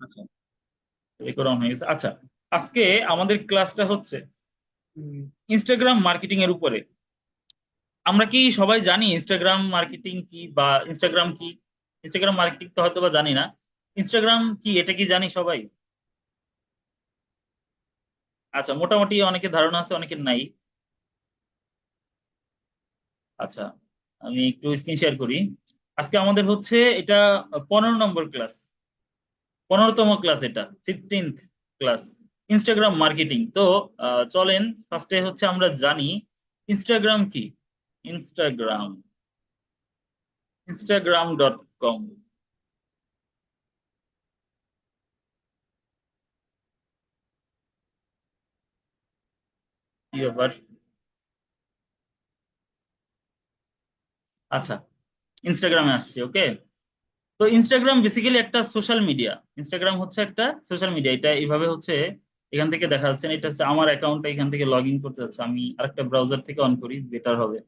আচ্ছা, রেকর্ড হয়ে গেছে। আচ্ছা, আজকে আমাদের ক্লাসটা হচ্ছে ইনস্টাগ্রাম মার্কেটিং এর উপরে। আমরা কি সবাই জানি ইনস্টাগ্রাম মার্কেটিং কি বা ইনস্টাগ্রাম কি? ইনস্টাগ্রাম মার্কেটিং তো হয়তো বা জানি না। ইনস্টাগ্রাম কি এটা কি জানি সবাই? আচ্ছা, মোটামুটি অনেকের ধারণা আছে, অনেকের নাই। আচ্ছা, আমি একটু স্ক্রিন শেয়ার করি। আজকে আমাদের হচ্ছে এটা 15 নম্বর ক্লাস, 15তম ক্লাস, এটা 15th ক্লাস, ইনস্টাগ্রাম মার্কেটিং। তো চলেন ফার্স্টে হচ্ছে আমরা জানি ইনস্টাগ্রাম কি। Instagram, instagram.com। কি ব্যাপার? আচ্ছা, ইনস্টাগ্রামে আসছে, ওকে। তো ইনস্টাগ্রাম বেসিক্যালি একটা সোশ্যাল মিডিয়া। ইনস্টাগ্রাম হচ্ছে একটা সোশ্যাল মিডিয়া, এটা এইভাবে হচ্ছে। এখান থেকে দেখা যাচ্ছে না, এটা হচ্ছে আমার অ্যাকাউন্টটা, এখান থেকে লগ ইন করতে যাচ্ছে। আমি আরেকটা ব্রাউজার থেকে অন করি, বেটার হবে।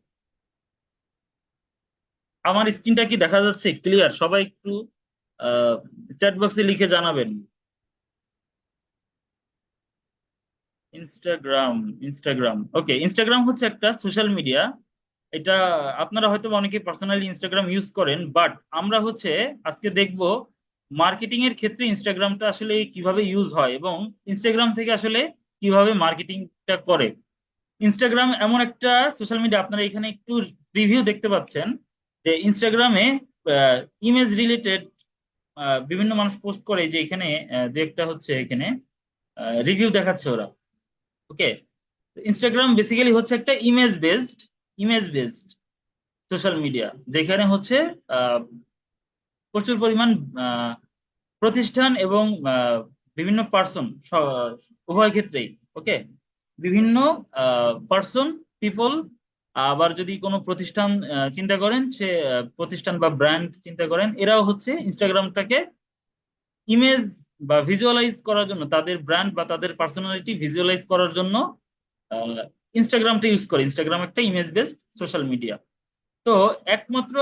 আমার স্ক্রিনটা কি দেখা যাচ্ছে ক্লিয়ার? সবাই একটু চ্যাট বক্সে লিখে জানাবেন। ইনস্টাগ্রাম, ইনস্টাগ্রাম, ওকে। ইনস্টাগ্রাম হচ্ছে একটা সোশ্যাল মিডিয়া। এটা আপনারা হয়তো বা অনেকে পার্সোনালি ইনস্টাগ্রাম ইউজ করেন, বাট আমরা হচ্ছে আজকে দেখব মার্কেটিং এর ক্ষেত্রে ইনস্টাগ্রামটা আসলে কিভাবে ইউজ হয় এবং ইনস্টাগ্রাম থেকে আসলে কিভাবে মার্কেটিংটা করে। ইনস্টাগ্রাম এমন একটা সোশ্যাল মিডিয়া, আপনারা এখানে একটু রিভিউ দেখতে পাচ্ছেন যে ইনস্টাগ্রামে ইমেজ রিলেটেড বিভিন্ন মানুষ পোস্ট করে, যে এখানে দু একটা হচ্ছে এখানে রিভিউ দেখাচ্ছে ওরা, ওকে। ইনস্টাগ্রাম বেসিক্যালি হচ্ছে একটা ইমেজ বেসড সোশ্যাল মিডিয়া, যেখানে হচ্ছে আহ, প্রচুর পরিমাণ আহ, প্রতিষ্ঠান এবং বিভিন্ন পার্সন, উভয় ক্ষেত্রেই, ওকে। বিভিন্ন পার্সন, পিপল, আবার যদি কোনো প্রতিষ্ঠান চিন্তা করেন, সে প্রতিষ্ঠান বা ব্র্যান্ড চিন্তা করেন, এরাও হচ্ছে ইনস্টাগ্রামটাকে ইমেজ বা ভিজুয়ালাইজ করার জন্য, তাদের ব্র্যান্ড বা তাদের পার্সোনালিটি ভিজুয়ালাইজ করার জন্য ইনস্টাগ্রামটা ইউজ করে। ইনস্টাগ্রাম একটা ইমেজ বেসড সোশ্যাল মিডিয়া। তো একমাত্র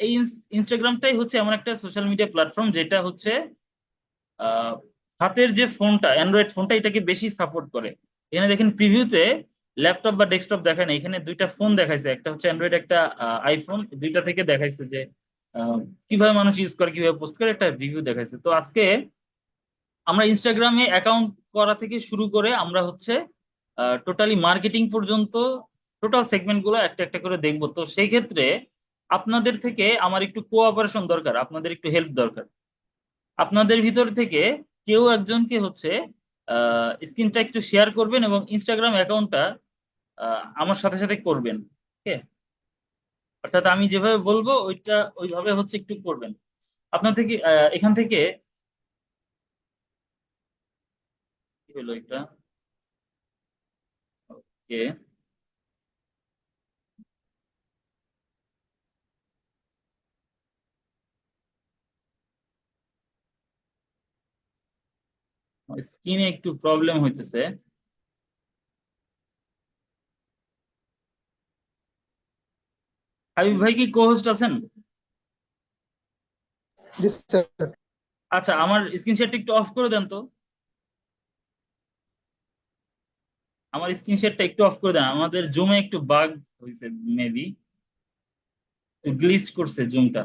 এই ইনস্টাগ্রামটাই হচ্ছে এমন একটা সোশ্যাল মিডিয়া প্ল্যাটফর্ম যেটা হচ্ছে আহ, হাতের যে ফোনটা, অ্যান্ড্রয়েড ফোনটা, এটাকে বেশি সাপোর্ট করে। এখানে দেখেন প্রিভিউতে ল্যাপটপ বা ডেস্কটপ দেখায় না, এখানে দুইটা ফোন দেখাইছে, একটা হচ্ছে অ্যান্ড্রয়েড, একটা আইফোন। দুইটা থেকে দেখাইছে যে আহ, কিভাবে মানুষ ইউজ করে, কিভাবে পোস্ট করে, একটা রিভিউ দেখাইছে। তো আজকে আমরা ইনস্টাগ্রামে অ্যাকাউন্ট করা থেকে শুরু করে আমরা হচ্ছে টোটালি মার্কেটিং পর্যন্ত টোটাল সেগমেন্ট গুলো একটা একটা করে দেখবো। তো সেই ক্ষেত্রে আপনাদের থেকে আমার একটু কোঅপারেশন দরকার, আপনাদের একটু হেল্প দরকার। আপনাদের ভিতর থেকে কেউ একজনকে হচ্ছে স্ক্রিনটা একটু শেয়ার করবেন এবং ইনস্টাগ্রাম অ্যাকাউন্টটা আমার সাথে সাথে করবেন, ওকে। অর্থাৎ আমি যেভাবে বলবো ওইটা ওইভাবে হচ্ছে একটু করবেন। আপনার থেকে এখান থেকে কি হলো এটা, ওকে। স্ক্রিনে একটু প্রবলেম হইতেছে। হাবিব ভাই কি কোহোস্ট আছেন? জি স্যার। আচ্ছা, আমার স্ক্রিন শেয়ারটা একটু অফ করে দেন তো। আমার স্ক্রিন শেয়ারটা একটু অফ করে দেন, আমাদের জুমে একটু বাগ হয়েছে, মেবি গ্লিচ করছে জুমটা।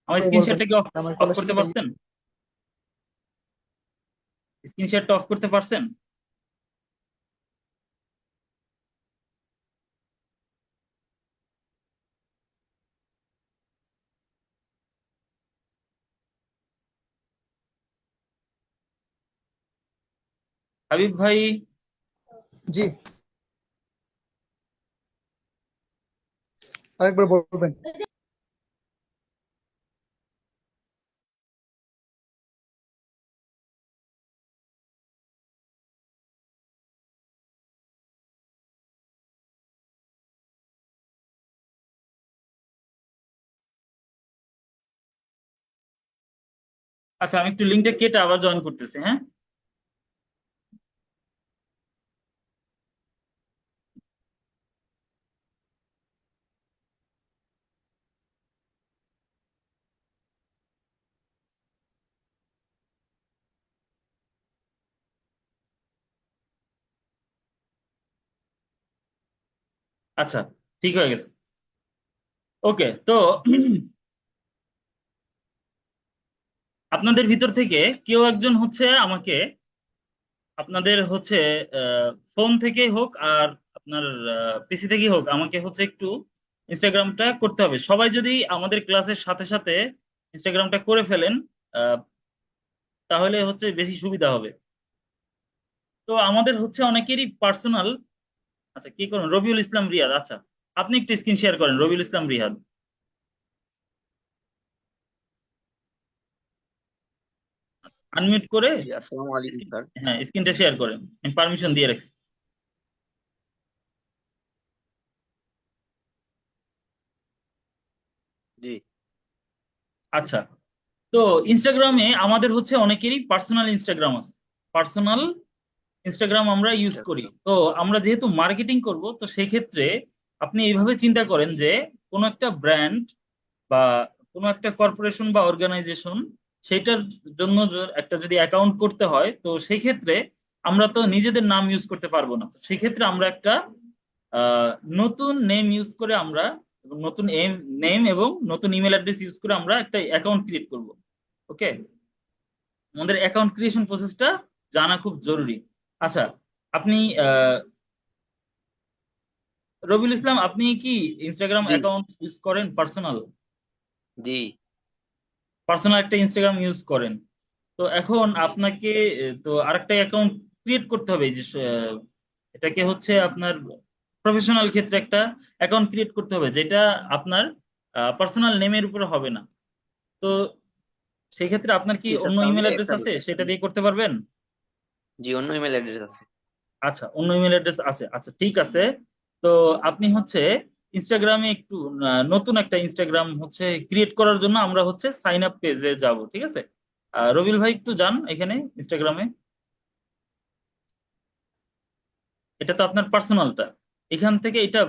আমার করে স্ক্রিন বলবেন, শেয়ারটা কি অফ আমার অফ কল আসছে করতে তাই। পারছেন? স্ক্রিন শেয়ারটা অফ করতে পারছেন? হাবিব ভাই? জি, আরেকবার বলবেন। আচ্ছা, আমি একটু লিঙ্কটা কেটে আবার জয়েন করতেছি, হ্যাঁ। আচ্ছা, ঠিক হয়ে গেছে। ওকে, তো আপনাদের ভিতর থেকে কেউ একজন হচ্ছে আমাকে, আপনাদের হচ্ছে ফোন থেকে হোক আর আপনার পিসি থেকেই হোক, আমাকে হচ্ছে একটু ইনস্টাগ্রামটা করতে হবে। সবাই যদি আমাদের ক্লাসের সাথে সাথে ইনস্টাগ্রামটা করে ফেলেন, আহ, তাহলে হচ্ছে বেশি সুবিধা হবে। তো আমাদের হচ্ছে অনেকেরই পার্সোনাল। আচ্ছা, কি করুন, রবিউল ইসলাম রিয়াদ, আচ্ছা আপনি একটু স্ক্রিন শেয়ার করেন, রবিউল ইসলাম রিয়াদ। আনমিউট করে জি, আসসালামু আলাইকুম স্যার। হ্যাঁ, স্ক্রিনটা শেয়ার করেন, আমি পারমিশন দিয়ে রাখছি। জি। আচ্ছা, তো ইনস্টাগ্রামে আমাদের হচ্ছে অনেকেরই পার্সোনাল ইনস্টাগ্রাম আছে। পার্সোনাল ইনস্টাগ্রাম আমরা ইউজ করি। ইনস্টাগ্রাম। তো আমরা যেহেতু মার্কেটিং করব, তো সেই ক্ষেত্রে আপনি এইভাবে চিন্তা করেন যে কোনো একটা ব্র্যান্ড বা কোনো একটা কর্পোরেশন বা অর্গানাইজেশন, সেটার জন্য একটা যদি অ্যাকাউন্ট করতে হয়, তো সেই ক্ষেত্রে আমরা তো নিজেদের নাম ইউজ করতে পারবো না। তো সেই ক্ষেত্রে আমরা একটা আহ, নতুন নেম ইউজ করে আমরা, এবং নতুন নেম এবং নতুন ইমেল অ্যাড্রেস ইউজ করে আমরা একটা অ্যাকাউন্ট ক্রিয়েট করব। ওকে, আমাদের অ্যাকাউন্ট ক্রিয়েশন প্রসেসটা জানা খুব জরুরি। আচ্ছা, আপনি রবিউল ইসলাম, আপনি কি ইনস্টাগ্রাম জি। অ্যাকাউন্ট ইউজ করেন পার্সোনাল? জি। পার্সোনাল একটা ইনস্টাগ্রাম ইউজ করেন। তো এখন জি। আপনাকে তো আরেকটা অ্যাকাউন্ট ক্রিয়েট করতে হবে, এই যে এটাকে হচ্ছে আপনার প্রফেশনাল ক্ষেত্রে একটা অ্যাকাউন্ট ক্রিয়েট করতে হবে, যেটা আপনার পার্সোনাল নেমের উপরে হবে না। তো সেই ক্ষেত্রে আপনার কি জি স্যার, অন্য তাহলে ইমেল অ্যাড্রেস একটা আছে, সেটা দিয়ে করতে পারবেন? জি, অন্য ইমেল অ্যাড্রেস আছে। আচ্ছা, অন্য ইমেল অ্যাড্রেস আছে, আচ্ছা ঠিক আছে। তো আপনি হচ্ছে ইনস্টাগ্রামে একটু নতুন একটা ইনস্টাগ্রাম হচ্ছে ক্রিয়েট করার জন্য আমরা হচ্ছে সাইন আপ পেজে যাব, ঠিক আছে? রবিল ভাই একটু যান এখানে ইনস্টাগ্রামে। এটা তো আপনার পার্সোনালটা, এখান থেকে এটা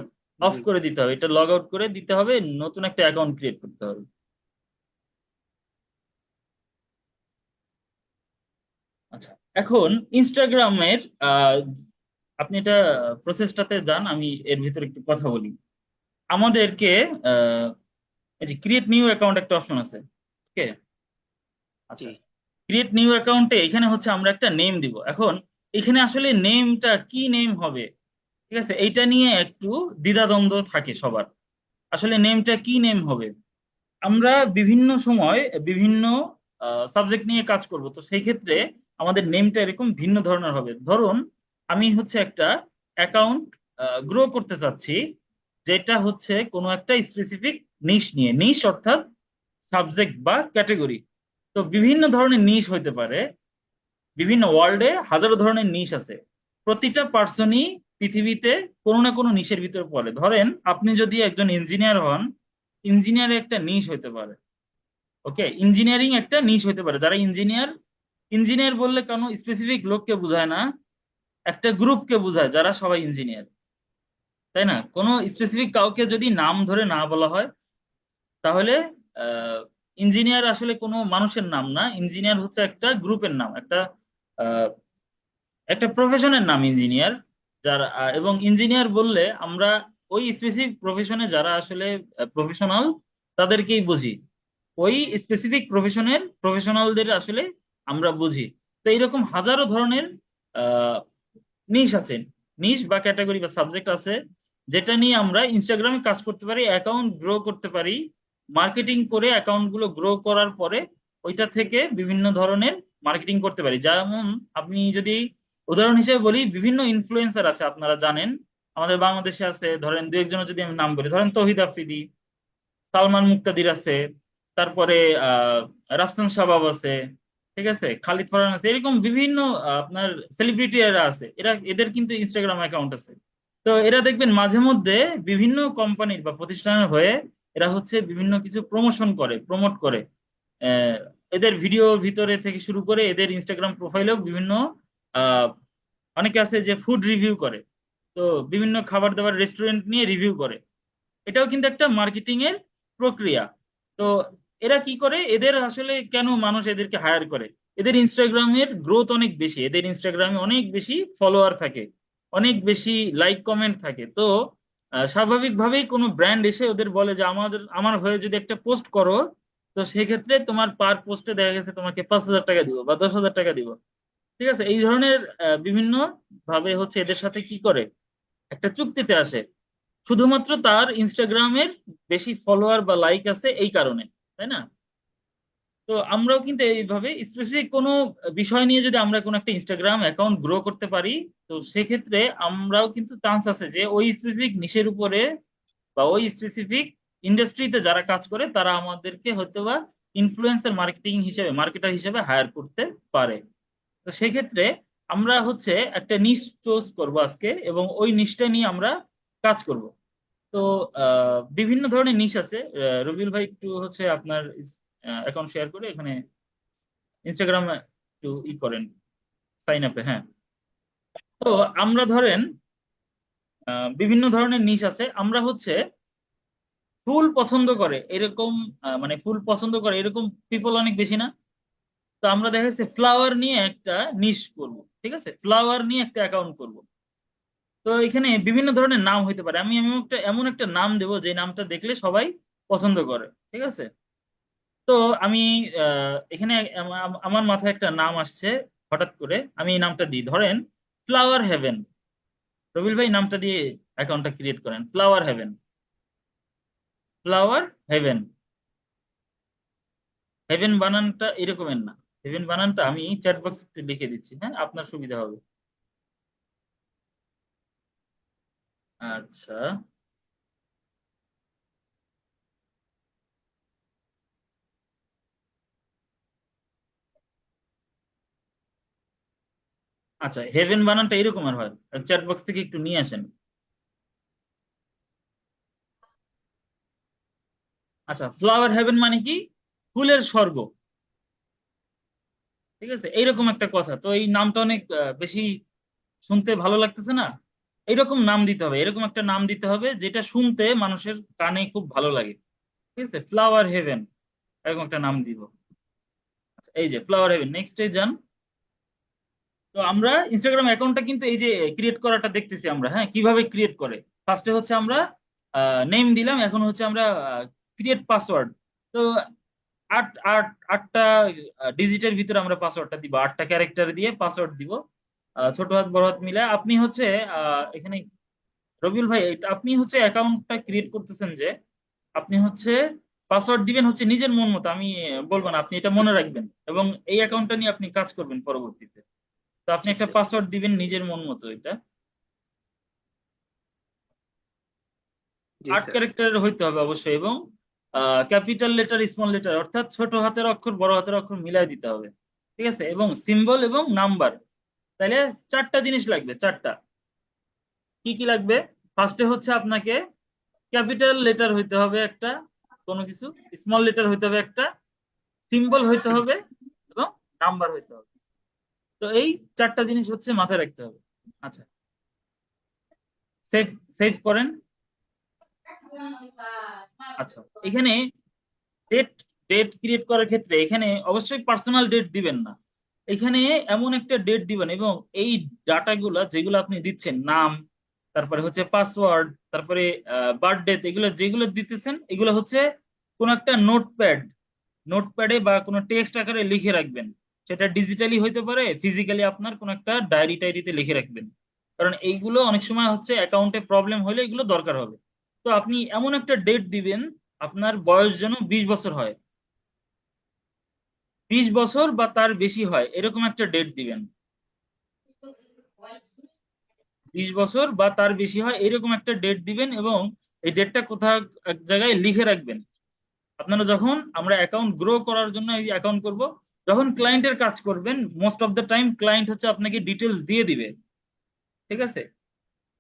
অফ জি। করে দিতে হবে, এটা লগ আউট করে দিতে হবে, নতুন একটা অ্যাকাউন্ট ক্রিয়েট করতে হবে। আচ্ছা, এখন ইনস্টাগ্রামের আপনি এটা প্রসেসটাতে যান, আমি এর ভিতরে একটু কথা বলি। আমাদেরকে আহ, এই যে ক্রিয়েট নিউ অ্যাকাউন্ট একটা অপশন আছে। ওকে, জি। আচ্ছা, ক্রিয়েট নিউ অ্যাকাউন্টে এখানে হচ্ছে আমরা একটা নেম দিব। এখন এখানে আসলে নেমটা কি নেম হবে, ঠিক আছে, এইটা নিয়ে একটু দ্বিধাদ্বন্দ্ব থাকে সবার। আসলে নেমটা কি নেম হবে। আমরা বিভিন্ন সময় বিভিন্ন সাবজেক্ট নিয়ে কাজ করব, তো সেই ক্ষেত্রে আমাদের নেমটা এরকম ভিন্ন ধরনের হবে। ধরুন আমি হচ্ছে একটা অ্যাকাউন্ট গ্রো করতে চাচ্ছি, যেটা হচ্ছে কোনো একটা স্পেসিফিক নিশ নিয়ে, নিশ অর্থাৎ সাবজেক্ট বা ক্যাটেগরি। তো বিভিন্ন ধরনের নিশ হইতে পারে, বিভিন্ন ওয়ার্ল্ডে হাজারো ধরনের নিশ আছে। প্রতিটা পার্সনই পৃথিবীতে কোনো না কোনো নিশের ভিতরে পড়ে। ধরেন আপনি যদি একজন ইঞ্জিনিয়ার হন, ইঞ্জিনিয়ার একটা নিশ হইতে পারে। ওকে, ইঞ্জিনিয়ারিং একটা নিশ হইতে পারে। যারা ইঞ্জিনিয়ার, ইঞ্জিনিয়ার বললে কোনো স্পেসিফিক লোককে বোঝায় না, একটা গ্রুপকে বোঝায় যারা সবাই ইঞ্জিনিয়ার, তাই না? কোনো স্পেসিফিক কাউকে যদি নাম ধরে না বলা হয়, তাহলে ইঞ্জিনিয়ার আসলে কোনো মানুষের নাম না, ইঞ্জিনিয়ার হচ্ছে একটা গ্রুপের নাম, একটা আহ, একটা প্রফেশনের নাম ইঞ্জিনিয়ার। যারা এবং ইঞ্জিনিয়ার বললে আমরা ওই স্পেসিফিক প্রফেশনে যারা আসলে প্রফেশনাল, তাদেরকেই বুঝি। ওই স্পেসিফিক প্রফেশনের প্রফেশনালদের আসলে আমরা বুঝি। তো এইরকম হাজারো ধরনের নিশ আছে, নিশ বা ক্যাটাগরি বা সাবজেক্ট আছে, যেটা নিয়ে আমরা ইনস্টাগ্রামে কাজ করতে পারি, অ্যাকাউন্ট গ্রো করতে পারি, মার্কেটিং করে অ্যাকাউন্ট গুলো গ্রো করার পরে ওইটা থেকে বিভিন্ন ধরনের মার্কেটিং করতে পারি। যেমন আপনি যদি উদাহরণ হিসেবে বলি, বিভিন্ন ইনফ্লুয়েন্সার আছে, আপনারা জানেন আমাদের বাংলাদেশে আছে। ধরেন দু একজনের যদি আমি নাম বলি, ধরেন তৌহিদ আফ্রিদি, সালমান মুক্তাদির আছে, তারপরে রাফসান শাবাব আছে, ঠিক আছে, খালিদ ফারহান আছে, এরকম বিভিন্ন আপনার সেলিব্রিটি এরা আছে। এরা, এদের কিন্তু ইনস্টাগ্রাম অ্যাকাউন্ট আছে। তো এরা দেখবেন মাঝে মধ্যে বিভিন্ন কোম্পানির বা প্রতিষ্ঠানের হয়ে এরা হচ্ছে বিভিন্ন কিছু প্রমোশন করে, প্রমোট করে। আহ, এদের ভিডিও ভিতরে থেকে শুরু করে এদের ইনস্টাগ্রাম প্রোফাইলেও বিভিন্ন আহ, অনেকে আছে যে ফুড রিভিউ করে। তো বিভিন্ন খাবার দাবার রেস্টুরেন্ট নিয়ে রিভিউ করে। এটাও কিন্তু একটা মার্কেটিং এর প্রক্রিয়া। তো এরা কি করে, এদের আসলে কেন মানুষ এদেরকে হায়ার করে, এদের ইনস্টাগ্রামের গ্রোথ অনেক বেশি, এদের ইনস্টাগ্রামে অনেক বেশি ফলোয়ার থাকে, অনেক বেশি লাইক কমেন্ট থাকে। তো স্বাভাবিকভাবেই কোনো ব্র্যান্ড এসে ওদের বলে যে আমার হয়ে যদি একটা পোস্ট করো, তো সেক্ষেত্রে তোমার পার পোস্টে দেখা গেছে তোমাকে 5,000 টাকা দিব বা 10,000 টাকা দিব। ঠিক আছে, এই ধরনের বিভিন্ন ভাবে হচ্ছে এদের সাথে কি করে একটা চুক্তিতে আসে, শুধুমাত্র তার ইনস্টাগ্রামের বেশি ফলোয়ার বা লাইক আছে এই কারণে, তাই না? তো আমরাও কিন্তু এইভাবে স্পেসিফিক কোনো বিষয় নিয়ে যদি আমরা কোনো একটা ইনস্টাগ্রাম অ্যাকাউন্ট গ্রো করতে পারি, তো সেক্ষেত্রে আমরাও কিন্তু চান্স আছে যে ওই স্পেসিফিক নিশের উপরে বা ওই স্পেসিফিক ইন্ডাস্ট্রিতে যারা কাজ করে তারা আমাদেরকে হয়তো বা ইনফ্লুয়েন্সার মার্কেটিং হিসেবে, মার্কেটার হিসেবে হায়ার করতে পারে। তো সেক্ষেত্রে আমরা হচ্ছে একটা নিশ চুজ করব আজকে, এবং ওই নিশটা নিয়ে আমরা কাজ করব। তো বিভিন্ন ধরনের নিশ আছে। রবিউল ভাই একটু হচ্ছে আপনার অ্যাকাউন্ট শেয়ার করে এখানে ইনস্টাগ্রাম একটু করেন, সাইন আপে। হ্যাঁ, তো আমরা ধরেন বিভিন্ন ধরনের নিশ আছে। আমরা হচ্ছে ফুল পছন্দ করে এরকম মানে ফুল পছন্দ করে এরকম পিপল অনেক বেশি না। তো আমরা দেখা যাচ্ছে ফ্লাওয়ার নিয়ে একটা নিশ করব, ঠিক আছে, ফ্লাওয়ার নিয়ে একটা অ্যাকাউন্ট করব। তো এখানে বিভিন্ন ধরনের নাম হইতে পারে, আমি আমি একটা এমন একটা নাম দেবো যে নামটা দেখলে সবাই পছন্দ করে, ঠিক আছে। তো আমি এখানে আমার মাথায় একটা নাম আসছে হঠাৎ করে, আমি এই নামটা দিই, ধরেন ফ্লাওয়ার হেভেন। রবিল ভাই নামটা দিয়ে অ্যাকাউন্টটা ক্রিয়েট করেন, flower heaven. Flower heaven, heaven বানানটা এরকমের না। হেভেন বানানটা আমি চ্যাট বক্স লিখে দিচ্ছি, হ্যাঁ, আপনার সুবিধা হবে। আচ্ছা, আচ্ছা, হেভেন বানানটা এরকমের হয়, চ্যাট বক্স থেকে একটু নিয়ে আসেন। আচ্ছা, ফ্লাওয়ার হেভেন মানে কি? ফুলের স্বর্গ। ঠিক আছে, এইরকম একটা কথা। তো এই নামটা অনেক বেশি শুনতে ভালো লাগতেছে না? এইরকম নাম দিতে হবে, এরকম একটা নাম দিতে হবে যেটা শুনতে মানুষের কানে খুব ভালো লাগে। ঠিক আছে, ফ্লাওয়ার হেভেন, এরকম একটা নাম দিব। আচ্ছা, এই যে ফ্লাওয়ার হেভেন, নেক্সট যান। তো আমরা ইনস্টাগ্রাম অ্যাকাউন্টটা কিন্তু এই যে ক্রিয়েট করাটা দেখতেছি আমরা, হ্যাঁ, কিভাবে ক্রিয়েট করে। ফার্স্টে হচ্ছে আমরা নেম দিলাম, এখন হচ্ছে আমরা ক্রিয়েট পাসওয়ার্ড। তো আট আট আটটা ডিজিটের ভিতরে আমরা পাসওয়ার্ডটা দিব, 8টা ক্যারেক্টার দিয়ে পাসওয়ার্ড দিব, ছোট হাত বড় হাত মিলে। আপনি হচ্ছে এখানে রবিউল ভাই, আপনি হচ্ছে অ্যাকাউন্টটা ক্রিয়েট করতেছেন যে আপনি হচ্ছে পাসওয়ার্ড দিবেন হচ্ছে নিজের মন মতো, আমি বলবো না, আপনি এটা মনে রাখবেন এবং এই অ্যাকাউন্টটা নিয়ে আপনি কাজ করবেন পরবর্তীতে। তো আপনি জি একটা স্যার। পাসওয়ার্ড দিবেন নিজের মন মতো, এটা জি আট স্যার। ক্যারেক্টারের হইতে হবে অবশ্যই, এবং ক্যাপিটাল লেটার স্মল লেটার অর্থাৎ ছোট হাতের অক্ষর বড় হাতের অক্ষর মিলাই দিতে হবে। ঠিক আছে, এবং সিম্বল এবং নাম্বার। তাইলে 4টা জিনিস লাগবে, 4টা। কি কি লাগবে? ফার্স্টে হচ্ছে আপনাকে ক্যাপিটাল লেটার হইতে হবে একটা, কোনো কিছু স্মল লেটার হইতে হবে একটা, সিম্বল হইতে হবে, এবং নাম্বার হইতে হবে। তো এই 4টা জিনিস হচ্ছে মাথায় রাখতে হবে। আচ্ছা, সেভ সেভ করেন। আচ্ছা, এখানে ডেট ডেট ক্রিয়েট করার ক্ষেত্রে এখানে অবশ্যই পার্সোনাল ডেট দিবেন না। এখানে এমন একটা ডেট দিবেন, এবং এই ডাটাগুলা যেগুলো আপনি দিচ্ছেন, নাম, তারপরে হচ্ছে পাসওয়ার্ড, তারপরে বার্থডে, এগুলো যেগুলো দিতেছেন এগুলো হচ্ছে কোন একটা নোটপ্যাডে বা কোনো টেক্সট আকারে লিখে রাখবেন। সেটা ডিজিটালি হইতে পারে, ফিজিক্যালি আপনার কোন একটা ডায়েরি টাইরিতে লিখে রাখবেন, কারণ এইগুলো অনেক সময় হচ্ছে অ্যাকাউন্টে প্রবলেম হলে এগুলো দরকার হবে। তো আপনি এমন একটা ডেট দিবেন, আপনার বয়স যেন 20 বছর হয়, 20 বছর বা তার বেশি হয় এরকম একটা ডেট দিবেন। 20 বছর বা তার বেশি হয় এরকম একটা ডেট দিবেন, এবং এই ডেটটা কোথাও এক জায়গায় লিখে রাখবেন। আপনারা যখন আমরা অ্যাকাউন্ট গ্রো করার জন্য এই অ্যাকাউন্ট করব, যখন ক্লায়েন্টের কাজ করবেন, most of the time client হচ্ছে আপনাকে ডিটেলস দিয়ে দিবে। ঠিক আছে,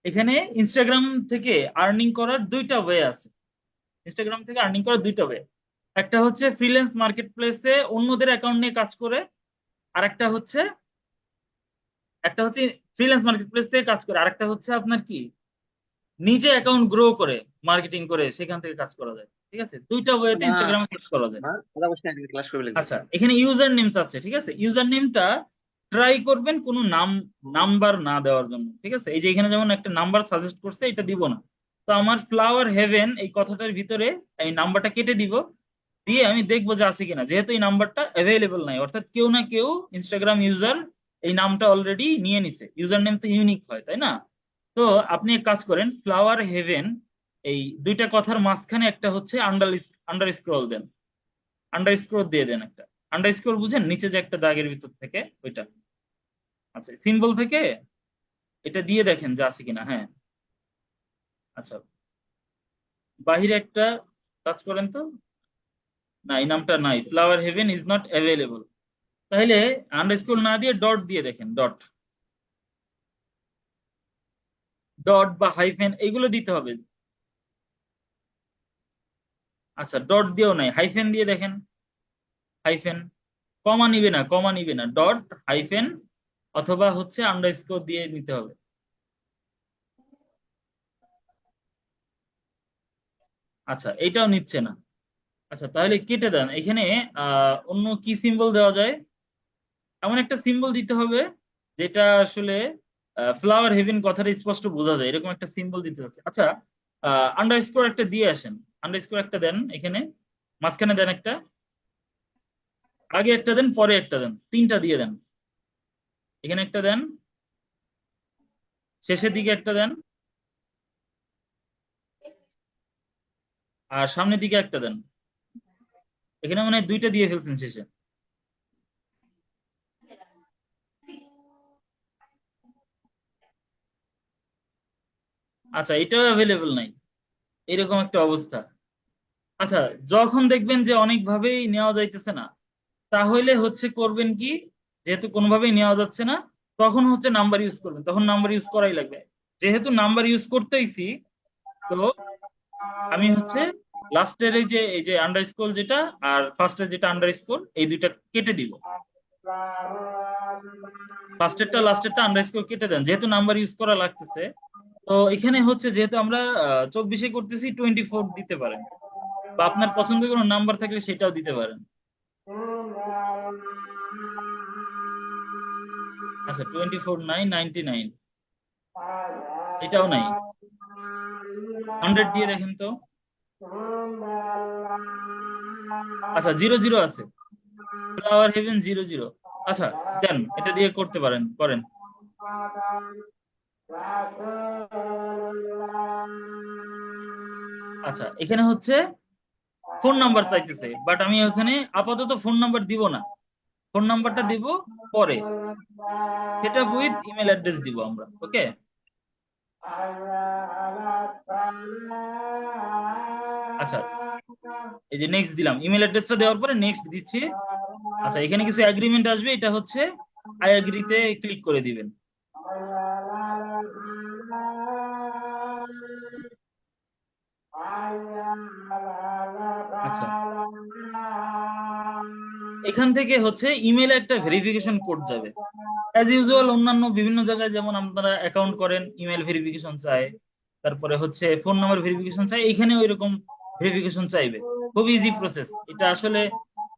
এখানে ইনস্টাগ্রাম থেকে আর্নিং করার দুইটা ওয়ে আছে। ইনস্টাগ্রাম থেকে আর্নিং করার দুইটা ওয়ে, একটা হচ্ছে ফ্রিল্যান্স মার্কেট প্লেসে অন্যদের অ্যাকাউন্ট নিয়ে কাজ করে, আর একটা হচ্ছে ফ্রিল্যান্স মার্কেট প্লেস থেকে কাজ করে, আরেকটা হচ্ছে আপনার কি নিজে অ্যাকাউন্ট গ্রো করে মার্কেটিং করে সেখান থেকে কাজ করা যায়। ঠিক আছে, দুইটা ওয়েতে না ইনস্টাগ্রামে কাজ করা যায়। না, ওরা অবশ্যই একদিন ক্লাস করবে লাগছে আচ্ছা, স্যার। এখানে ইউজার নেম চাচ্ছে, ঠিক আছে, ইউজার নেমটা ট্রাই করবেন কোনো নাম্বার না দেওয়ার জন্য। ঠিক আছে, এই যে এখানে যেমন একটা নাম্বার সাজেস্ট করছে, এটা দিব না। তো আমার ফ্লাওয়ার হেভেন এই কথাটার ভিতরে এই নাম্বারটা কেটে দিব, দিয়ে আমি দেখবো যে আছে কিনা। যেহেতু এই নাম্বারটা অ্যাভেলেবল নাই, অর্থাৎ কেউ না কেউ ইনস্টাগ্রাম ইউজার এই নামটা অলরেডি নিয়ে নিছে। ইউজার নেম তো ইউনিক হয়, তাই না? তো আপনি এক কাজ করেন, ফ্লাওয়ার হেভেন এই দুইটা কথার মাঝখানে একটা হচ্ছে আন্ডার স্ক্রল দেন, আন্ডার স্ক্রল দিয়ে দেন একটা। আন্ডার স্ক্রল বুঝেন, নিচে যে একটা দাগের ভিতর থেকে ওইটা। আচ্ছা, সিম্বল থেকে এটা দিয়ে দেখেন যে আছে কিনা। হ্যাঁ, আচ্ছা, বাহিরে একটা টাচ করেন তো। না, এই নামটা নাই, flower haven is not available. তাহলে আন্ডারস্কোর না দিয়ে ডট দিয়ে দেখেন, ডট, ডট বা হাইফেন এইগুলো দিতে হবে। আচ্ছা, ডট দিয়েও নাই, হাইফেন দিয়ে দেখেন, হাইফেন। কমা নিবে না, কমা নিবে না, ডট, হাইফেন অথবা হচ্ছে আন্ডারস্কোর দিয়ে নিতে হবে। আচ্ছা, এইটাও নিচ্ছে না। আচ্ছা, তাহলে কেটে দেন এখানে। অন্য কি সিম্বল দেওয়া যায়? এমন একটা সিম্বল দিতে হবে যেটা আসলে ফ্লাওয়ার হেভেন কথাটা স্পষ্ট বোঝা যায়, এরকম একটা সিম্বল দিতে হচ্ছে। আচ্ছা, আন্ডারস্কোর একটা দিয়ে আসেন, আন্ডারস্কোর একটা দেন এখানে, মাঝখানে দেন একটা, আগে একটা দেন, পরে একটা দেন, তিনটা দিয়ে দেন। এখানে একটা দেন, শেষের দিকে একটা দেন, আর সামনের দিকে একটা দেন। এখানে মনে হয় দুইটা দিয়ে ফেলছেন শেষে। আচ্ছা, এটাও অ্যাভেলেবল নাই, এরকম একটা অবস্থা। আচ্ছা, যখন দেখবেন যে অনেকভাবেই নেওয়া যাইতেছে না, তাহলে হচ্ছে করবেন কি, যেহেতু কোনোভাবেই নেওয়া যাচ্ছে না, তখন হচ্ছে নাম্বার ইউজ করবেন, তখন নাম্বার ইউজ করাই লাগবে। যেহেতু নাম্বার ইউজ করতেইছি, তো আমি হচ্ছে লাস্টের এই যে আন্ডারস্কোর যেটা আর ফার্স্টের যেটা আন্ডারস্কোর, এই দুইটা কেটে দিব। ফার্স্টেরটা লাস্টেরটা আন্ডারস্কোর কেটে দেন, যেহেতু নাম্বার ইউজ করা লাগতেছে। তো এখানে হচ্ছে যেহেতু আমরা 24-এ করতেছি, 24 দিতে পারেন, বা আপনার পছন্দের কোনো নাম্বার থাকলে সেটাও দিতে পারেন। আচ্ছা, 24 নাই, 99 এটাও নাই, 100 দিয়ে দেখেন তো। আচ্ছা, 00 আছে, ফ্লাওয়ার হেভেন 00। আচ্ছা, দেন এটা দিয়ে করতে পারেন, করেন। আচ্ছা, এখানে হচ্ছে ফোন নাম্বার চাইতেছে, বাট আমি ওখানে আপাতত ফোন নাম্বার দিব না, ফোন নাম্বারটা দিব পরে, সেটা উইথ ইমেল অ্যাড্রেস দিব আমরা। ওকে, আচ্ছা, এই যে নেক্সট দিলাম, ইমেল অ্যাড্রেসটা দেওয়ার পরে নেক্সট দিচ্ছি। আচ্ছা, এখানে কিছু অ্যাগ্রিমেন্ট আসবে, এটা হচ্ছে আই অ্যাগ্রিতে ক্লিক করে দিবেন। আচ্ছা, এখান থেকে হচ্ছে ইমেলে একটা ভেরিফিকেশন কোড যাবে। অ্যাজ ইউজুয়াল অন্যান্য বিভিন্ন জায়গায় যেমন আপনারা অ্যাকাউন্ট করেন, ইমেল ভেরিফিকেশন চায়, তারপরে হচ্ছে ফোন নাম্বার ভেরিফিকেশন চায়, এখানে ওই রকম ভেরিফিকেশন চাইবে। খুব ইজি প্রসেস এটা আসলে।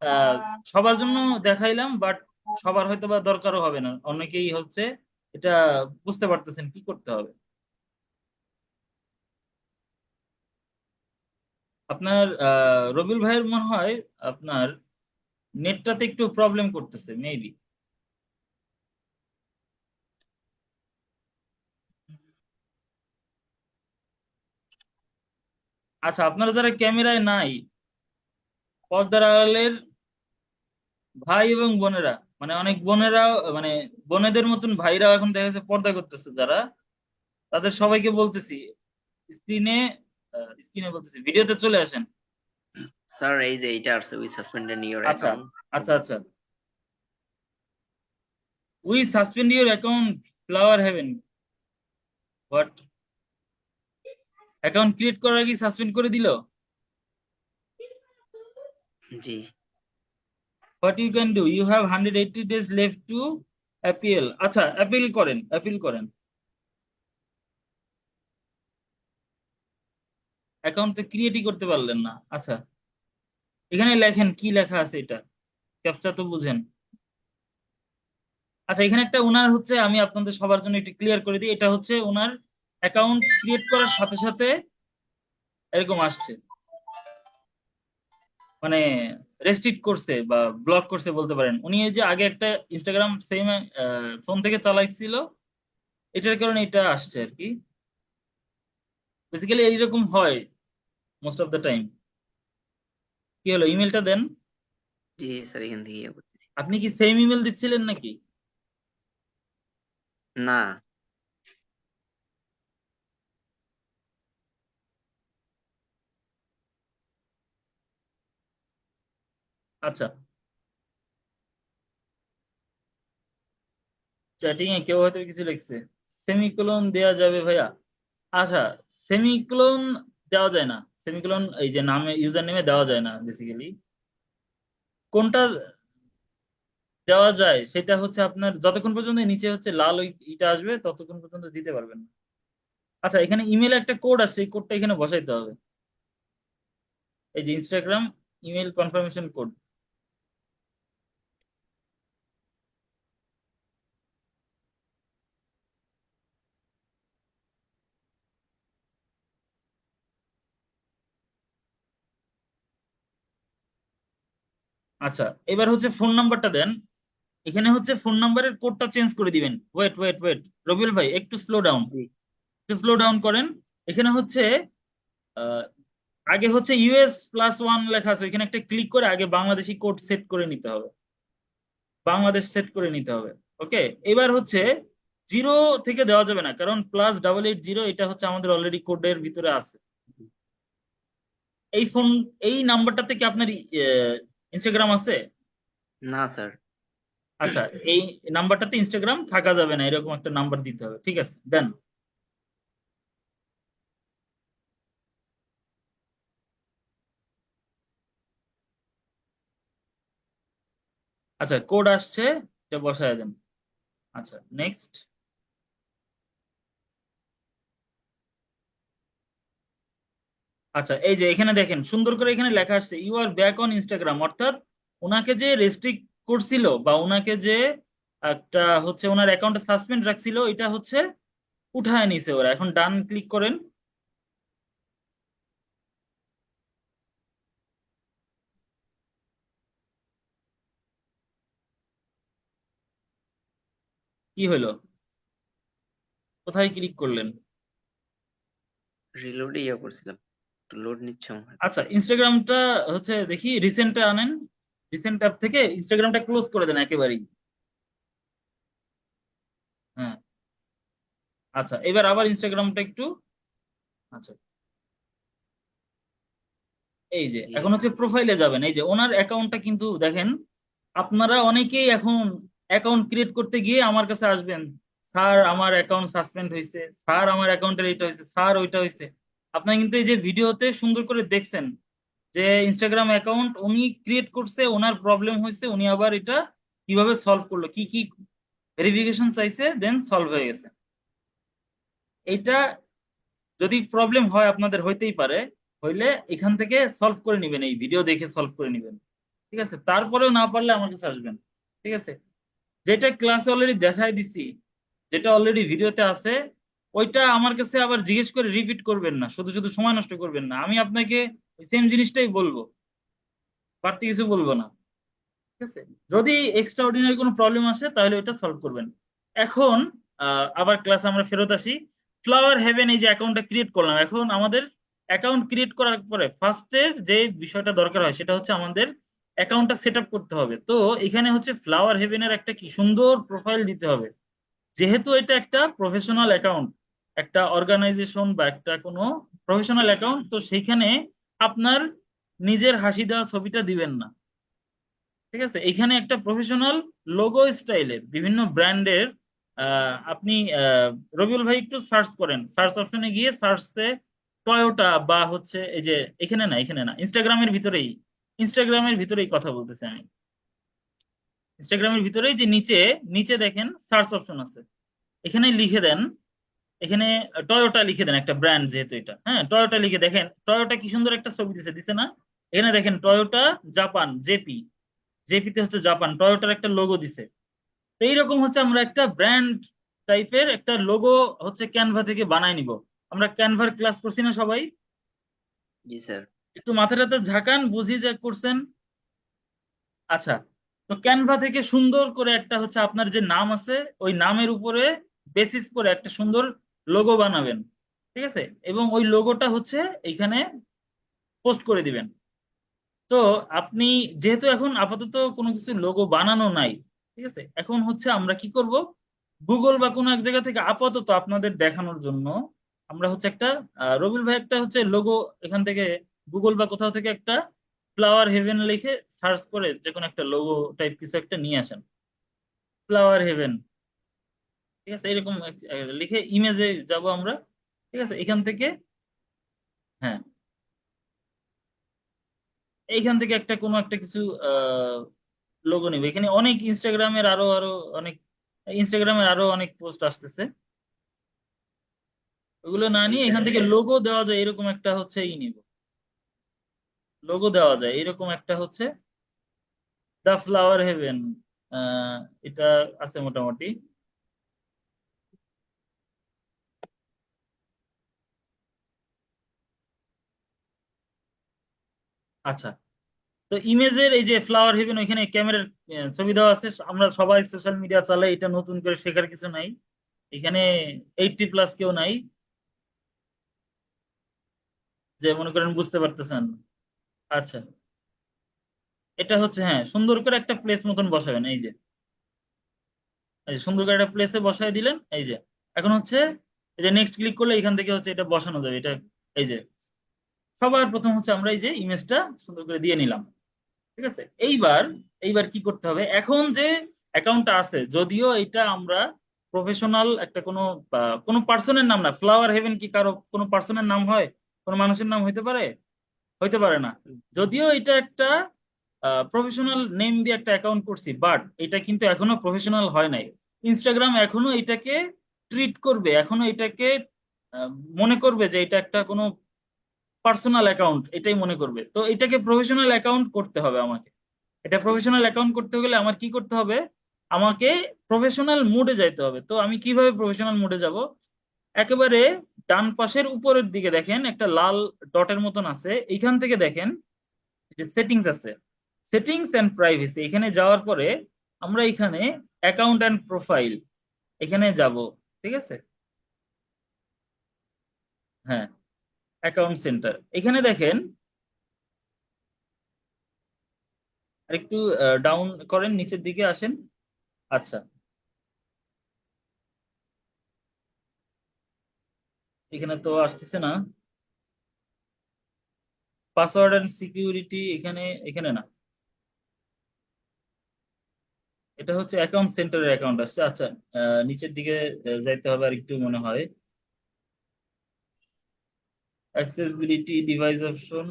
আহ, সবার জন্য দেখাইলাম, বাট সবার হয়তো বা দরকারও হবে না, অনেকেই হচ্ছে এটা বুঝতে পারতেছেন কি করতে হবে। আপনার রবিউল ভাইয়ের মনে হয় আপনার নেটটাতে একটু প্রবলেম করতেছে মেবি। আচ্ছা, আপনারা যারা ক্যামেরায় নাই, পর্দার আড়ালের ভাই এবং বোনেরা, মানে অনেক বোনেরা, মানে বোনেদের মতন ভাইরাও এখন দেখা যাচ্ছে পর্দা করতেছে যারা, তাদের সবাইকে বলতেছি স্ক্রিনে, স্ক্রিনে বলতেছি ভিডিওতে চলে আসেন। স্যার এই যে এইটা আছে, উই সাসপেন্ডেড ইওর আচ্ছা, অ্যাকাউন্ট। আচ্ছা, আচ্ছা, we suspend your account, flower heaven, what? Account create করার আগে সাসপেন্ড করে দিল? জি what you can do, you have 180 days left to appeal. আচ্ছা, অ্যাপিল করেন, অ্যাপিল করেন। অ্যাকাউন্ট তো ক্রিয়েটই করতে পারলেন না। আচ্ছা, এখানে লেখেন কি লেখা আছে, এটা ক্যাপচা তো বুঝেন। আচ্ছা, এখানে একটা ওনার হচ্ছে, আমি আপনাদের সবার জন্য একটু ক্লিয়ার করে দিই, এটা হচ্ছে ওনার অ্যাকাউন্ট ক্রিয়েট করার সাথে সাথে এরকম আসছে, মানে রেস্ট্রিক্ট করছে বা ব্লক করছে বলতে পারেন। উনি এই যে আগে একটা ইনস্টাগ্রাম সেম ফোন থেকে চালাইছিল, এটার কারণে এটা আসছে আর কি। বেসিক্যালি এইরকম হয় মোস্ট অফ দ্য টাইম। কি হলো, ইমেলটা দেন। জি স্যার, এখান থেকে ইয়ে করতেছি। আপনি কি সেম ইমেল দিচ্ছিলেন নাকি? না আচ্ছা, চ্যাটিং এ কেউ হয়তো কিছু লিখছে। সেমিকোলন দেয়া যাবে ভাইয়া? আচ্ছা, সেমিকোলন দেওয়া যায় না। সেমিকোলন এই যে নামে, ইউজার নেমে দেওয়া যায় না বেসিক্যালি। কোনটা দেওয়া যায় সেটা হচ্ছে আপনার যতক্ষণ পর্যন্ত নিচে হচ্ছে লাল ওই ইটা আসবে ততক্ষণ পর্যন্ত দিতে পারবেন না। আচ্ছা, এখানে ইমেল একটা কোড আসছে, এই কোডটা এখানে বসাইতে হবে। এই যে ইনস্টাগ্রাম ইমেল কনফার্মেশন কোড। আচ্ছা, এবার হচ্ছে ফোন নাম্বারটা দেন। এখানে হচ্ছে ফোন নাম্বারের কোডটা চেঞ্জ করে দিবেন। ওয়েট ওয়েট ওয়েট, রবিউল ভাই একটু স্লো ডাউন, জি একটু স্লো ডাউন করেন। এখানে হচ্ছে আহ, আগে হচ্ছে US+1 লেখা আছে, এখানে একটা ক্লিক করে আগে বাংলাদেশি কোড সেট করে নিতে হবে, বাংলাদেশ সেট করে নিতে হবে। ওকে, এবার হচ্ছে জিরো থেকে দেওয়া যাবে না, কারণ +880 এটা হচ্ছে আমাদের অলরেডি কোডের ভিতরে আছে। এই ফোন, এই নাম্বারটাতে কি আপনার ইনস্টাগ্রাম আছে? না স্যার। আচ্ছা, এই নাম্বারটাতে ইনস্টাগ্রাম থাকা যাবে না, এরকম একটা নাম্বার দিতে হবে। ঠিক আছে, দেন। আচ্ছা, কোড আসছে, এটা বসায় দেন। আচ্ছা, নেক্সট। আচ্ছা, এই যে এখানে দেখেন সুন্দর করে এখানে লেখা আসছে you are back on Instagram, অর্থাৎ ওনাকে যে রেস্ট্রিক্ট করছিল বা ওনাকে যে একটা হচ্ছে ওনার অ্যাকাউন্টে সাসপেন্ড রাখছিল, এটা হচ্ছে উঠায় নিছে ওরা। এখন ডান ক্লিক করেন। কি হলো, কোথায় ক্লিক করলেন? রিলোডে ইয়ে করছিলাম, একটু লোড নিচ্ছে মনে হয়। আচ্ছা, ইনস্টাগ্রামটা হচ্ছে দেখি রিসেন্টটা আনেন, রিসেন্ট অ্যাপ থেকে ইনস্টাগ্রামটা ক্লোজ করে দেন একেবারেই। হ্যাঁ, আচ্ছা, এবার আবার ইনস্টাগ্রামটা একটু, আচ্ছা, এই যে জি এখন হচ্ছে প্রোফাইলে যাবেন। এই যে ওনার অ্যাকাউন্টটা কিন্তু দেখেন, আপনারা অনেকেই এখন অ্যাকাউন্ট ক্রিয়েট করতে গিয়ে আমার কাছে আসবেন, স্যার আমার অ্যাকাউন্ট সাসপেন্ড হয়েছে, স্যার আমার অ্যাকাউন্টের এইটা হয়েছে, স্যার ওইটা হয়েছে। আপনারা কিন্তু এই যে ভিডিওতে সুন্দর করে দেখছেন যে ইনস্টাগ্রাম অ্যাকাউন্ট উনি ক্রিয়েট করছে, ওনার প্রবলেম হয়েছে, উনি আবার এটা কিভাবে সলভ করলো, কি কি ভেরিফিকেশন চাইছে, দেন সলভ হয়ে গেছে। এটা যদি প্রবলেম হয়, আপনাদের হইতেই পারে, হইলে এখান থেকে সলভ করে নিবেন, এই ভিডিও দেখে সলভ করে নিবেন। ঠিক আছে, তারপরেও না পারলে আমার কাছে আসবেন। ঠিক আছে, যেটা ক্লাসে অলরেডি দেখাই দিছি, যেটা অলরেডি ভিডিওতে আছে, ওইটা আমার কাছে আবার জিজ্ঞেস করে রিপিট করবেন না, শুধু শুধু সময় নষ্ট করবেন না। আমি আপনাকে সেম জিনিসটাই বলবো, বাড়তি কিছু বলবো না। ঠিক আছে, যদি এক্সট্রা অর্ডিনারি কোনো প্রবলেম আসে তাহলে এটা সলভ করবেন। এখন আবার ক্লাসে আমরা ফেরত আসি। ফ্লাওয়ার হেভেন এই যে অ্যাকাউন্টটা ক্রিয়েট করলাম, এখন আমাদের অ্যাকাউন্ট ক্রিয়েট করার পরে ফার্স্টের যে বিষয়টা দরকার হয় সেটা হচ্ছে আমাদের অ্যাকাউন্টটা সেট আপ করতে হবে। তো এখানে হচ্ছে ফ্লাওয়ার হেভেনের একটা কি সুন্দর প্রোফাইল দিতে হবে। যেহেতু এটা একটা প্রফেশনাল অ্যাকাউন্ট, একটা অর্গানাইজেশন বা একটা কোনো প্রফেশনাল অ্যাকাউন্ট, তো সেইখানে আপনার নিজের হাসি দেওয়া ছবিটা দিবেন না। ঠিক আছে, এখানে একটা প্রফেশনাল লোগো স্টাইলের বিভিন্ন ব্র্যান্ডের আপনি রবিউল ভাই একটু সার্চ করেন, সার্চ অপশনে গিয়ে সার্চে টয়োটা বা হচ্ছে এই যে এখানে না, এখানে না, ইনস্টাগ্রামের ভিতরেই, ইনস্টাগ্রামের ভিতরেই কথা বলতেছি আমি। ইনস্টাগ্রামের ভিতরেই যে নিচে, নিচে দেখেন সার্চ অপশন আছে, এখানে লিখে দেন, এখানে টয়োটা লিখে দেন, একটা ব্র্যান্ড যেহেতু এটা, হ্যাঁ টয়োটা লিখে দেখেন, টয়োটা কি সুন্দর একটা ছবি দিছে, দিছে না? এখানে দেখেন টয়োটা জাপান, জেপি, জেপিতে হচ্ছে জাপান, টয়োটার একটা লোগো দিছে। তো এইরকম হচ্ছে আমরা একটা ব্র্যান্ড টাইপের একটা লোগো হচ্ছে ক্যানভা থেকে বানাই নিব। আমরা ক্যানভার ক্লাস করছি না সবাই? জি স্যার। একটু মাথাটাতে ঝাঁকান, বুঝি যে করছেন। আচ্ছা, তো ক্যানভা থেকে সুন্দর করে একটা হচ্ছে আপনার যে নাম আছে ওই নামের উপরে বেসিস করে একটা সুন্দর লোগো বানাবেন, ঠিক আছে? এবং ওই লোগোটা হচ্ছে এইখানে পোস্ট করে দিবেন। তো আপনি যেহেতু এখন আপাতত কোনো কিছু লোগো বানানো নাই, ঠিক আছে, এখন হচ্ছে আমরা কি করব, গুগল বা কোনো এক জায়গা থেকে আপাতত আপনাদের দেখানোর জন্য আমরা হচ্ছে একটা রবিল ভাই একটা হচ্ছে লোগো এখান থেকে গুগল বা কোথাও থেকে একটা ফ্লাওয়ার হেভেন লিখে সার্চ করে যে কোনো একটা লোগো টাইপ কিছু একটা নিয়ে আসেন। ফ্লাওয়ার হেভেন, ঠিক আছে, এরকম লিখে ইমেজে যাব আমরা, ঠিক আছে, এখান থেকে। হ্যাঁ, এইখান থেকে একটা কোনো একটা কিছু লোগো নিবে। এখানে অনেক ইনস্টাগ্রামের আরো আরো অনেক ইনস্টাগ্রামের আরো অনেক পোস্ট আসতেছে, ওগুলো না স্যার নিয়ে এখান এইখানে থেকে লোগো দেওয়া যায় এরকম একটা হচ্ছে নিব। লোগো দেওয়া যায় এরকম একটা হচ্ছে দা ফ্লাওয়ার হেভেন, এটা আছে মোটামুটি। আচ্ছা, তো ইমেজের এই যে ফ্লাওয়ার হেভেন ওইখানে ক্যামেরার ছবি দেওয়া আছে। আমরা সবাই সোশ্যাল মিডিয়া চালাই, এটা নতুন করে শেখার কিছু নাই। এখানে 80+ কেউ নাই যে মনে করেন বুঝতে পারতেছেন। আচ্ছা, এটা হচ্ছে হ্যাঁ সুন্দর করে একটা প্লেস মতন বসাবেন, এই যে এই যে সুন্দর করে একটা প্লেসে বসায় দিলেন, এই যে এখন হচ্ছে এই যে নেক্সট ক্লিক করলে এখান থেকে হচ্ছে এটা বসানো যাবে। এটা এই যে সবার প্রথম হচ্ছে আমরা এই যে ইমেজটা সুন্দর করে দিয়ে নিলাম, ঠিক আছে। এইবার এইবার কি করতে হবে, এখন যে অ্যাকাউন্টটা আছে যদিও এটা আমরা প্রফেশনাল একটা কোনো কোনো পার্সনের নাম না, ফ্লাওয়ার হেভেন কি কারো কোনো পার্সনের নাম হয়, কোনো মানুষের নাম হইতে পারে? হইতে পারে না। যদিও এটা একটা প্রফেশনাল নেম দিয়ে একটা অ্যাকাউন্ট করছি, বাট এটা কিন্তু এখনো প্রফেশনাল হয় নাই। ইনস্টাগ্রাম এখনো এটাকে ট্রিট করবে, এখনো এটাকে আহ, মনে করবে যে এটা একটা কোনো পার্সোনাল অ্যাকাউন্ট, এটাই মনে করবে। তো এটাকে প্রফেশনাল অ্যাকাউন্ট করতে হবে আমাকে। এটা প্রফেশনাল অ্যাকাউন্ট করতে গেলে আমার কি করতে হবে, আমাকে প্রফেশনাল মুডে যাইতে হবে। তো আমি কিভাবে প্রফেশনাল মুডে যাব, একেবারে ডান পাশের উপরের দিকে দেখেন একটা লাল ডটের মতন আছে, এইখান থেকে দেখেন যে সেটিংস আছে, সেটিংস এন্ড প্রাইভেসি, এখানে যাওয়ার পরে আমরা এখানে অ্যাকাউন্ট এন্ড প্রোফাইল এখানে যাব, ঠিক আছে। হ্যাঁ, অ্যাকাউন্ট সেন্টার এখানে দেখেন, আরেকটু ডাউন করেন, নিচের দিকে আসেন। আচ্ছা, এখানে তো আসতেছে না। পাসওয়ার্ড এন্ড সিকিউরিটি এখানে, এখানে না, এটা হচ্ছে অ্যাকাউন্ট সেন্টারের অ্যাকাউন্ট আসছে। আচ্ছা, নিচের দিকে যাইতে হবে আর একটু মনে হয়। অ্যাক্সেসিবিলিটি, ডিভাইস অপশন,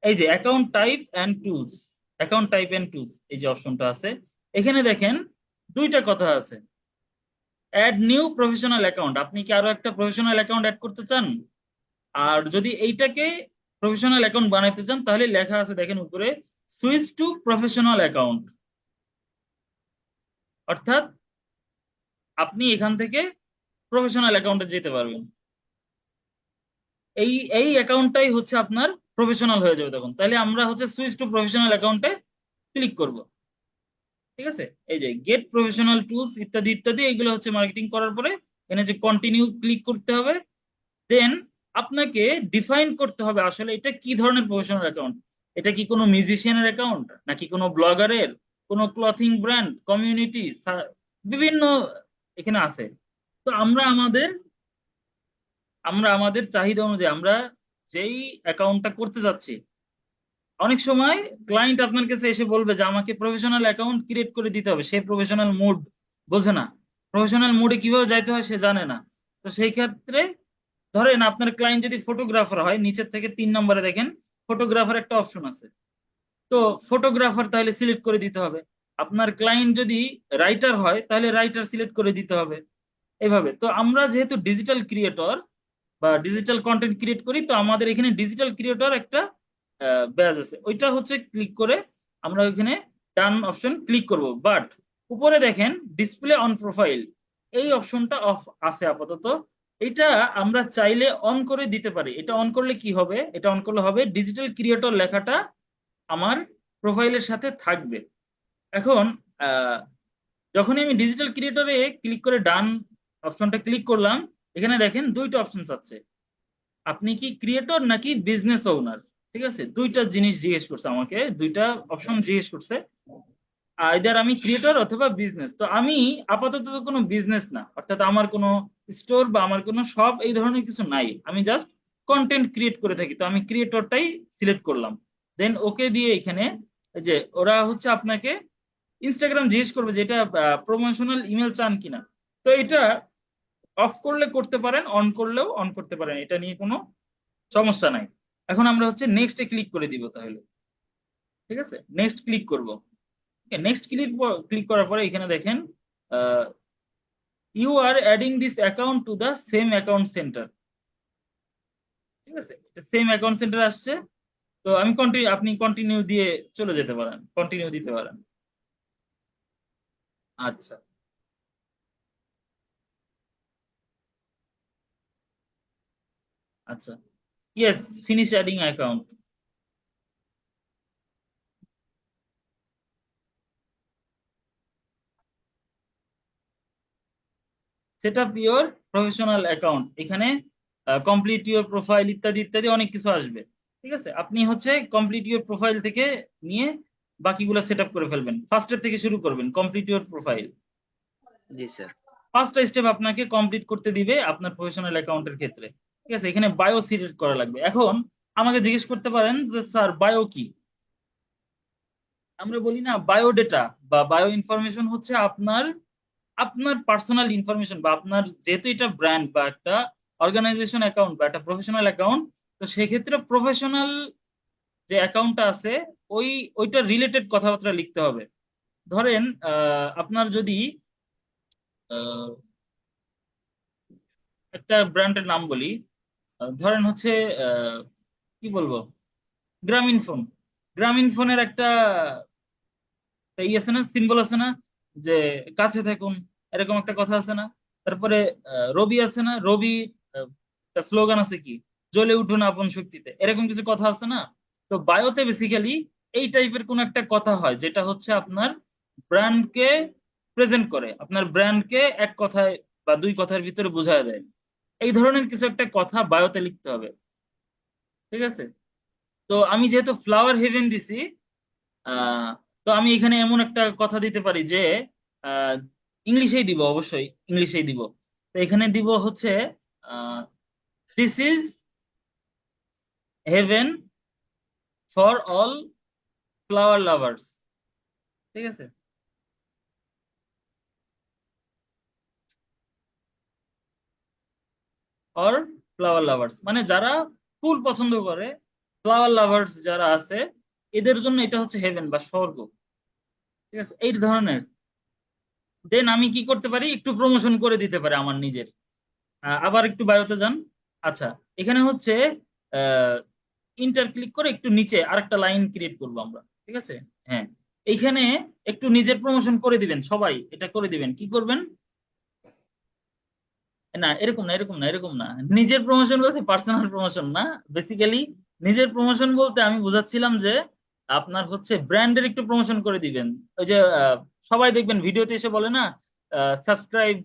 এই যে account type and tools, account type and tools এই যে অপশনটা আছে, এখানে দেখেন দুইটা কথা আছে। অ্যাড নিউ প্রফেশনাল অ্যাকাউন্ট, আপনি কি আরো একটা প্রফেশনাল অ্যাকাউন্ট অ্যাড করতে চান? আর যদি এইটাকে প্রফেশনাল অ্যাকাউন্ট বানাইতে চান তাহলে লেখা আছে দেখেন উপরে, সুইচ টু প্রফেশনাল অ্যাকাউন্ট। অর্থাৎ আপনি এখান থেকে প্রফেশনাল অ্যাকাউন্টে যেতে পারবেন। এই এই অ্যাকাউন্টটাই হচ্ছে আপনার প্রফেশনাল হয়ে যাবে তখন। তাহলে আমরা হচ্ছে সুইচ টু প্রফেশনাল অ্যাকাউন্টে ক্লিক করব, ঠিক আছে। এই যে গেট প্রফেশনাল টুলস ইত্যাদি ইত্যাদি এগুলো হচ্ছে মার্কেটিং করার পরে এখানে যে কন্টিনিউ ক্লিক করতে হবে। দেন আপনাকে ডিফাইন করতে হবে আসলে এটা কি ধরনের প্রফেশনাল অ্যাকাউন্ট। এটা কি কোনো মিউজিশিয়ানের অ্যাকাউন্ট, নাকি কোনো ব্লগারের, কোনো ক্লথিং ব্র্যান্ড, কমিউনিটি, বিভিন্ন এখানে আছে। তো আমরা আমাদের চাহিদা অনুযায়ী আমরা যেই অ্যাকাউন্টটা করতে যাচ্ছি, অনেক সময় ক্লায়েন্ট আপনার কাছে এসে বলবে যে আমাকে প্রফেশনাল অ্যাকাউন্ট ক্রিয়েট করে দিতে হবে, সে প্রফেশনাল মুড বোঝে না, প্রফেশনাল মুডে কিভাবে যাইতে হয় সে জানে না। তো সেই ক্ষেত্রে ধরেন আপনার ক্লায়েন্ট যদি ফটোগ্রাফার হয়, নিচের থেকে 3 নম্বরে দেখেন ফটোগ্রাফার একটা অপশন আছে। তো ফটোগ্রাফার তাহলে সিলেক্ট করে দিতে হবে। আপনার ক্লায়েন্ট যদি রাইটার হয় তাহলে রাইটার সিলেক্ট করে দিতে হবে। এইভাবে তো আমরা যেহেতু ডিজিটাল ক্রিয়েটর বা ডিজিটাল কন্টেন্ট ক্রিয়েট করি, তো আমাদের এখানে ডিজিটাল ক্রিয়েটর একটা ব্যাজ আছে, ওইটা হচ্ছে ক্লিক করে আমরা ওইখানে ডান অপশন ক্লিক করব। বাট উপরে দেখেন ডিসপ্লে অন প্রোফাইল, এই অপশনটা অফ আছে আপাতত। এটা আমরা চাইলে অন করে দিতে পারি। এটা অন করলে কি হবে? এটা অন করলে হবে ডিজিটাল ক্রিয়েটর লেখাটা আমার প্রোফাইলের সাথে থাকবে। এখন যখনই আমি ডিজিটাল ক্রিয়েটরে ক্লিক করে ডান অপশনটা ক্লিক করলাম, এখানে দেখেন দুইটা অপশন আছে, আপনি কি ক্রিয়েটর নাকি বিজনেস ওনার। ঠিক আছে, দুইটা জিনিস জিজ্ঞেস করছে আমাকে, দুইটা অপশন জিজ্ঞেস করছে, আইদার আমি ক্রিয়েটর অথবা বিজনেস। তো আমি আপাতত তো কোনো বিজনেস না, অর্থাৎ আমার কোনো স্টোর বা আমার কোনো শপ এই ধরনের কিছু নাই, আমি জাস্ট কন্টেন্ট ক্রিয়েট করে থাকি, তো আমি ক্রিয়েটরটাই সিলেক্ট করলাম। দেন ওকে দিয়ে এখানে এই যে ওরা হচ্ছে আপনাকে ইনস্টাগ্রাম জিজ্ঞেস করবে যে এটা প্রমোশনাল ইমেল চান কিনা। তো এটা অফ করলে করতে পারেন, অন করলেও অন করতে পারেন, এটা নিয়ে কোনো সমস্যা নাই। এখন আমরা হচ্ছে নেক্সটে ক্লিক করে দিব তাহলে। ঠিক আছে, নেক্সট ক্লিক করব। নেক্সট ক্লিক করার পরে এখানে দেখেন you are adding this account to the same account centre. ঠিক আছে, এটা সেম অ্যাকাউন্ট সেন্টার আসছে। তো আমি কন্টিনিউ, আপনি কন্টিনিউ দিয়ে চলে যেতে পারেন, কন্টিনিউ দিতে পারেন। আচ্ছা, আচ্ছা, yes, finish adding account. Set up your professional account, এখানে কমপ্লিট ইউর প্রোফাইল ইত্যাদি ইত্যাদি অনেক কিছু আসবে। ঠিক আছে, আপনি হচ্ছে কমপ্লিট ইউর প্রোফাইল থেকে নিয়ে বাকিগুলো সেট আপ করে ফেলবেন, ফার্স্টের থেকে শুরু করবেন, complete your profile. G sir. First step আপনাকে কমপ্লিট করতে দিবে আপনার প্রফেশনাল অ্যাকাউন্টের ক্ষেত্রে। ঠিক আছে, এখানে বায়ো সিলেক্ট করা লাগবে। এখন আমাকে জিজ্ঞেস করতে পারেন যে স্যার বায়ো কি। আমরা বলি না বায়োডেটা বা বায়ো ইনফরমেশন হচ্ছে আপনার আপনার পার্সোনাল ইনফরমেশন, বা আপনার যেহেতু এটা ব্র্যান্ড বা একটা অর্গানাইজেশন অ্যাকাউন্ট বা একটা প্রফেশনাল অ্যাকাউন্ট, তো সেক্ষেত্রে প্রফেশনাল যে অ্যাকাউন্টটা আছে ওই ওইটা রিলেটেড কথাবার্তা লিখতে হবে। ধরেন আপনার যদি আহ, একটা ব্র্যান্ডের নাম বলি, ধরেন হচ্ছে আহ, কি বলবো, গ্রামীণ ফোন। গ্রামীণ ফোনের একটা ই আছে না, সিম্বল আছে না, যে কাছে থাকুন, এরকম একটা কথা আছে না। তারপরে রবি আছে না, রবি স্লোগান আছে কি, জ্বলে উঠুন আপন শক্তিতে, এরকম কিছু কথা আছে না। তো বায়োতে বেসিক্যালি এই টাইপের কোন একটা কথা হয় যেটা হচ্ছে আপনার ব্র্যান্ডকে প্রেজেন্ট করে, আপনার ব্র্যান্ডকে এক কথায় বা দুই কথার ভিতরে বোঝায় দেয়। এই ধরনের কিছু একটা কথা বায়োতে লিখতে হবে। ঠিক আছে, তো আমি যেহেতু ফ্লাওয়ার হেভেন দিছি, আহ তো আমি এখানে এমন একটা কথা দিতে পারি যে আহ ইংলিশেই দিব, অবশ্যই ইংলিশেই দিব। তো এখানে দিব হচ্ছে this is heaven for all flower lovers. ঠিক আছে, অর ফ্লাওয়ার লাভার্স মানে যারা ফুল পছন্দ করে, ফ্লাওয়ার লাভার্স যারা আছে এদের জন্য এটা হচ্ছে হেভেন বা স্বর্গ। ঠিক আছে, এই ধরনের। দেন আমি কি করতে পারি, একটু প্রমোশন করে দিতে পারি আমার নিজের। আবার একটু বায়োতে যান। আচ্ছা, এখানে হচ্ছে ইন্টার ক্লিক করে একটু নিচে আরেকটা লাইন ক্রিয়েট করবো আমরা। ঠিক আছে, হ্যাঁ, এইখানে একটু নিজের প্রমোশন করে দিবেন, সবাই এটা করে দিবেন। কি করবেন? না এরকম না, এরকম না, এরকম না। নিজের প্রমোশন বলতে পার্সোনাল প্রমোশন না, বেসিক্যালি নিজের প্রমোশন বলতে আমি বুঝাচ্ছিলাম যে আপনার হচ্ছে ব্র্যান্ডের একটু প্রমোশন করে দিবেন। ওই যে সবাই দেখবেন ভিডিওতে এসে বলে না সাবস্ক্রাইব,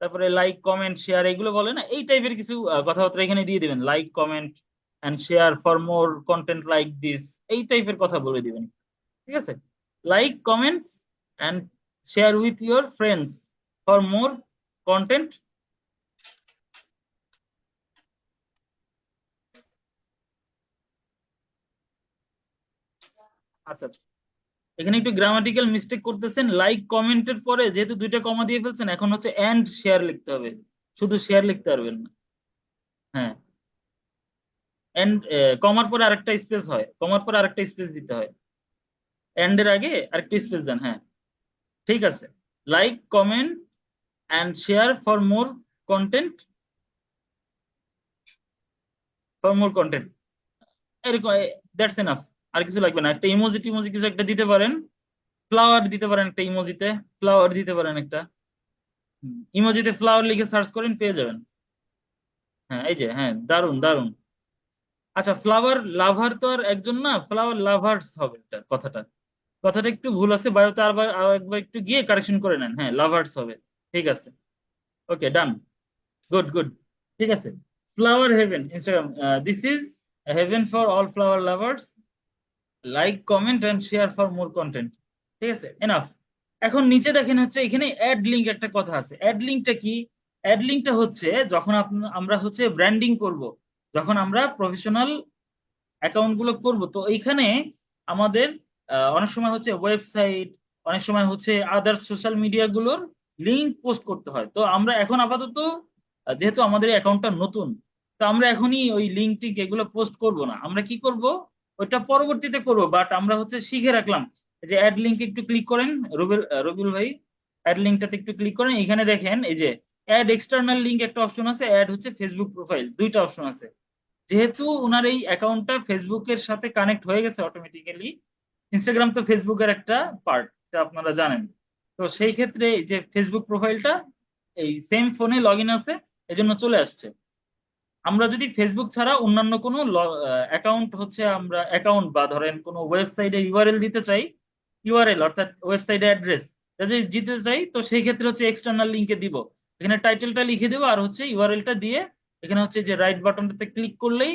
তারপরে লাইক কমেন্ট শেয়ার, এগুলো বলে না, এই টাইপের কিছু কথাবার্তা এখানে দিয়ে দিবেন, like comment and share for more content like this, এই টাইপের কথা বলে দিবেন। ঠিক আছে, like comments and share with your friends for more content. আচ্ছা, এখানে একটু গ্রামাটিক্যাল মিস্টেক করতেছেন, লাইক কমেন্টের পরে যেহেতু দুইটা কমা দিয়ে ফেলছেন, এখন হচ্ছে এন্ড শেয়ার লিখতে হবে, শুধু শেয়ার লিখতে পারবেন না। হ্যাঁ, এন্ড, কমার পরে আরেকটা স্পেস হয়, কমার পরে আরেকটা স্পেস দিতে হয়, এন্ড এর আগে আরেকটা স্পেস দেন। হ্যাঁ, ঠিক আছে, like comment and share for more content, for more content, এরকম, দ্যাটস এনাফ। আর কিছু লাগবে না, একটা ইমোজি টিমোজি কিছু একটা দিতে পারেন, ফ্লাওয়ার দিতে পারেন একটা ইমোজিতে, ফ্লাওয়ার দিতে পারেন একটা ইমোজিতে, ফ্লাওয়ার লিখে সার্চ করেন পেয়ে যাবেন। হ্যাঁ এই যে, হ্যাঁ দারুন দারুন। আচ্ছা, ফ্লাওয়ার লাভার তো আর একজন না, ফ্লাওয়ার লাভার্স হবে এটা কথাটা। কথাটা একটু ভুল আছে বায়োতে, আর একবার একটু গিয়ে কারেকশন করে নেন, হ্যাঁ লাভার্স হবে। ঠিক আছে, ওকে ডান, গুড গুড। ঠিক আছে, flower heaven Instagram, this is heaven for all flower lovers, like comment and share for more content. ঠিক আছে, এনাফ। এখন নিচে দেখেন হচ্ছে এখানে অ্যাড লিঙ্ক একটা কথা আছে। অ্যাড লিঙ্কটা কি? অ্যাড লিঙ্কটা হচ্ছে যখন আমরা হচ্ছে ব্র্যান্ডিং করব, যখন আমরা প্রফেশনাল অ্যাকাউন্ট গুলো করবো, তো এইখানে আমাদের অনেক সময় হচ্ছে ওয়েবসাইট, অনেক সময় হচ্ছে আদার সোশ্যাল মিডিয়া গুলোর লিঙ্ক পোস্ট করতে হয়। তো আমরা এখন আপাতত যেহেতু আমাদের অ্যাকাউন্টটা নতুন, তো আমরা এখনই ওই লিঙ্ক টিক এগুলো পোস্ট করব না। আমরা কি করব, ওইটা পরবর্তীতে করব, বাট আমরা হচ্ছে শিখে রাখলাম। এই যে অ্যাড লিঙ্ক একটু ক্লিক করেন, রবিউল ভাই, অ্যাড লিঙ্কটাতে একটু ক্লিক করেন। এখানে দেখেন এই যে অ্যাড এক্সটার্নাল লিঙ্ক একটা অপশন আছে, অ্যাড হচ্ছে ফেসবুক প্রোফাইল, দুইটা অপশন আছে। যেহেতু ওনার এই অ্যাকাউন্টটা ফেসবুকের সাথে কানেক্ট হয়ে গেছে অটোমেটিক্যালি, ইনস্টাগ্রাম তো ফেসবুকের একটা পার্ট, এটা আপনারা জানেন। তো সেই ক্ষেত্রে এই যে ফেসবুক প্রোফাইলটা এই সেম ফোনে লগ ইন আছে, এজন্য চলে আসছে। আমরা যদি ফেসবুক ছাড়া অন্যান্য কোনো অ্যাকাউন্ট হচ্ছে, আমরা অ্যাকাউন্ট বা ধরেন কোনো ওয়েবসাইটে ইউআরএল দিতে চাই, ইউআরএল অর্থাৎ ওয়েবসাইট অ্যাড্রেস যদি দিতে চাই, তো সেই ক্ষেত্রে হচ্ছে এক্সটার্নাল লিঙ্কে দিব। এখানে টাইটেলটা লিখে দেবো আর হচ্ছে ইউআরএলটা দিয়ে এখানে হচ্ছে যে রাইট বাটনটাতে ক্লিক করলেই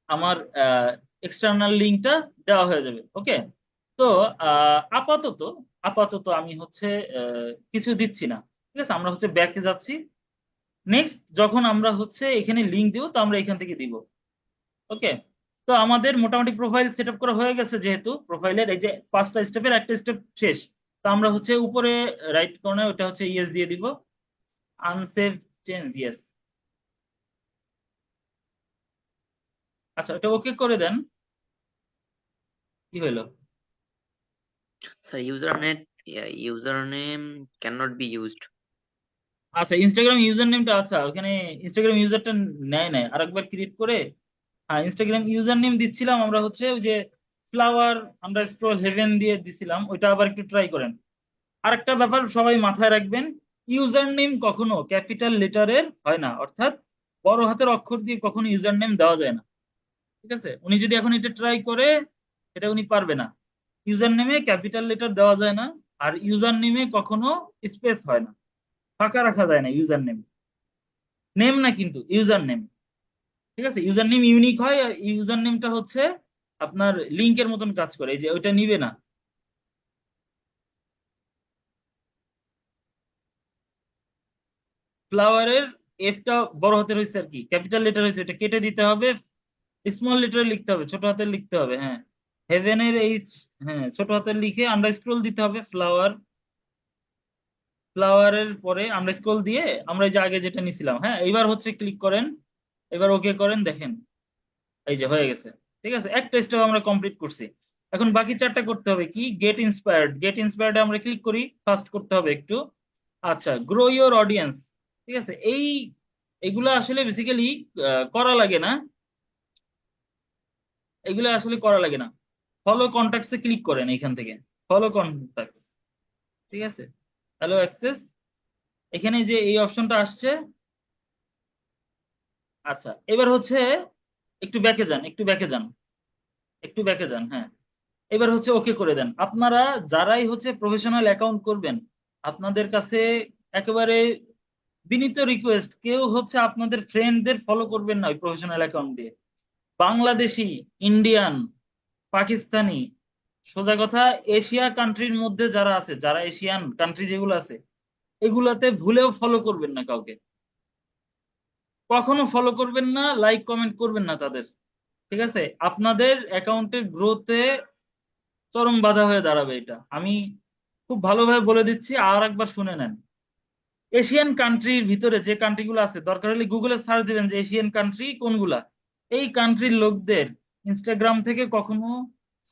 আমার এক্সটার্নাল লিঙ্কটা দেওয়া হয়ে যাবে। ওকে, তো আপাতত আপাতত আমি হচ্ছে কিছু দিচ্ছি না। ঠিক আছে, আমরা হচ্ছে ব্যাকে যাচ্ছি। নেক্সট যখন আমরা হচ্ছে এখানে লিঙ্ক দিব, তো আমরা এখান থেকে দিব। ওকে, তো আমাদের মোটামুটি প্রোফাইল সেট আপ করা হয়ে গেছে। যেহেতু প্রোফাইলের এই যে 5টা স্টেপের একটা স্টেপ শেষ, তো আমরা হচ্ছে উপরে রাইট কর্নার ওটা হচ্ছে ইয়েস দিয়ে দিব, আনসেভ চেঞ্জ ইয়েস। আচ্ছা, ওটা ওকে করে দেন। কি হলো? Sir, username cannot be used. আচ্ছা, ইনস্টাগ্রাম ইউজার নেমটা, আচ্ছা ওখানে ইনস্টাগ্রাম ইউজারটা নেয় নাই, আরেকবার ক্রিয়েট করে। হ্যাঁ, ইনস্টাগ্রাম ইউজার নেম দিচ্ছিলাম আমরা হচ্ছে ওই যে ফ্লাওয়ার আমরা স্ক্রল হেভেন দিয়ে দিছিলাম, ওইটা আবার একটু ট্রাই করেন। আরেকটা ব্যাপার সবাই মাথায় রাখবেন, ইউজার নেম কখনো ক্যাপিটাল লেটারের হয় না, অর্থাৎ বড় হাতের অক্ষর দিয়ে কখনো ইউজার নেম দেওয়া যায় না। ঠিক আছে, উনি যদি এখন এটা ট্রাই করে, এটা উনি পারবে না। ইউজার নেমে ক্যাপিটাল লেটার দেওয়া যায় না, আর ইউজার নেমে কখনো স্পেস হয় না, ফাঁকা রাখা যায় না ইউজার নেম। নেম না কিন্তু ইউজার নেম। ঠিক আছে, ইউজার নেম ইউনিক হয়, আর ইউজার নেমটা হচ্ছে আপনার লিঙ্কের মতন কাজ করে, এই যে ওইটা নিবে না। ফ্লাওয়ারের এফটা বড় হাতের হয়েছে আর কি, ক্যাপিটাল লেটার হয়েছে, এটা কেটে দিতে হবে, স্মল লেটারে লিখতে হবে, ছোট হাতের লিখতে হবে। হ্যাঁ, হেভেনের এইচ, হ্যাঁ ছোট হাতের লিখে আন্ডারস্ক্রোল দিতে হবে ফ্লাওয়ার, ফ্লাওয়ারের পরে আন্ডারস্ক্রোল দিয়ে আমরা এই যে আগে যেটা নিছিলাম। হ্যাঁ, এবার হচ্ছে ক্লিক করেন, এবার ওকে করেন, দেখেন এই যে হয়ে গেছে। ঠিক আছে, একটা স্টেপ আমরা কমপ্লিট করছি। এখন বাকি চারটা করতে হবে কি, গেট ইন্সপায়ার্ড, গেট ইন্সপায়ার্ড আমরা ক্লিক করি, ফার্স্ট করতে হবে একটু। আচ্ছা, গ্রো ইওর অডিয়েন্স। ঠিক আছে, এইগুলা আসলে বেসিক্যালি করা লাগে না, এগুলো আসলে করা লাগে না। ফলো কন্টাক্টসে ক্লিক করেন এখান থেকে, ফলো কন্টাক্টস। ঠিক আছে, হ্যালো অ্যাক্সেস, এখানে যে এই অপশনটা আসছে। আচ্ছা, এবার হচ্ছে একটু ব্যাকে যান, একটু ব্যাকে যান, একটু ব্যাকে যান। হ্যাঁ, এবার হচ্ছে ওকে করে দেন। আপনারা যারাই হচ্ছে প্রফেশনাল অ্যাকাউন্ট করবেন, আপনাদের কাছে একেবারে বিনীত রিকোয়েস্ট, কেউ হচ্ছে আপনাদের ফ্রেন্ডদের ফলো করবেন না ওই প্রফেশনাল অ্যাকাউন্ট দিয়ে। বাংলাদেশি, ইন্ডিয়ান, পাকিস্তানি, সোজা কথা এশিয়া কান্ট্রির মধ্যে যারা আছে, যারা এশিয়ান কান্ট্রি যেগুলো আছে, এগুলাতে ভুলেও ফলো করবেন না কাউকে, কখনো ফলো করবেন না, লাইক কমেন্ট করবেন না তাদের। ঠিক আছে, আপনাদের অ্যাকাউন্টের গ্রোথে চরম বাধা হয়ে দাঁড়াবে এটা, আমি খুব ভালোভাবে বলে দিচ্ছি, আর একবার শুনে নেন। এশিয়ান কান্ট্রির ভিতরে যে কান্ট্রিগুলো আছে, দরকার হলে গুগলে সার্চ দিবেন যে এশিয়ান কান্ট্রি কোনগুলা, এই কান্ট্রির লোকদের ইনস্টাগ্রাম থেকে কখনো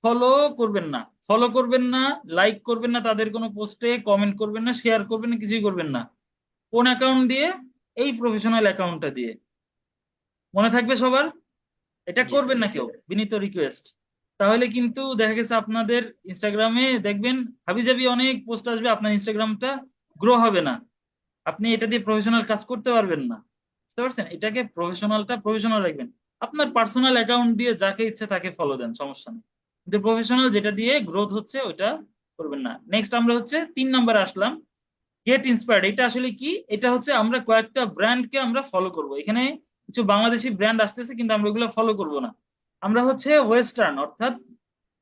ফলো করবেন না, ফলো করবেন না, লাইক করবেন না, তাদের কোনো পোস্টে কমেন্ট করবেন না, শেয়ার করবেন না, কিছুই করবেন না। কোন অ্যাকাউন্ট দিয়ে? এই প্রফেশনাল অ্যাকাউন্টটা দিয়ে। মনে থাকবে সবার, এটা জি করবেন স্যার। না কেউ, বিনীত রিকোয়েস্ট। তাহলে কিন্তু দেখা গেছে আপনাদের ইনস্টাগ্রামে দেখবেন হাবিজাবি অনেক পোস্ট আসবে, আপনার ইনস্টাগ্রামটা গ্রো হবে না, আপনি এটা দিয়ে প্রফেশনাল কাজ করতে পারবেন না। বুঝতে পারছেন? এটাকে প্রফেশনালটা প্রফেশনাল রাখবেন। আপনার পার্সোনাল অ্যাকাউন্ট দিয়ে যাকে ইচ্ছে তাকে ফলো দেন, সমস্যা নেই, কিন্তু প্রফেশনাল যেটা দিয়ে গ্রোথ হচ্ছে ওইটা করবেন না। নেক্সট আমরা হচ্ছে 3 নম্বরে আসলাম, গেট ইন্সপায়ার্ড। এটা আসলে কি? এটা হচ্ছে আমরা কয়েকটা ব্র্যান্ডকে আমরা ফলো করব। এখানে কিছু বাংলাদেশি ব্র্যান্ড আসতেছে কিন্তু আমরা ওগুলো ফলো করব না। আমরা হচ্ছে ওয়েস্টার্ন অর্থাৎ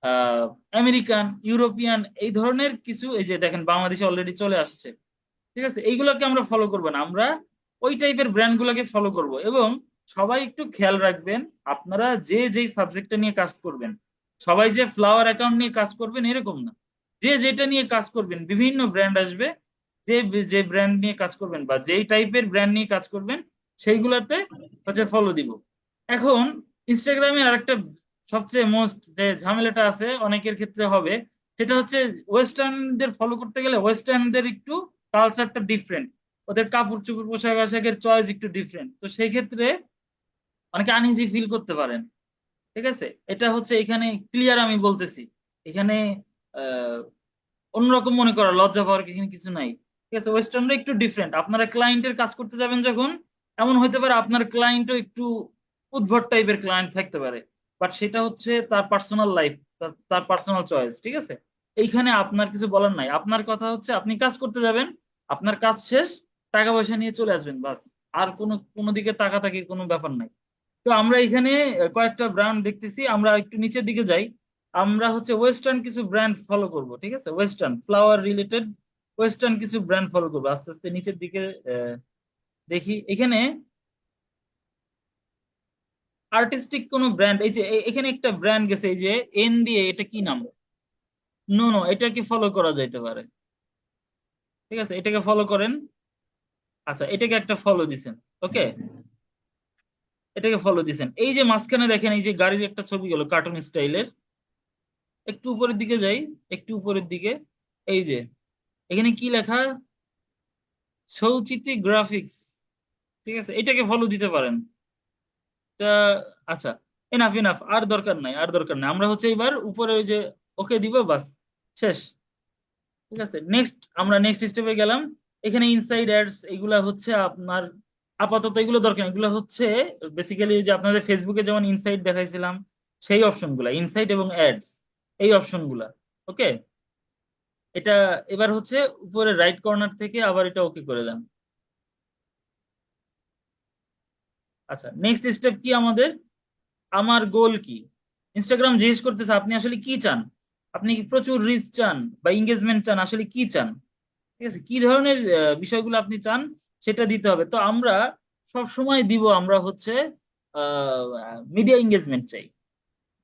আহ আমেরিকান, ইউরোপিয়ান এই ধরনের কিছু, এই যে দেখেন বাংলাদেশে অলরেডি চলে আসছে, ঠিক আছে, এইগুলোকে আমরা ফলো করব না, আমরা ওই টাইপের ব্র্যান্ড গুলোকে ফলো করব। এবং সবাই একটু খেয়াল রাখবেন, আপনারা যে যেই সাবজেক্টটা নিয়ে কাজ করবেন, সবাই যে ফ্লাওয়ার অ্যাকাউন্ট নিয়ে কাজ করবেন এরকম না। যে যেটা নিয়ে কাজ করবেন, বিভিন্ন ব্র্যান্ড আসবে, যে যে ব্র্যান্ড নিয়ে কাজ করবেন বা যেই টাইপের ব্র্যান্ড নিয়ে কাজ করবেন সেইগুলাতে হচ্ছে ফলো দিব। এখন ইনস্টাগ্রামে আরেকটা সবচেয়ে মোস্ট যে ঝামেলাটা আছে অনেকের ক্ষেত্রে হবে, সেটা হচ্ছে ওয়েস্টার্নদের ফলো করতে গেলে ওয়েস্টার্নদের একটু কালচারটা ডিফারেন্ট, ওদের কাপড় চোপড় পোশাক আশাকের চয়েস একটু ডিফারেন্ট, তো সেই ক্ষেত্রে অনেকে আনইজি ফিল করতে পারেন। ঠিক আছে, এটা হচ্ছে এখানে ক্লিয়ার আমি বলতেছি, এখানে আহ অন্যরকম মনে করা লজ্জা পাওয়ার এখানে কিছু নাই। ঠিক আছে, ওয়েস্টার্নরা একটু ডিফারেন্ট, আপনারা ক্লায়েন্টের কাজ করতে যাবেন যখন, এমন হতে পারে আপনার ক্লায়েন্টও একটু উদ্ভট টাইপের ক্লায়েন্ট থাকতে পারে, বাট সেটা হচ্ছে তার পার্সোনাল লাইফ, তার পার্সোনাল চয়েস। ঠিক আছে, এইখানে আপনার কিছু বলার নাই, আপনার কথা হচ্ছে আপনি কাজ করতে যাবেন, আপনার কাজ শেষ, টাকা পয়সা নিয়ে চলে আসবেন, বাস। আর কোনো কোনো দিকে তাকাতাকির কোনো ব্যাপার নাই। তো আমরা এখানে কয়েকটা ব্র্যান্ড দেখতেছি, আমরা একটু নিচের দিকে যাই। আমরা হচ্ছে ওয়েস্টার্ন কিছু ব্র্যান্ড ফলো করব, ঠিক আছে, ওয়েস্টার্ন ফ্লাওয়ার রিলেটেড ওয়েস্টার্ন কিছু ব্র্যান্ড ফলো করবো আস্তে আস্তে নিচের দিকে। দেখি এখানে আর্টিস্টিক কোন ব্র্যান্ড, এই যে এখানে একটা ব্র্যান্ড গেছে, এই যে এন দিয়ে, এটা কি নাম? নো নো, এটাকে ফলো করা যাইতে পারে। ঠিক আছে, এটাকে ফলো করেন। আচ্ছা, এটাকে একটা ফলো দিছেন। ওকে, এটাকে ফলো দিছেন। এই যে মাঝখানে দেখেন এই যে গাড়ির একটা ছবি গেল কার্টুন স্টাইলের, একটু উপরের দিকে যাই, একটু উপরের দিকে, এই যে এখানে কি লেখা? সৌচিতি গ্রাফিক্স। ঠিক আছে, এটাকে ফলো দিতে পারেন। এটা আচ্ছা, এনাফ এনাফ, আর দরকার নাই, আর দরকার নাই। আমরা হচ্ছে এবার উপরে ওই যে ওকে দিব, বাস, শেষ। ঠিক আছে, নেক্সট আমরা নেক্সট স্টেপে গেলাম। এখানে ইনসাইড অ্যাডস এগুলা হচ্ছে আপনার আপাতত এগুলো দরকার নেই। এগুলো হচ্ছে বেসিক্যালি যে আপনাদের ফেসবুকে যেমন ইনসাইড দেখাইছিলাম, সেই অপশনগুলা ইনসাইড এবং অ্যাডস, এই অপশনগুলা। ওকে, এটা এবার হচ্ছে উপরে রাইট কর্নার থেকে আবার এটা ওকে করে দেন। আচ্ছা, নেক্সট স্টেপ কি আমাদের? আমার গোল কি? ইনস্টাগ্রাম জিজ্ঞেস করতেছে আপনি আসলে কি চান, আপনি কি প্রচুর রিচ চান বা এঙ্গেজমেন্ট চান, আসলে কি চান? ঠিক আছে, কি ধরনের বিষয়গুলো আপনি চান সেটা দিতে হবে। তো আমরা সব সময় দিব, আমরা হচ্ছে মিডিয়া এঙ্গেজমেন্ট চাই,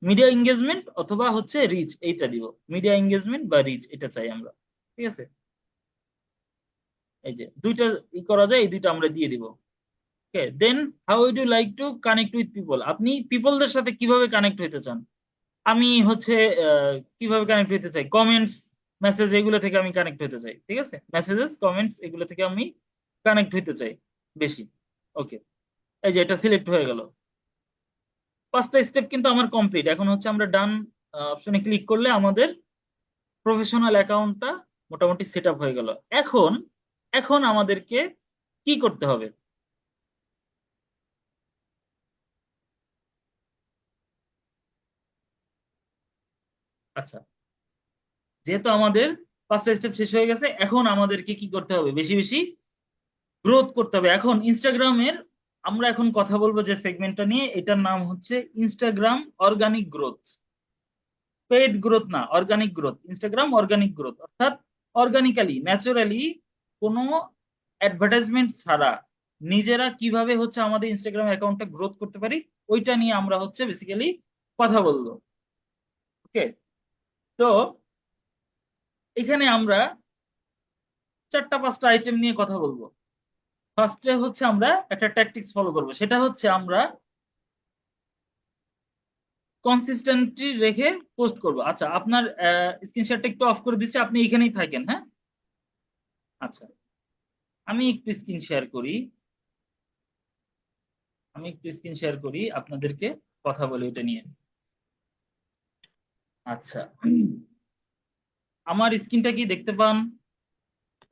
মিডিয়া এঙ্গেজমেন্ট অথবা হচ্ছে রিচ, এইটা দিব, মিডিয়া এঙ্গেজমেন্ট বা রিচ এটা চাই আমরা। ঠিক আছে, এই যে দুইটা ই করা যায়, এই দুইটা আমরা দিয়ে দিব। Okay, then how would you like to connect with people, আপনি পিপলদের সাথে কিভাবে কানেক্ট হইতে চান? আমি হচ্ছে কিভাবে কানেক্ট হইতে চাই, কমেন্টস, মেসেজ এগুলো থেকে আমি কানেক্ট হইতে চাই। ঠিক আছে, মেসেজেস কমেন্টস এগুলো থেকে আমি কানেক্ট হইতে চাই বেশি। ওকে, এই যে এটা সিলেক্ট হয়ে গেল। 5টা স্টেপ কিন্তু আমার কমপ্লিট। এখন হচ্ছে আমরা ডান অপশনে ক্লিক করলে আমাদের প্রফেশনাল অ্যাকাউন্টটা মোটামুটি সেট আপ হয়ে গেল। এখন এখন আমাদেরকে কি করতে হবে? আচ্ছা, যেহেতু আমাদের 5টা স্টেপ শেষ হয়ে গেছে, এখন আমাদেরকে কি করতে হবে? বেশি বেশি গ্রোথ করতে হবে। এখন ইনস্টাগ্রামের আমরা এখন কথা বলবো যে সেগমেন্টটা নিয়ে, এটার নাম হচ্ছে Instagram organic growth. Paid growth না, organic growth. Instagram organic growth অর্থাৎ অর্গানিক্যালি ন্যাচারালি কোনো অ্যাডভার্টাইজমেন্ট ছাড়া নিজেরা কিভাবে হচ্ছে আমাদের ইনস্টাগ্রাম অ্যাকাউন্টটা গ্রোথ করতে পারি, ওইটা নিয়ে আমরা হচ্ছে বেসিক্যালি কথা বলবো। ওকে, তো এখানে আমরা 4টা 5টা আইটেম নিয়ে কথা বলবো। ফার্স্টে হচ্ছে আমরা একটা ট্যাকটিক্স ফলো করব, সেটা হচ্ছে আমরা কনসিস্টেন্টলি রেখে পোস্ট করব। আচ্ছা, আপনার স্ক্রিনশটটা একটু অফ করে দিচ্ছি, আপনি এখানেই থাকেন, হ্যাঁ? আচ্ছা, আমি একটু স্ক্রিন শেয়ার করি, আমি একটু স্ক্রিন শেয়ার করি আপনাদেরকে কথা বলে এটা নিয়ে। আচ্ছা, আমার স্ক্রিনটা কি দেখতে পান?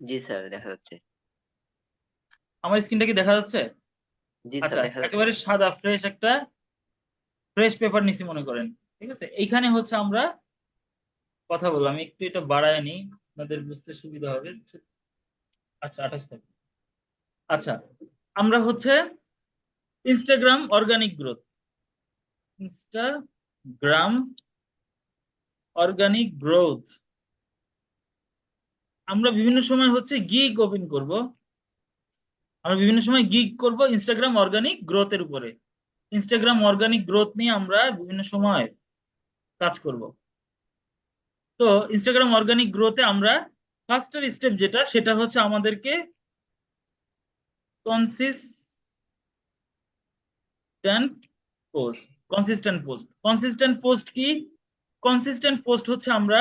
জি স্যার, দেখা যাচ্ছে। আমার স্ক্রিনটা কি দেখা যাচ্ছে? জি স্যার, আচ্ছা, দেখা যাচ্ছে। একেবারে সাদা ফ্রেশ একটা ফ্রেশ পেপার নিছি মনে করেন, ঠিক আছে। এইখানে হচ্ছে আমরা কথা বলবো, আমি একটু এটা বাড়ায় নিই, আপনাদের বুঝতে সুবিধা হবে। আচ্ছা, 28 থাকে। আচ্ছা, আমরা হচ্ছে Instagram organic growth, Instagram organic growth আমরা বিভিন্ন সময় হচ্ছে গিগ ওপেন করব, আমরা বিভিন্ন সময় গিগ করব ইনস্টাগ্রাম অর্গানিক গ্রোথের উপরে। ইনস্টাগ্রাম অর্গানিক গ্রোথ নিয়ে আমরা বিভিন্ন সময় কাজ করব। তো ইনস্টাগ্রাম অর্গানিক গ্রোথে আমরা ফার্স্টের স্টেপ যেটা, সেটা হচ্ছে আমাদেরকে কনসিস্টেন্ট পোস্ট। কনসিস্টেন্ট পোস্ট কি? কনসিস্টেন্ট পোস্ট হচ্ছে আমরা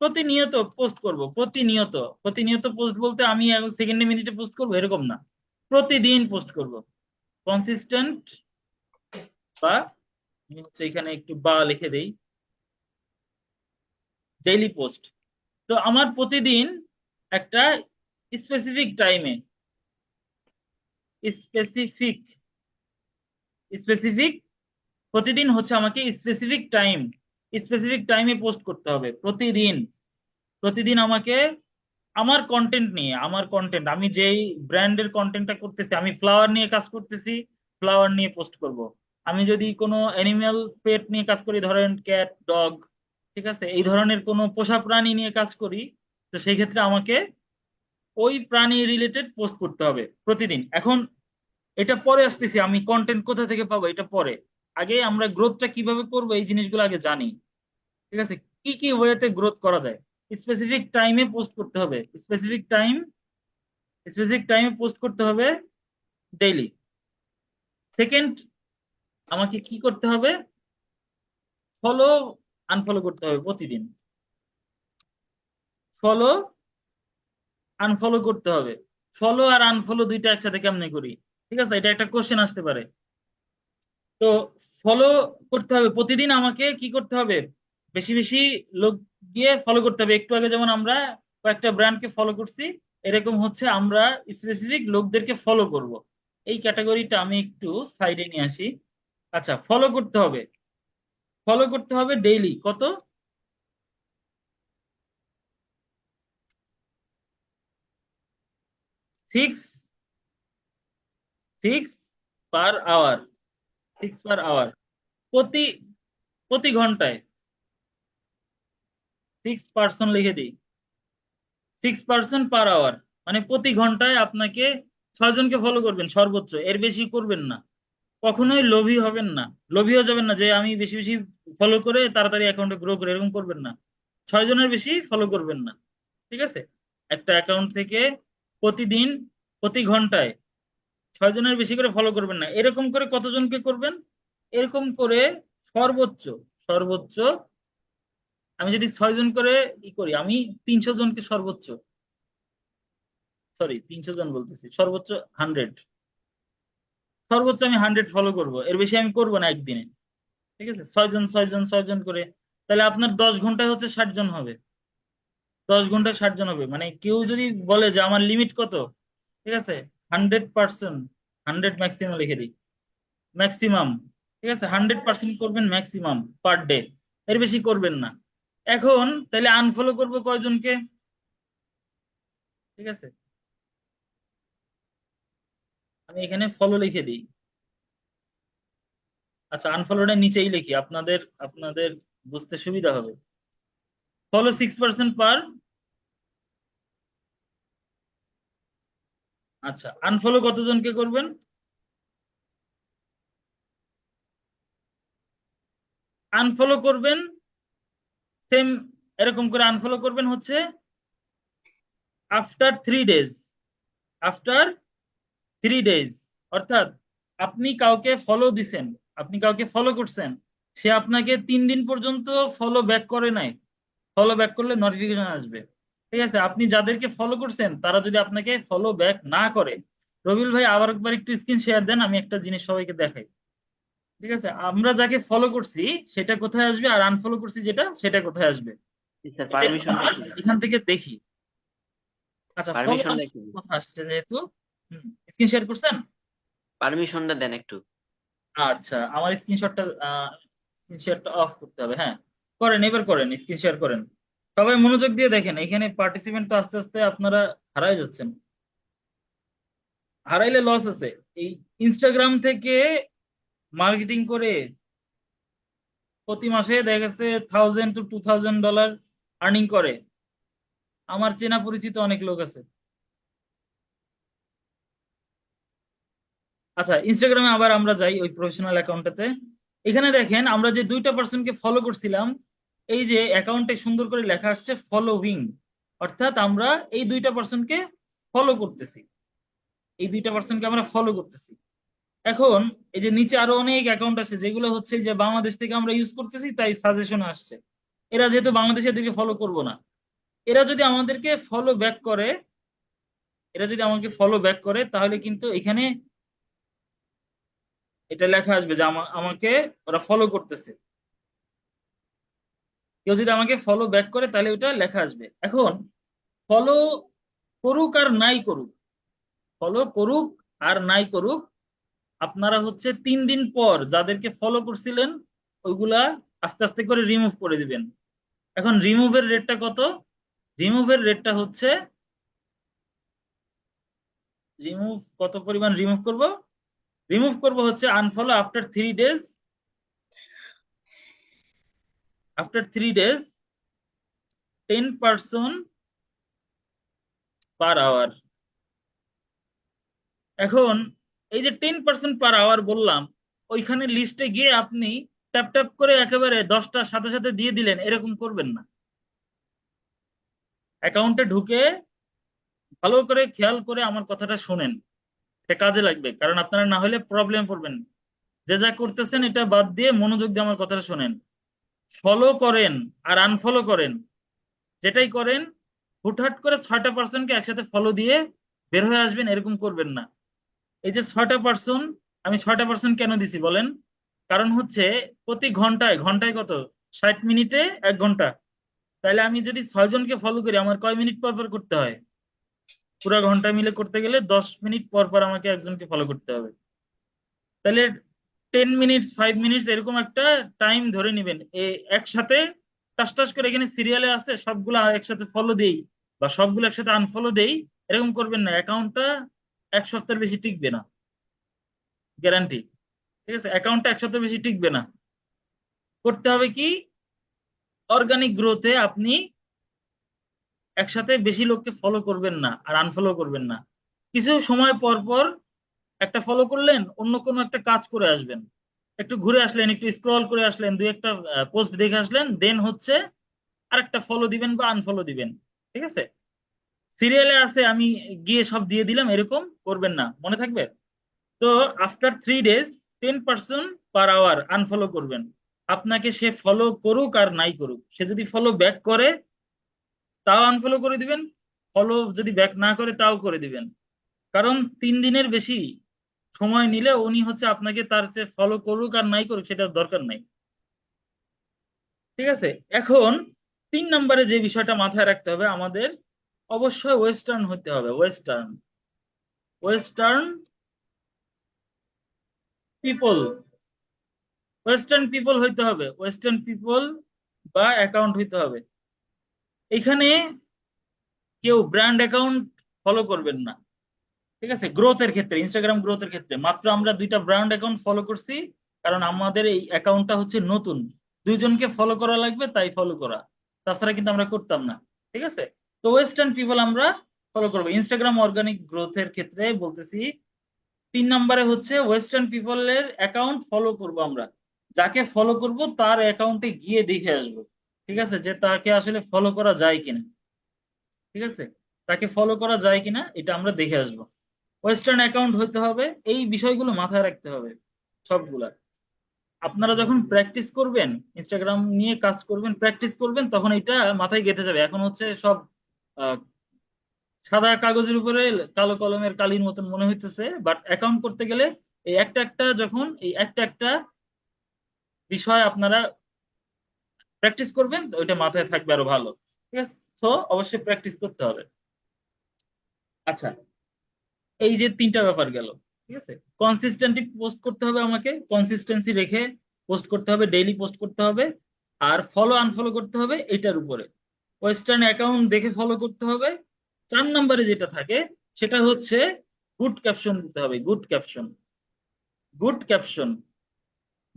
প্রতিনিয়ত পোস্ট করব, প্রতিনিয়ত। প্রতিনিয়ত পোস্ট বলতে আমি সেকেন্ডে মিনিটে পোস্ট করব এরকম না, প্রতিদিন পোস্ট করব। কনসিস্টেন্ট বা আমি হচ্ছে এখানে একটু বা লিখে দেই, ডেইলি পোস্ট। তো আমার প্রতিদিন একটা স্পেসিফিক টাইমে, স্পেসিফিক স্পেসিফিক প্রতিদিন হচ্ছে আমাকে স্পেসিফিক টাইমে পোস্ট করতে হবে প্রতিদিন। প্রতিদিন আমাকে আমার কন্টেন্ট নিয়ে, আমার কন্টেন্ট, আমি যেই ব্র্যান্ডের কন্টেন্টটা করতেছি, আমি ফ্লাওয়ার নিয়ে কাজ করতেছি, ফ্লাওয়ার নিয়ে পোস্ট করব। আমি যদি কোনো অ্যানিমেল পেট নিয়ে কাজ করি, ধরেন ক্যাট, ডগ, ঠিক আছে, এই ধরনের কোনো পোষা প্রাণী নিয়ে কাজ করি, তো সেই ক্ষেত্রে আমাকে ওই প্রাণী রিলেটেড পোস্ট করতে হবে প্রতিদিন। এখন এটা পরে আসতেছি, আমি কন্টেন্ট কোথা থেকে পাবো এটা পরে। আগে আমরা গ্রোথটা কিভাবে করবো এই জিনিসগুলো আগে জানি, ঠিক আছে। কি কি ওয়েতে গ্রোথ করা যায়? স্পেসিফিক টাইমে পোস্ট করতে হবে, স্পেসিফিক টাইমে পোস্ট করতে হবে ডেইলি। সেকেন্ড, আমাকে কি করতে হবে? ফলো আনফলো করতে হবে প্রতিদিন, ফলো আনফলো করতে হবে। ফলো আর আনফলো দুইটা একসাথে কেমনে করি? ঠিক আছে, এটা একটা কোশ্চেন আসতে পারে। তো ফলো করতে হবে প্রতিদিন, আমাকে কি করতে হবে? বেশি বেশি লোক গিয়ে ফলো করতে হবে। একটু আগে যেমন আমরা কয়েকটা ব্র্যান্ডকে ফলো করছি, এরকম হচ্ছে আমরা স্পেসিফিক লোকদেরকে ফলো করব। এই ক্যাটাগরিটা আমি একটু সাইডে নিয়ে আসি। আচ্ছা, ফলো করতে হবে ডেইলি কত? 6 6 পার আওয়ার, 6 পার আওয়ার, প্রতি প্রতি ঘন্টায়। 6% লিখে দিই, 6% পার আওয়ার, মানে প্রতি ঘন্টায় আপনাকে 6 জনকে ফলো করবেন সর্বোচ্চ, এর বেশি করবেন না। কখনোই লোভী হবেন না, লোভী হয়ে যাবেন না যে আমি বেশি বেশি ফলো করে তাড়াতাড়ি অ্যাকাউন্টে গ্রো করে, এরকম করবেন না। 6 জনের বেশি ফলো করবেন না, ঠিক আছে। একটা অ্যাকাউন্ট থেকে প্রতিদিন, প্রতি ঘন্টায় 6 জনের বেশি করে ফলো করবেন না। এরকম করে কতজনকে করবেন? এরকম করে সর্বোচ্চ, সর্বোচ্চ আমি যদি 6 জন করে ই করি, আমি 300 জনকে সর্বোচ্চ, সরি 300 জন বলতেছি, সর্বোচ্চ 100, সর্বোচ্চ আমি 100 ফলো করব, এর বেশি আমি করব না একদিনে, ঠিক আছে। 6 জন 6 জন 6 জন করে, তাহলে আপনার 10 ঘন্টায় হচ্ছে 60 জন হবে। 10 ঘন্টায় 60 জন হবে, মানে কেউ যদি বলে যে আমার লিমিট কত, ঠিক আছে, 100%, 100 ম্যাক্সিমাম লিখে দিই, ম্যাক্সিমাম, ঠিক আছে, 100% করবেন ম্যাক্সিমাম পার ডে, এর বেশি করবেন না। এখন তাহলে আনফলো করবো কয়জনকে? ঠিক আছে, আমি এখানে ফলো লিখে দিই। আচ্ছা, আনফলোটা নিচেই লিখি, আপনাদের আপনাদের বুঝতে সুবিধা হবে। ফলো 6% পার, আচ্ছা, আনফলো কতজনকে করবেন? আনফলো করবেন সেম, এরকম করে আনফলো করবেন হচ্ছে আফটার 3 ডেজ, আফটার 3 ডেজ। অর্থাৎ আপনি কাউকে ফলো দিছেন, আপনি কাউকে ফলো করছেন, সে আপনাকে 3 দিন পর্যন্ত ফলো ব্যাক করে নাই, ফলো ব্যাক করলে নোটিফিকেশন আসবে, ঠিক আছে। আপনি যাদেরকে ফলো করছেন তারা যদি আপনাকে ফলো ব্যাক না করে, রবিল ভাই আবার একবার একটু স্ক্রিন শেয়ার দেন, আমি একটা জিনিস সবাইকে দেখাই, ঠিক আছে। আমরা যাকে ফলো করছি সেটা কোথায় আসবে, আর আনফলো করছি যেটা সেটা কোথায় আসবে, স্যার এটা পারমিশনটা আমরা কি? এখান থেকে দেখি। আচ্ছা, ফলো পারমিশনটা কি? কোথায় আসছে যেহেতু, স্ক্রিন শেয়ার করছেন, পারমিশনটা দেন একটু। আচ্ছা, আমার স্ক্রিনশটটা অফ করতে হবে। হ্যাঁ, করেন, এবার করেন, স্ক্রিন শেয়ার করেন। সবাই মনোযোগ দিয়ে দেখেন, এখানে পার্টিসিপেন্ট তো আস্তে আস্তে আপনারা হারাই যাচ্ছেন। হারাইলে লস আছে। এই ইনস্টাগ্রাম থেকে মার্কেটিং করে প্রতি মাসে দেখা গেছে $1000 to $2000 আর্নিং করে। আমার চেনা পরিচিত অনেক লোক আছে। আচ্ছা, ইনস্টাগ্রামে আবার আমরা যাই ওই প্রফেশনাল অ্যাকাউন্টটাতে। এখানে দেখেন আমরা যে দুইটা পার্সনকে ফলো করছিলাম, এই যে অ্যাকাউন্টে সুন্দর করে লেখা আসছে ফলোইং, অর্থাৎ আমরা এই দুইটা পার্সনকে ফলো করতেছি। এই দুইটা পার্সনকে আমরা ফলো করতেছি। এখন এই যে নিচে আরো অনেক অ্যাকাউন্ট আছে যেগুলো হচ্ছে যে বাংলাদেশ থেকে আমরা ইউজ করতেছি, তাই সাজেশন আসছে। এরা যেহেতু বাংলাদেশে, এদেরকে ফলো করব না। এরা যদি আমাদেরকে ফলো ব্যাক করে, এরা যদি আমাকে ফলো ব্যাক করে, তাহলে কিন্তু এখানে এটা লেখা আসবে যে আমাকে ওরা ফলো করতেছে। কেউ যদি আমাকে ফলো ব্যাক করে তাহলে ওটা লেখা আসবে। এখন ফলো করুক আর নাই করুক, ফলো করুক আর নাই করুক, আপনারা হচ্ছে 3 দিন পর যাদেরকে ফলো করছিলেন ওইগুলা আস্তে আস্তে করে রিমুভ করে দিবেন। এখন রিমুভের রেটটা কত? রিমুভের রেটটা হচ্ছে, রিমুভ কত পরিমাণ রিমুভ করব? রিমুভ করব হচ্ছে unfollow after 3 days, after 3 days 10% per hour. এখন এই যে 10% পার আওয়ার বললাম, ওইখানে লিস্টে গিয়ে আপনি ট্যাপ ট্যাপ করে একেবারে 10টার সাথে সাথে দিয়ে দিলেন, এরকম করবেন না। অ্যাকাউন্টে ঢুকে ভালো করে খেয়াল করে আমার কথাটা শোনেন, এটা কাজে লাগবে, কারণ আপনারা না হলে প্রবলেম পড়বেন। যে যা করতেছেন এটা বাদ দিয়ে মনোযোগ দিয়ে আমার কথাটা শোনেন। ফলো করেন আর আনফলো করেন, যেটাই করেন হুটহাট করে 6টা পার্সনকে একসাথে ফলো দিয়ে বের হয়ে আসবেন, এরকম করবেন না। এই যে 6টা পার্সন, আমি 6টা পার্সন কেন দিছি বলেন? কারণ হচ্ছে প্রতি ঘন্টায়, ঘন্টায় কত, 60 মিনিটে 1 ঘন্টা। তাহলে আমি যদি 6জনকে ফলো করি, আমার কয় মিনিট পর পর করতে হয়? পুরো ঘন্টা মিলে করতে গেলে 10 মিনিট পর পর আমাকে একজনকে ফলো করতে হবে। তাহলে 10 মিনিটস, 5 মিনিটস এরকম একটা টাইম ধরে নেবেন। একসাথে টাস টাস করে এখানে সিরিয়ালে আছে সবগুলো একসাথে ফলো দেই বা সবগুলো একসাথে আনফলো দেই, এরকম করবেন না। অ্যাকাউন্টটা 1 সপ্তাহের বেশি টিকবে না, গ্যারান্টি। ঠিক আছে, অ্যাকাউন্টটা 1 সপ্তাহ বেশি টিকবে না। করতে হবে কি, অর্গানিক গ্রোথে আপনি একসাথে বেশি লোককে ফলো করবেন না আর আনফলো করবেন না। কিছু সময় পর পর একটা ফলো করলেন, অন্য কোনো একটা কাজ করে আসবেন, একটু ঘুরে আসলেন, একটু স্ক্রল করে আসলেন, দুই একটা পোস্ট দেখে আসলেন, দেন হচ্ছে আরেকটা ফলো দিবেন বা আনফলো দিবেন। ঠিক আছে, সিরিয়ালে আছে আমি গিয়ে সব দিয়ে দিলাম, এরকম করবেন না, মনে থাকবে। তো after 3 days 10% per hour unfollow করবেন। আপনাকে সে ফলো করুক আর নাই করুক, সে যদি ফলো ব্যাক করে তাও আনফলো করে দিবেন, ফলো যদি ব্যাক না করে তাও করে দিবেন। কারণ 3 দিনের বেশি সময় নিলে উনি হচ্ছে আপনাকে তার চেয়ে ফলো করুক আর নাই করুক সেটার দরকার নাই। ঠিক আছে, এখন 3 নম্বরে যে বিষয়টা মাথায় রাখতে হবে আমাদের, অবশ্যই ওয়েস্টার্ন হতে হবে। Western, western people, western people হইতে হবে, ওয়েস্টার্ন পিপল বা অ্যাকাউন্ট হইতে হবে। এখানে কেউ ব্র্যান্ড অ্যাকাউন্ট ফলো করবেন না। ঠিক আছে, গ্রোথের ক্ষেত্রে, ইনস্টাগ্রাম গ্রোথের ক্ষেত্রে মাত্র আমরা 2টা ব্র্যান্ড অ্যাকাউন্ট ফলো করছি, কারণ আমাদের এই অ্যাকাউন্টটা হচ্ছে নতুন, 2জনকে ফলো করা লাগবে তাই ফলো করা, তাছাড়া কিন্তু আমরা করতাম না। ঠিক আছে, তো ওয়েস্টার্ন পিপল আমরা ফলো করবো ইনস্টাগ্রাম অর্গানিক গ্রোথের ক্ষেত্রে বলতেছি। 3 নম্বরে হচ্ছে ওয়েস্টার্ন পিপলের অ্যাকাউন্ট ফলো করব আমরা। যাকে ফলো করব তার অ্যাকাউন্টে গিয়ে দেখে আসবো, ঠিক আছে, যে তাকে আসলে ফলো করা যায় কিনা। ঠিক আছে, তাকে ফলো করা যায় কিনা এটা আমরা দেখে আসবো। ওয়েস্টার্ন অ্যাকাউন্ট হতে হবে, এই বিষয়গুলো মাথায় রাখতে হবে সবগুলা। আপনারা যখন প্র্যাকটিস করবেন, ইনস্টাগ্রাম নিয়ে কাজ করবেন, প্র্যাকটিস করবেন, তখন এটা মাথায় গেঁথে যাবে। এখন হচ্ছে সব আহ, সাদা কাগজের উপরে কালো কলমের কালির মতন মনে হইতেছে, বাট অ্যাকাউন্ট করতে গেলে এই একটা একটা, যখন এই একটা একটা বিষয় আপনারা প্র্যাকটিস করবেন, তো ওইটা মাথায় থাকবে আরো ভালো। ঠিক আছে, তো অবশ্যই প্র্যাকটিস করতে হবে। আচ্ছা, এই যে 3টা ব্যাপার গেল, ঠিক আছে, কনসিস্টেন্টলি পোস্ট করতে হবে, আমাকে কনসিস্টেন্সি রেখে পোস্ট করতে হবে, ডেইলি পোস্ট করতে হবে, আর ফলো আনফলো করতে হবে এটার উপরে। ওয়েস্টার্ন অ্যাকাউন্ট দেখে ফলো করতে হবে। 4 নম্বরে যেটা থাকে সেটা হচ্ছে গুড ক্যাপশন দিতে হবে, good caption. Good caption,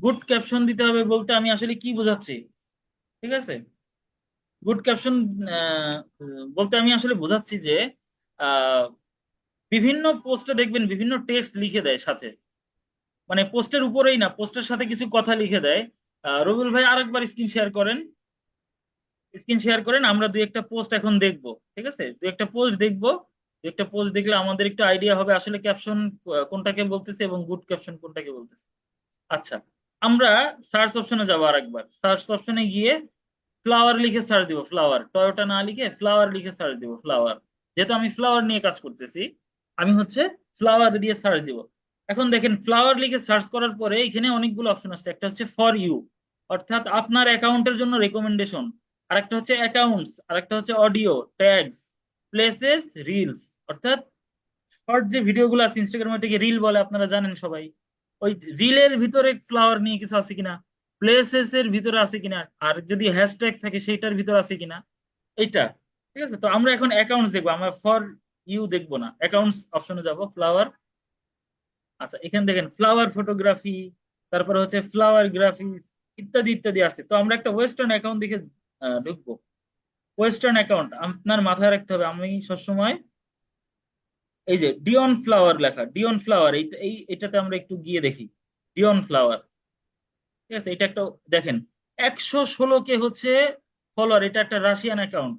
good caption দিতে হবে বলতে আমি আসলে কি বোঝাচ্ছি, ঠিক আছে? গুড ক্যাপশন বলতে আমি আসলে বোঝাচ্ছি যে আহ, বিভিন্ন পোস্টে দেখবেন বিভিন্ন টেক্সট লিখে দেয় সাথে, মানে পোস্টের উপরেই না, পোস্টের সাথে কিছু কথা লিখে দেয়। রবিউল ভাই আরেকবার স্ক্রিন শেয়ার করেন, স্ক্রিন শেয়ার করেন, আমরা দুই একটা পোস্ট এখন দেখবো, ঠিক আছে? দুই একটা পোস্ট দেখবো, দুই একটা পোস্ট দেখলে আমাদের একটু আইডিয়া হবে আসলে ক্যাপশন কোনটাকে বলতেছে এবং গুড ক্যাপশন কোনটাকে বলতেছে। আচ্ছা, আমরা সার্চ অপশনে যাবো আরেকবার, সার্চ অপশনে গিয়ে ফ্লাওয়ার লিখে সার্চ দিব, ফ্লাওয়ার, টয়োটা না লিখে ফ্লাওয়ার লিখে সার্চ দিব, ফ্লাওয়ার। যেহেতু আমি ফ্লাওয়ার নিয়ে কাজ করতেছি, আমি হচ্ছে ফ্লাওয়ার দিয়ে সার্চ দিব। এখন দেখেন ফ্লাওয়ার লিখে সার্চ করার পরে এখানে অনেকগুলো অপশন আছে, একটা হচ্ছে ফর ইউ, অর্থাৎ আপনার অ্যাকাউন্টের জন্য রেকমেন্ডেশন, আরেকটা হচ্ছে অ্যাকাউন্টস, আরেকটা হচ্ছে অডিও, ট্যাগস, প্লেসেস, রিলস, অর্থাৎ শর্ট যে ভিডিওগুলো আছে ইনস্টাগ্রামে থেকে রিল বলে আপনারা জানেন সবাই, ওই রিলের ভিতরে ফ্লাওয়ার নিয়ে কিছু আছে কিনা, প্লেসেস এর ভিতরে আছে কিনা, আর যদি হ্যাশট্যাগ থাকে সেইটার ভিতরে আছে কিনা, এইটা। ঠিক আছে, তো আমরা এখন অ্যাকাউন্টস দেখবো, আমরা ফর ইউ দেখবো না, অ্যাকাউন্টস অপশনে যাব, ফ্লাওয়ার। আচ্ছা, এখানে দেখেন ফ্লাওয়ার ফটোগ্রাফি, তারপরে হচ্ছে ফ্লাওয়ার গ্রাফিক্স, ইত্যাদি ইত্যাদি আছে। তো আমরা একটা ওয়েস্টার্ন অ্যাকাউন্ট দেখে ঢুকবো। ওয়েস্টার্ন অ্যাকাউন্ট আপনার মাথায় রাখতে হবে, আমি সবসময় এই যে ডিওন ফ্লাওয়ার লেখা, ডিওন ফ্লাওয়ার, এটাতে আমরা একটু গিয়ে দেখি। ডিওন ফ্লাওয়ার, ঠিক আছে, এটা একটা দেখেন 116 কে হচ্ছে ফলোয়ার, এটা একটা রাশিয়ান অ্যাকাউন্ট।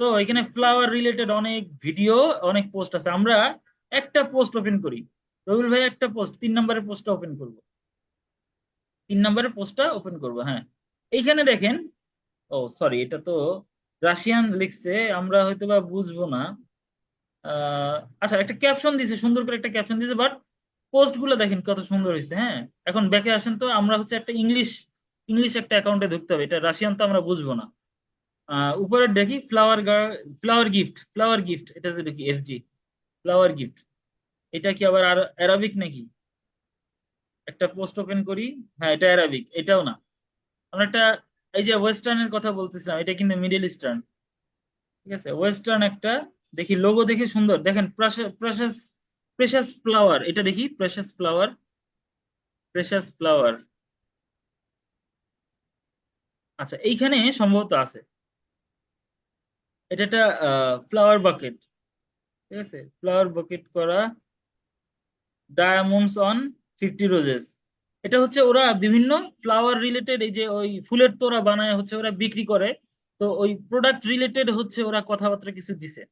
তো এখানে ফ্লাওয়ার রিলেটেড অনেক ভিডিও, অনেক পোস্ট আছে। আমরা একটা পোস্ট ওপেন করি, রবিউল ভাই একটা পোস্ট, 3 নম্বরের পোস্টটা ওপেন করবো, 3 নম্বরের পোস্টটা ওপেন করবো। হ্যাঁ, এইখানে দেখেন, ও সরি, এটা তো রাশিয়ান লিখছে, আমরা হয়তো বা বুঝবো না। আচ্ছা, একটা ক্যাপশন দিছে, সুন্দর করে একটা ক্যাপশন দিছে, বাট পোস্ট গুলো দেখেন কত সুন্দর হয়েছে। হ্যাঁ, এখন ব্যাকে আসেন, তো আমরা হচ্ছে একটা ইংলিশ, ইংলিশ একটা অ্যাকাউন্টে ঢুকতে হবে, এটা রাশিয়ান তো আমরা বুঝবো না। উপরে দেখি flower flower gift, flower gift, এটাতে দেখি এফজি, ফ্লাওয়ার গিফট। এটা কি আবার আর অ্যারাবিক নাকি? একটা পোস্ট ওপেন করি, হ্যাঁ এটা অ্যারাবিক, এটাও না। আমরা একটা, এই যে ওয়েস্টার্নের কথা বলতেছিলাম, এটা কিন্তু মিডল ইস্টার্ন। ঠিক আছে, ওয়েস্টার্ন একটা দেখি, লোগো দেখে সুন্দর, দেখেন প্রেশাস, প্রেশাস ফ্লাওয়ার, এটা দেখি প্রেশাস ফ্লাওয়ার, প্রেশাস ফ্লাওয়ার। আচ্ছা, এইখানে সম্ভবত আছে, এটা একটা ফ্লাওয়ার বাকেট, ঠিক আছে, ফ্লাওয়ার বাকেট করা, ডায়মন্ডস অন 50 রোজেস। এটা হচ্ছে ওরা বিভিন্ন ফ্লাওয়ার রিলেটেড, এই যে ওই ফুলের তোড়া বানায় হচ্ছে ওরা বিক্রি করে, তো ওই প্রোডাক্ট রিলেটেড হচ্ছে ওরা কথাবার্তা কিছু দিছে।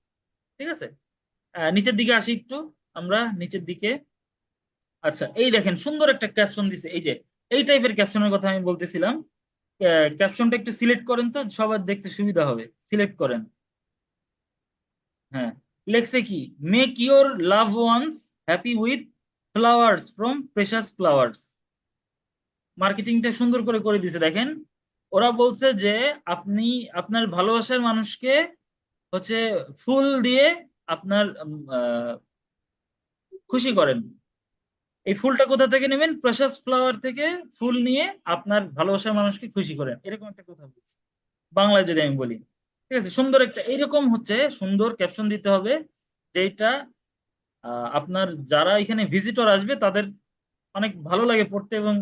ঠিক আছে, নিচের দিকে আসি একটু, আমরা নিচের দিকে। আচ্ছা, এই দেখেন সুন্দর একটা ক্যাপশন দিছে, এই যে এই টাইপের ক্যাপশনের কথা আমি বলতেছিলাম। ক্যাপশনটা একটু সিলেক্ট করেন তো, সবার দেখতে সুবিধা হবে, সিলেক্ট করেন। হ্যাঁ, লেখছে কি, make your love ones happy with flowers from precious flowers. মার্কেটিংটা সুন্দর করে করে দিছে দেখেন। ওরা বলছে যে আপনি আপনার ভালোবাসার মানুষকে হচ্ছে ফুল দিয়ে আপনার খুশি করেন। এই ফুলটা কোথা থেকে নেবেন? প্রেশাস ফ্লাওয়ার থেকে ফুল নিয়ে আপনার ভালোবাসার মানুষকে খুশি করেন, এরকম একটা কথা বলছে বাংলায় যদি আমি বলি। ঠিক আছে, সুন্দর একটা এইরকম হচ্ছে সুন্দর ক্যাপশন দিতে হবে, যেটা আপনার যারা এখানে ভিজিটর আসবে তাদের অনেক ভালো লাগে পড়তে, এবং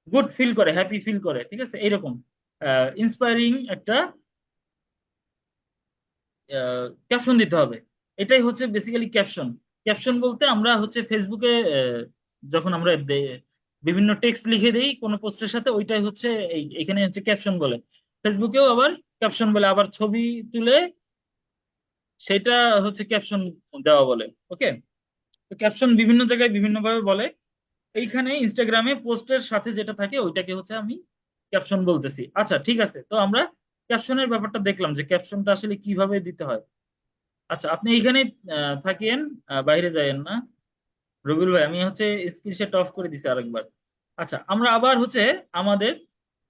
গুড ফিল করে, হ্যাপি ফিল করে। ঠিক আছে, এইরকম ইন্সপায়ারিং একটা ক্যাপশন দিতে হবে। এটাই হচ্ছে বেসিক্যালি ক্যাপশন। ক্যাপশন বলতে আমরা হচ্ছে ফেসবুকে যখন আমরা বিভিন্ন টেক্সট লিখে দেই কোনো পোস্টের সাথে, ওইটাই হচ্ছে এখানে হচ্ছে ক্যাপশন বলে। ফেসবুকেও আবার ক্যাপশন বলে, আবার ছবি তুলে সেটা হচ্ছে ক্যাপশন দেওয়া বলে। ওকে, তো ক্যাপশন বিভিন্ন জায়গায় বিভিন্ন ভাবে বলে। এইখানে ইনস্টাগ্রামে পোস্টের সাথে যেটা থাকে ওইটাকে হচ্ছে আমি ক্যাপশন বলতেছি। আচ্ছা ঠিক আছে, তো আমরা ক্যাপশনের ব্যাপারটা দেখলাম যে ক্যাপশনটা আসলে কিভাবে দিতে হয়। আচ্ছা, আপনি এইখানে থাকেন, বাইরে যায়েন না। রবিউল ভাই, আমি হচ্ছে স্ক্রিন শেয়ারটা অফ করে দিছি আরেকবার। আচ্ছা, আমরা আবার হচ্ছে আমাদের,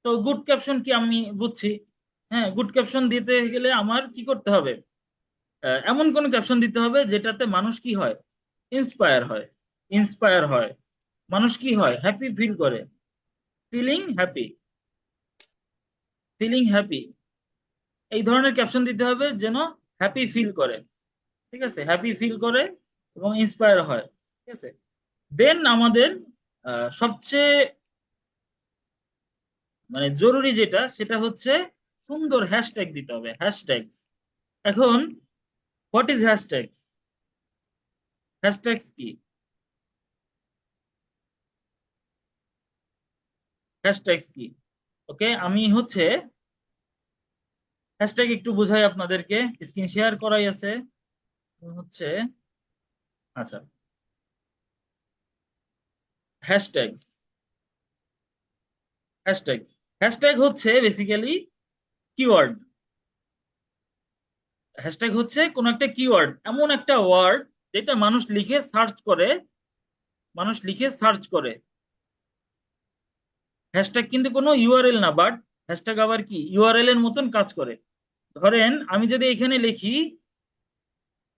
তো গুড ক্যাপশন কি আমি বুঝছি। হ্যাঁ, গুড ক্যাপশন দিতে গেলে আমার কি করতে হবে? এমন কোন ক্যাপশন দিতে হবে যেটাতে মানুষ কি হয়, ইন্সপায়ার হয়। ইন্সপায়ার হয়, মানুষ কি হয়, হ্যাপি ফিল করে, ফিলিং হ্যাপি, ফিলিং হ্যাপি, এই ধরনের ক্যাপশন দিতে হবে যেন হ্যাপি ফিল করে, ঠিক আছে, হ্যাপি ফিল করে এবং ইন্সপায়ার হয়, ঠিক আছে। দেন আমাদের সবচেয়ে মানে জরুরি যেটা সেটা হচ্ছে সুন্দর হ্যাশট্যাগ দিতে হবে, হ্যাশট্যাগস। এখন হোয়াট ইজ হ্যাশট্যাগস? হ্যাশট্যাগস কি? হ্যাশট্যাগস কি? ওকে, আমি হচ্ছে হ্যাশট্যাগ একটু বুঝাই আপনাদেরকে, স্ক্রিন শেয়ার করাই আছে হচ্ছে। আচ্ছা, হ্যাশট্যাগস, হ্যাশট্যাগস, হ্যাশট্যাগ হচ্ছে বেসিক্যালি কিওয়ার্ড। হ্যাশট্যাগ হচ্ছে কোন একটা কিওয়ার্ড, এমন একটা ওয়ার্ড যেটা মানুষ লিখে সার্চ করে, মানুষ লিখে সার্চ করে। হ্যাশট্যাগ কিন্তু কোনো ইউআরএল না, বাট হ্যাশট্যাগ আবার কি ইউআরএল এর মতন কাজ করে। ধরেন আমি যদি এখানে লিখি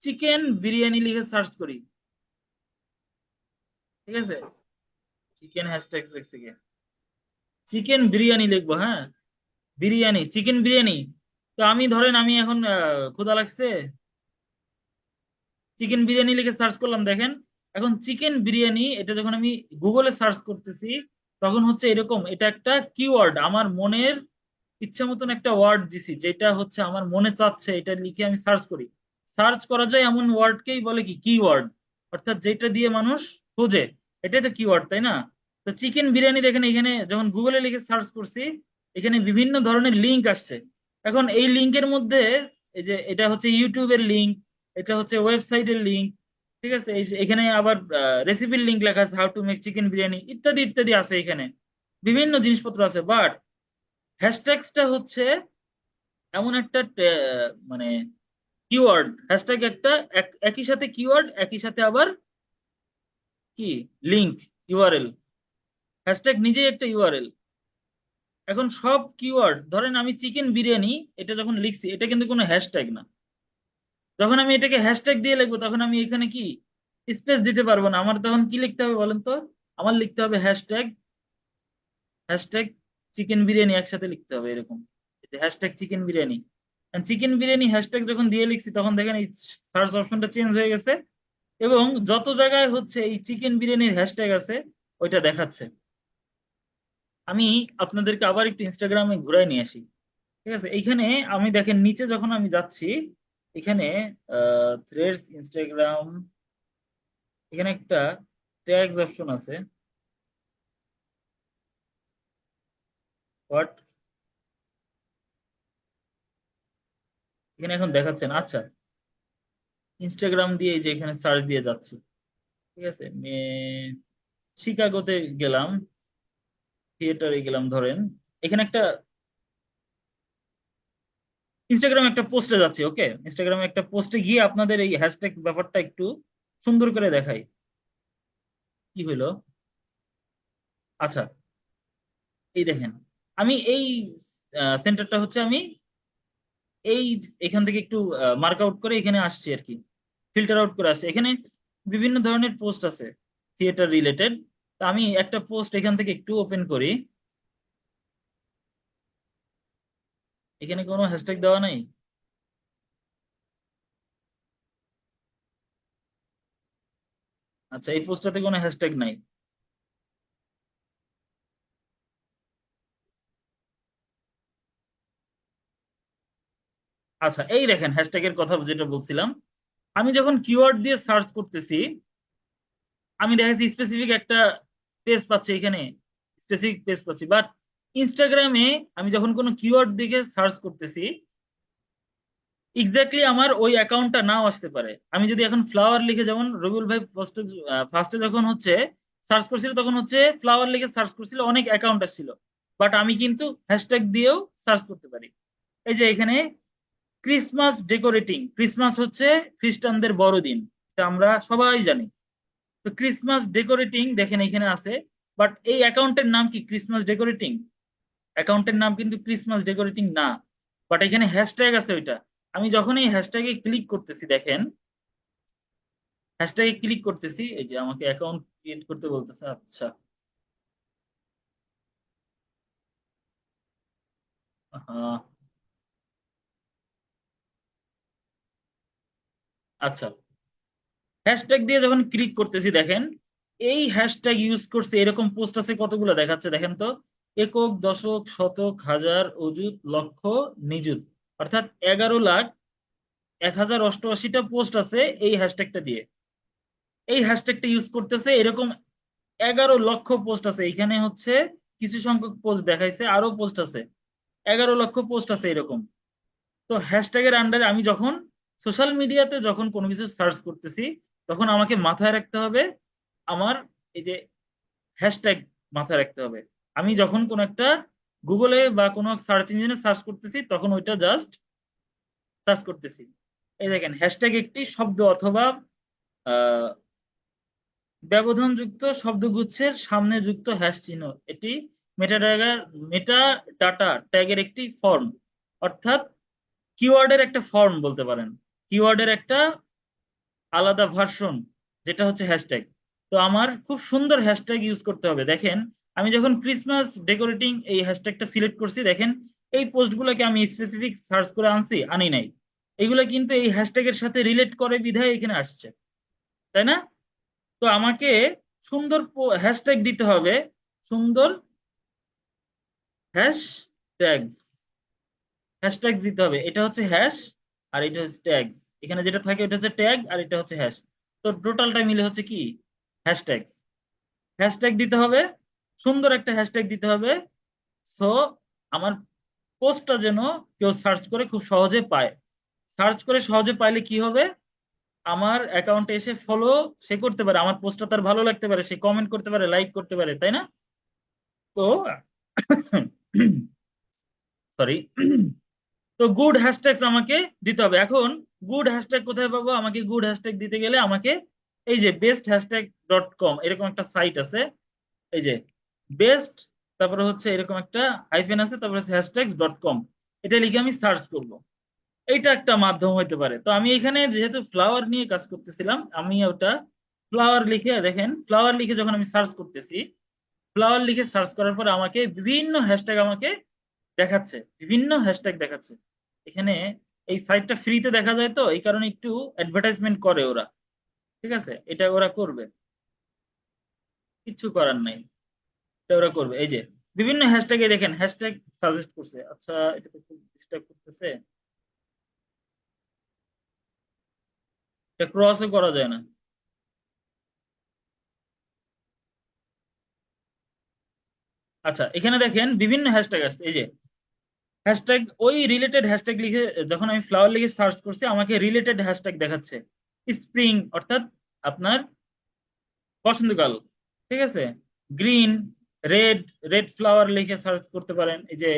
চিকেন বিরিয়ানি লিখে সার্চ করি, ঠিক আছে, চিকেন হ্যাশট্যাগ লিখছি, চিকেন বিরিয়ানি লিখবো, হ্যাঁ, বিরিয়ানি, চিকেন বিরিয়ানি। তো আমি ধরেন আমি এখন ক্ষুধা লাগছে, চিকেন বিরিয়ানি লিখে সার্চ করলাম, দেখেন এখন চিকেন বিরিয়ানি এটা যখন আমি গুগলে সার্চ করতেছি তখন হচ্ছে এরকম, এটা একটা কিওয়ার্ড, আমার মনের ইচ্ছা মতন একটা ওয়ার্ড দিছি যেটা হচ্ছে আমার মনে চাচ্ছে এটা লিখে আমি সার্চ করি। সার্চ করা যায় এমন ওয়ার্ডকেই বলে কি কিওয়ার্ড, অর্থাৎ যেটা দিয়ে মানুষ খোঁজে, এটাই তো কিওয়ার্ড, তাই না? তো চিকেন বিরিয়ানি দেখেন এখানে যখন গুগলে লিখে সার্চ করছি এখানে বিভিন্ন ধরনের লিঙ্ক আসছে। এখন এই লিঙ্কের মধ্যে এই যে এটা হচ্ছে ইউটিউবের লিঙ্ক, এটা হচ্ছে ওয়েবসাইটের লিঙ্ক, ঠিক আছে, এই যে এখানে আবার রেসিপির লিঙ্ক লেখা আছে, how to make chicken biryani ইত্যাদি ইত্যাদি আছে, এখানে বিভিন্ন জিনিসপত্র আছে। বাট হ্যাশট্যাগসটা হচ্ছে এমন একটা মানে কিওয়ার্ড, হ্যাশট্যাগ একটা একই সাথে কিওয়ার্ড, একই সাথে আবার কি লিঙ্ক, ইউআরএল। হ্যাশট্যাগ নিজেই একটা ইউআরএল। এখন সব কিওয়ার্ড, ধরেন আমি চিকেন বিরিয়ানি এটা যখন লিখছি এটা কিন্তু কোনো হ্যাশট্যাগ না, যখন আমি এটাকে হ্যাশট্যাগ দিয়ে লিখবো তখন আমি এখানে কি স্পেস দিতে পারবো না, আমার তখন কি লিখতে হবে বলেন তো? আমার লিখতে হবে হ্যাশট্যাগ, হ্যাশট্যাগ চিকেন বিরিয়ানি একসাথে লিখতে হবে এরকম, hashtag chicken biryani. Chicken biryani hashtag যখন দিয়ে লিখছি তখন দেখেন এই সার্চ অপশনটা চেঞ্জ হয়ে গেছে এবং যত জায়গায় হচ্ছে এই চিকেন বিরিয়ানির হ্যাশট্যাগ আছে ওইটা দেখাচ্ছে। আমি আপনাদেরকে আবার একটু ইনস্টাগ্রামে ঘুরাই নিয়ে আসি, ঠিক আছে, এইখানে আমি দেখেন নিচে যখন আমি যাচ্ছি এখানে থ্রেডস, ইনস্টাগ্রাম, এখানে একটা ট্যাগস অপশন আছে, হোয়াট, এখানে এখন দেখাচ্ছেন। আচ্ছা, ইনস্টাগ্রাম দিয়ে এই যে এখানে সার্চ দিয়ে যাচ্ছি, ঠিক আছে, শিকাগোতে গেলাম, থিয়েটারে গেলাম ধরেন, এখানে একটা ইনস্টাগ্রামে একটা পোস্টে যাচ্ছি, ওকে, ইনস্টাগ্রামে একটা পোস্টে গিয়ে আপনাদের এই হ্যাশট্যাগ ব্যাপারটা একটু সুন্দর করে দেখাই কি হইলো। আচ্ছা, এই দেখেন আমি এই সেন্টারটা হচ্ছে আমি এই এখান থেকে একটু মার্ক আউট করে এখানে আসছি আর কি, ফিল্টার আউট করে আসছি, এখানে বিভিন্ন ধরনের পোস্ট আছে থিয়েটার রিলেটেড। তা আমি একটা পোস্ট এখান থেকে একটু ওপেন করি, এখানে কোনো হ্যাশট্যাগ দেওয়া নাই। আচ্ছা, এই পোস্টটাতে কোনো হ্যাশট্যাগ নাই। আচ্ছা, এই দেখেন হ্যাশট্যাগের কথা যেটা বলছিলাম, আমি যখন কিওয়ার্ড দিয়ে সার্চ করতেছি আমি দেখেছি স্পেসিফিক একটা পেজ পাচ্ছি, এখানে স্পেসিফিক পেজ পাচ্ছি, বাট ইনস্টাগ্রামে আমি যখন কোনো কিওয়ার্ড দিকে সার্চ করতেছি এক্স্যাক্টলি আমার ওই অ্যাকাউন্টটা নাও আসতে পারে। আমি যদি এখন ফ্লাওয়ার লিখে, যেমন রবিউল ভাই ফার্স্টে ফার্স্টে যখন হচ্ছে সার্চ করছিল তখন হচ্ছে ফ্লাওয়ার লিখে সার্চ করছিল, অনেক অ্যাকাউন্ট আসছিল, বাট আমি কিন্তু হ্যাশট্যাগ দিয়েও সার্চ করতে পারি। এই যে এখানে ক্রিসমাস ডেকোরেটিং, ক্রিসমাস হচ্ছে খ্রিস্টানদের বড়দিন, এটা আমরা সবাই জানি। তো ক্রিসমাস ডেকোরেটিং দেখেন এখানে আছে, বাট এই অ্যাকাউন্টের নাম কি ক্রিসমাস ডেকোরেটিং? অ্যাকাউন্টের নাম কিন্তু ক্রিসমাস ডেকোরেটিং না, বাট এখানে হ্যাশট্যাগ আছে ওইটা। আমি যখন এই হ্যাশট্যাগে ক্লিক করতেছি দেখেন হ্যাশট্যাগে ক্লিক করতেছি, এই যে আমাকে অ্যাকাউন্ট ক্রিয়েট করতে বলতেছে। আচ্ছা, হ্যাঁ, আচ্ছা, হ্যাশট্যাগ দিয়ে যখন ক্লিক করতেছি দেখেন এই হ্যাশট্যাগ ইউজ করছে এরকম পোস্ট আছে কতগুলো দেখাচ্ছে দেখেন তো। একক, দশক, শতক, হাজার, অযুত, লক্ষ, নিযুত, অর্থাৎ 11,00,1088টা পোস্ট আছে এই হ্যাশট্যাগটা দিয়ে। এই হ্যাশট্যাগটা ইউজ করতেছে এরকম 11 লক্ষ পোস্ট আছে এখানে, হচ্ছে কিছু সংখ্যক পোস্ট দেখাইছে, আরো পোস্ট আছে, 11 লক্ষ পোস্ট আছে এরকম। তো হ্যাশট্যাগের আন্ডারে আমি যখন সোশ্যাল মিডিয়াতে যখন কোনো কিছু সার্চ করতেছি তখন আমাকে মাথায় রাখতে হবে আমার এই যে হ্যাশট্যাগ মাথায় রাখতে হবে। আমি যখন কোনো একটা গুগলে বা কোনো সার্চ ইঞ্জিনে সার্চ করতেছি তখন ওইটা জাস্ট সার্চ করতেছি। এই দেখেন হ্যাশট্যাগ একটি শব্দ অথবা আহ, ব্যবধানযুক্ত শব্দগুচ্ছের সামনে যুক্ত হ্যাশ চিহ্ন। এটি মেটা ডাটা ট্যাগের একটি ফর্ম, অর্থাৎ কিওয়ার্ডের একটা ফর্ম বলতে পারেন, কিওয়ার্ডের একটা আলাদা ভার্সন, যেটা হচ্ছে হ্যাশট্যাগ। তো আমার খুব সুন্দর হ্যাশট্যাগ ইউজ করতে হবে। দেখেন আমি যখন ক্রিসমাস ডেকোরেটিং এই হ্যাশট্যাগটা সিলেক্ট করছি দেখেন এই পোস্টগুলোকে আমি স্পেসিফিক সার্চ করে আনি নাই, এগুলো কিন্তু এই হ্যাশট্যাগের সাথে রিলেট করে বিধায় এখানে আসছে, তাই না? তো আমাকে সুন্দর হ্যাশট্যাগ দিতে হবে, সুন্দর হ্যাশট্যাগস, হ্যাশট্যাগস দিতে হবে। এটা হচ্ছে হ্যাশ আর এটা হচ্ছে ট্যাগস, এখানে যেটা থাকে এটা হচ্ছে ট্যাগ আর এটা হচ্ছে হ্যাশ। তো টোটালটা মিলে হচ্ছে কি হ্যাশট্যাগস। হ্যাশট্যাগ দিতে হবে, সুন্দর একটা হ্যাশট্যাগ দিতে হবে, সো আমার পোস্টটা যেন কেউ সার্চ করে খুব সহজে পায়। সার্চ করে সহজে পাইলে কি হবে, আমার অ্যাকাউন্টে এসে ফলো সে করতে পারে, আমার পোস্টটা তার ভালো লাগতে পারে, সে কমেন্ট করতে পারে, লাইক করতে পারে, তাই না? তো সরি, তো গুড হ্যাশট্যাগস আমাকে দিতে হবে। এখন গুড হ্যাশট্যাগ কোথায় পাবো? আমাকে গুড হ্যাশট্যাগ দিতে গেলে আমাকে এই যে best#.com এরকম একটা সাইট আছে, এই যে বেস্ট, তারপরে হচ্ছে এরকম একটা হাইফেন আছে, তারপরে হচ্ছে hashtags.com, এটা লিখে আমি সার্চ করব। এইটা একটা মাধ্যম হইতে পারে। তো আমি এখানে যেহেতু ফ্লাওয়ার নিয়ে কাজ করতেছিলাম আমি ওটা ফ্লাওয়ার লিখে, দেখেন ফ্লাওয়ার লিখে যখন আমি সার্চ করতেছি, ফ্লাওয়ার লিখে সার্চ করার পর আমাকে বিভিন্ন হ্যাশট্যাগ আমাকে দেখাচ্ছে, বিভিন্ন হ্যাশট্যাগ দেখাচ্ছে এখানে। এই সাইটটা ফ্রিতে দেখা যায় তো এই কারণে একটু অ্যাডভার্টাইজমেন্ট করে ওরা, ঠিক আছে, এটা ওরা করবে, কিচ্ছু করার নাই, এটা ওরা করবে। এই যে বিভিন্ন হ্যাশট্যাগে দেখেন হ্যাশট্যাগ সাজেস্ট করছে। আচ্ছা, এটা তো খুব ডিস্টার্ব করতেছে, এটা ক্রসও করা যায় না। আচ্ছা, এখানে দেখেন বিভিন্ন হ্যাশট্যাগ আসছে, এই যে হ্যাশট্যাগ ওই রিলেটেড হ্যাশট্যাগ লিখে যখন আমি ফ্লাওয়ার লিখে সার্চ করছি আমাকে রিলেটেড হ্যাশট্যাগ দেখাচ্ছে। স্প্রিং অর্থাৎ আপনার বসন্তকাল, ঠিক আছে, গ্রিন, রেড, রেড ফ্লাওয়ার লিখে সার্চ করতে পারেন। এই যে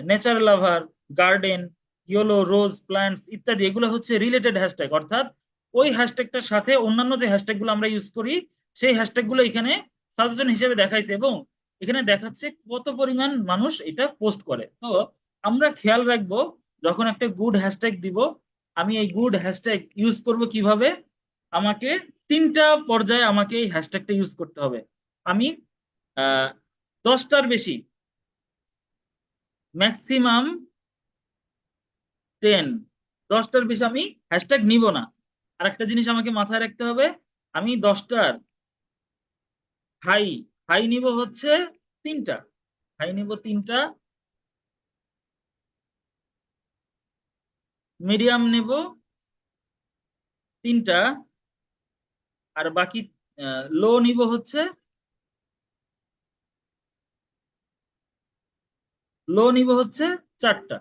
নেচার লাভার, গার্ডেন, ইয়েলো, রোজ প্ল্যান্টস ইত্যাদি, এগুলো হচ্ছে রিলেটেড হ্যাশট্যাগ, অর্থাৎ ওই হ্যাশট্যাগটার সাথে অন্যান্য যে হ্যাশট্যাগ গুলো আমরা ইউজ করি সেই হ্যাশট্যাগ গুলো এখানে সাজেশন হিসেবে দেখাইছে, এবং এখানে দেখাচ্ছে কত পরিমাণ মানুষ এটা পোস্ট করে। তো আমরা খেয়াল রাখবো যখন একটা গুড হ্যাশট্যাগ দিব, আমি এই গুড হ্যাশট্যাগ ইউজ করব কিভাবে। আমাকে তিনটা পর্যায়ে আমাকে এই হ্যাশট্যাগটা ইউজ করতে হবে। আমি 10টার বেশি, ম্যাক্সিমাম 10, 10টার বেশি আমি হ্যাশট্যাগ নিব না। আর একটা জিনিস আমাকে মাথায় রাখতে হবে, আমি 10টার হাই, হাই নিব হচ্ছে 3টা, হাই নিব 3টা, মিডিয়াম নেব 3টা, আর বাকি লো নিব হচ্ছে, লো নিব হচ্ছে 4টা।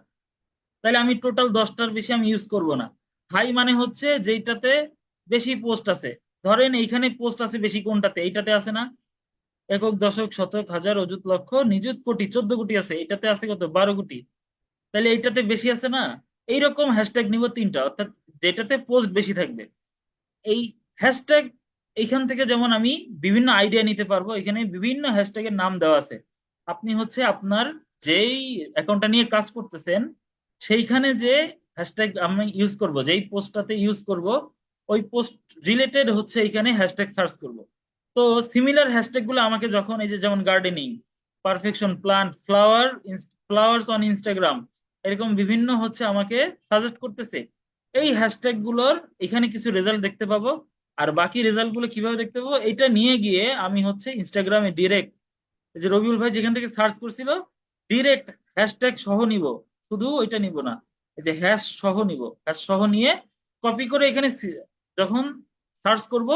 তাহলে আমি টোটাল 10টার বেশি আমি ইউজ করব না। হাই মানে হচ্ছে যেইটাতে বেশি পোস্ট আছে, ধরেন এইখানে পোস্ট আছে বেশি কোনটাতে, এইটাতে আছে না, একক, দশক, শতক, হাজার, অযুত, লক্ষ, নিযুত, কোটি, 14 কোটি আছে, এটাতে আছে কত, 12 কোটি, তাহলে এইটাতে বেশি আছে না। এইরকম হ্যাশট্যাগ নিব 3টা, অর্থাৎ যেটাতে পোস্ট বেশি থাকবে। এই হ্যাশট্যাগ এইখান থেকে যেমন আমি বিভিন্ন আইডিয়া নিতে পারবো, এখানে বিভিন্ন হ্যাশট্যাগের নাম দেওয়া আছে। আপনি হচ্ছে আপনার যেই অ্যাকাউন্টটা নিয়ে কাজ করতেছেন সেইখানে যে হ্যাশট্যাগ আমি ইউজ করব, যেই পোস্টটাতে ইউজ করব ওই পোস্ট রিলেটেড হচ্ছে এখানে হ্যাশট্যাগ সার্চ করব। তো সিমিলার হ্যাশট্যাগ গুলো আমাকে যখন এই যে যেমন gardening, perfection plant, flowers on Instagram, এরকম বিভিন্ন হচ্ছে আমাকে সাজেস্ট করতেছে, এই হ্যাশট্যাগ গুলোর এখানে কিছু রেজাল্ট দেখতে পাবো। আর বাকি রেজাল্ট গুলো কিভাবে দেখতে পাবো, এটা নিয়ে গিয়ে আমি হচ্ছে ইনস্টাগ্রামে ডিরেক্ট, যে রবিউল ভাই যেখান থেকে সার্চ করছিল, ডিরেক্ট হ্যাশট্যাগ সহ নিব, শুধু ওইটা নিব না, এই যে হ্যাশ সহ নিব, হ্যাশ সহ নিয়ে কপি করে এখানে যখন সার্চ করব,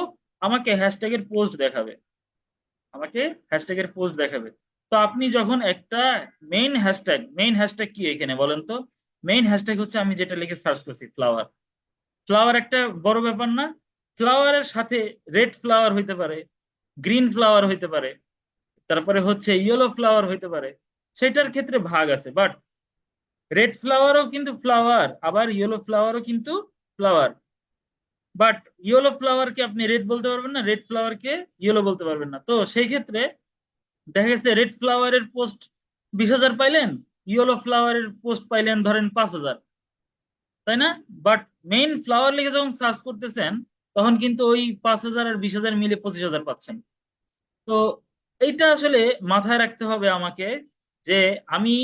আমাকে হ্যাশট্যাগের পোস্ট দেখাবে, আমাকে হ্যাশট্যাগের পোস্ট দেখাবে। তো আপনি যখন একটা মেইন হ্যাশট্যাগ কি এখানে বলেন তো? মেইন হ্যাশট্যাগ হচ্ছে আমি যেটা লিখে সার্চ করছি, ফ্লাওয়ার। ফ্লাওয়ার একটা বড় ব্যাপার না? ফ্লাওয়ারের সাথে রেড ফ্লাওয়ার হইতে পারে, গ্রিন ফ্লাওয়ার হইতে পারে, তারপরে হচ্ছে ইয়েলো ফ্লাওয়ার হইতে পারে, সেটার ক্ষেত্রে ভাগ আছে। বাট রেড ফ্লাওয়ারও কিন্তু ফ্লাওয়ার, আবার ইয়েলো ফ্লাওয়ারও কিন্তু ফ্লাওয়ার। বাট ইয়েলো ফ্লাওয়ারকে আপনি রেড বলতে পারবেন না, রেড ফ্লাওয়ারকে ইয়েলো বলতে পারবেন না। তো সেই ক্ষেত্রে দেখা গেছে রেড ফ্লাওয়ারের পোস্ট 20,000 পাইলেন, ইয়েলো ফ্লাওয়ারের পোস্ট পাইলেন ধরেন 5,000, তাই না? বাট মেইন ফ্লাওয়ার লিখে যখন সার্চ করতেছেন, তখন কিন্তু ওই 5,000 আর 20,000 মিলে 25,000 পাচ্ছেন। তো এইটা আসলে মাথায় রাখতে হবে আমাকে, যে আমি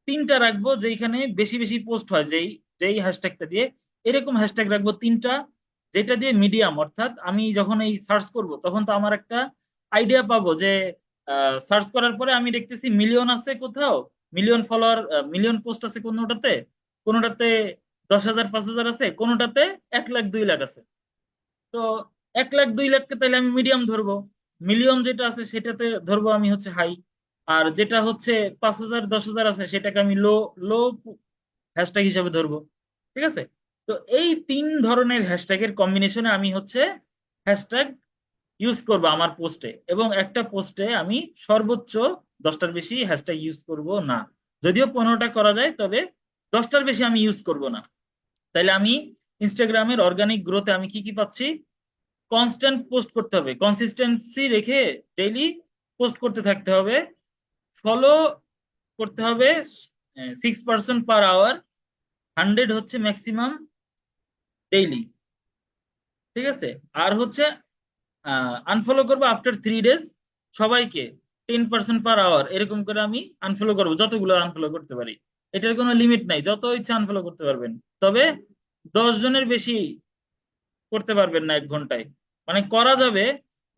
তিনটা রাখবো যেখানে বেশি বেশি পোস্ট হয়, যেই যেই হ্যাশট্যাগটা দিয়ে, এরকম হ্যাশট্যাগ রাখবো তিনটা, যেটা দিয়ে মিডিয়াম, অর্থাৎ আমি যখন এই সার্চ করব তখন তো আমার একটা আইডিয়া পাবো যে সার্চ করার পরে আমি দেখতেছি মিলিয়ন আছে কোথাও, মিলিয়ন ফলোয়ার, মিলিয়ন পোস্ট আছে কোনোটাতে, কোনোটাতে 10,000 5,000 আছে, কোনোটাতে 1 লাখ 2 লাখ আছে। তো 1 লাখ 2 লাখকে তাহলে আমি মিডিয়াম ধরবো, মিলিয়ন যেটা আছে সেটাতে ধরবো আমি হচ্ছে হাই, আর যেটা হচ্ছে 5,000 10,000 আছে সেটাকে আমি লো, লো হ্যাশট্যাগ হিসাবে ধরবো। ঠিক আছে? তো এই তিন ধরনের হ্যাশট্যাগের কম্বিনেশনে আমি হচ্ছে হ্যাশট্যাগ ইউজ করব আমার পোস্টে, এবং একটা পোস্টে আমি সর্বোচ্চ 10টার বেশি হ্যাশট্যাগ ইউজ করব না। যদিও 15টা করা যায়, তবে 10টার বেশি আমি ইউজ করব না। তাইলে আমি ইনস্টাগ্রামের অর্গানিক গ্রোথে আমি কি কি পাচ্ছি? কনস্ট্যান্ট পোস্ট করতে হবে, কনসিস্টেন্সি রেখে ডেইলি পোস্ট করতে থাকতে হবে, ফলো করতে হবে 6% পার আওয়ার, 100 হচ্ছে ম্যাক্সিমাম ডেইলি। ঠিক আছে? আর হচ্ছে আনফলো করবো আফটার 3 ডেজ, সবাইকে 10% পার আওয়ার এরকম করে আমি আনফলো করবো, যতগুলো আনফলো করতে পারি। এটার কোনো লিমিট নাই, যত ইচ্ছা আনফলো করতে পারবেন, তবে 10 জনের বেশি করতে পারবেন না 1 ঘন্টায়। মানে করা যাবে,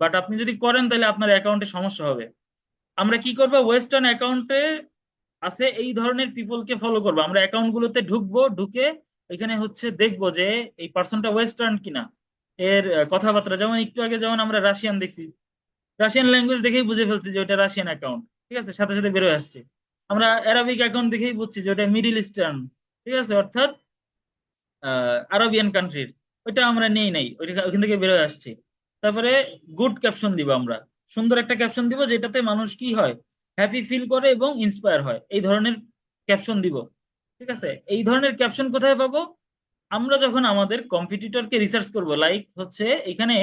বাট আপনি যদি করেন তাহলে আপনার অ্যাকাউন্টে সমস্যা হবে। আমরা কি করবো, ওয়েস্টার্ন অ্যাকাউন্টে আছে এই ধরনের পিপলকে ফলো করবো, আমরা অ্যাকাউন্ট গুলোতে ঢুকবো, ঢুকে এখানে হচ্ছে দেখবো যে এই পার্সনটা ওয়েস্টার্ন কিনা, এর কথাবার্তা, যেমন একটু আগে যেমন আমরা রাশিয়ান দেখছি, রাশিয়ান ল্যাঙ্গুয়েজ দেখেই বুঝে ফেলছি যে ওটা রাশিয়ান অ্যাকাউন্ট, ঠিক আছে, সাথে সাথে বেরোয় আসছে। আমরা অ্যারাবিক অ্যাকাউন্ট দেখেই বুঝছি যে ওটা মিডিল ইস্টার্ন, ঠিক আছে, অর্থাৎ আরবিয়ান কান্ট্রির, ওইটা আমরা নেই নাই, ওইটা ওইখান থেকে বেরোয় আসছে। তারপরে গুড ক্যাপশন দিব আমরা, সুন্দর একটা ক্যাপশন দিব যেটাতে মানুষ কি হয়, হ্যাপি ফিল করে এবং ইন্সপায়ার হয়, এই ধরনের ক্যাপশন দিব। ঠিক আছে? এই ধরনের ক্যাপশন কোথায় পাবো? আমরা যখন আমাদের কম্পিটিটরকে রিসার্চ করব, লাইক হচ্ছে এখানে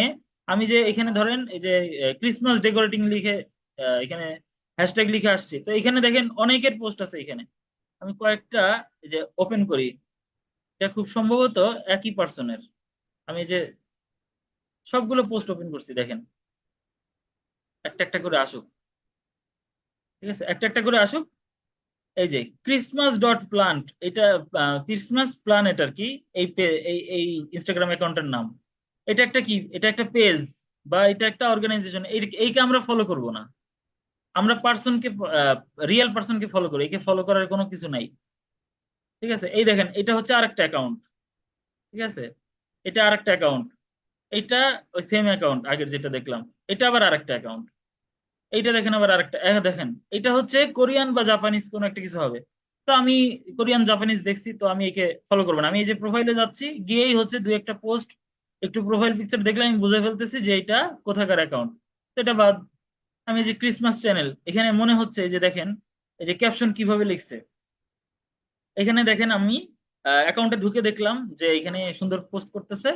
আমি যে এখানে ধরেন এই যে ক্রিসমাস ডেকোরেটিং লিখে এখানে হ্যাশট্যাগ লিখে আসছে, তো এখানে দেখেন অনেকের পোস্ট আছে এখানে, আমি কয়েকটা এই যে ওপেন করি, এটা খুব সম্ভবত একই পার্সনের, আমি এই যে সবগুলো পোস্ট ওপেন করছি, দেখেন একটা একটা করে আসুক। ঠিক আছে, একটা একটা করে আসুক। এই যে ক্রিসমাস ডট প্লান্ট, এটা ক্রিসমাস প্ল্যানেট আর কি, এই ইনস্টাগ্রাম অ্যাকাউন্টের নাম। এটা একটা কি, এটা একটা পেজ বা এটা একটা অর্গানাইজেশন, এইকে আমরা ফলো করব না, আমরা পার্সনকে, রিয়েল পার্সনকে ফলো করি, একে ফলো করার কোনো কিছু নাই। ঠিক আছে? এই দেখেন এটা হচ্ছে আরেকটা অ্যাকাউন্ট। ঠিক আছে, এটা আরেকটা অ্যাকাউন্ট, এটা ওই সেম অ্যাকাউন্ট আগের যেটা দেখলাম, এটা আবার আরেকটা অ্যাকাউন্ট, এইটা দেখেন আবার আরেকটা, দেখেন এটা হচ্ছে কোরিয়ান বা জাপানিজ কোনো একটা কিছু হবে। তো আমি কোরিয়ান জাপানিজ দেখছি, তো আমি একে ফলো করবো না। আমি এই যে প্রোফাইলে যাচ্ছি, গিয়েই হচ্ছে দুই একটা পোস্ট, একটু প্রোফাইল পিকচার দেখলে আমি বুঝে ফেলতেছি যে এটা কোথাকার অ্যাকাউন্ট, তো এটা বাদ। আমি এই যে ক্রিসমাস চ্যানেল, এখানে মনে হচ্ছে এই যে দেখেন এই যে ক্যাপশন কিভাবে লিখছে, এখানে দেখেন আমি অ্যাকাউন্টে ঢুকে দেখলাম যে এখানে সুন্দর পোস্ট করতেছে।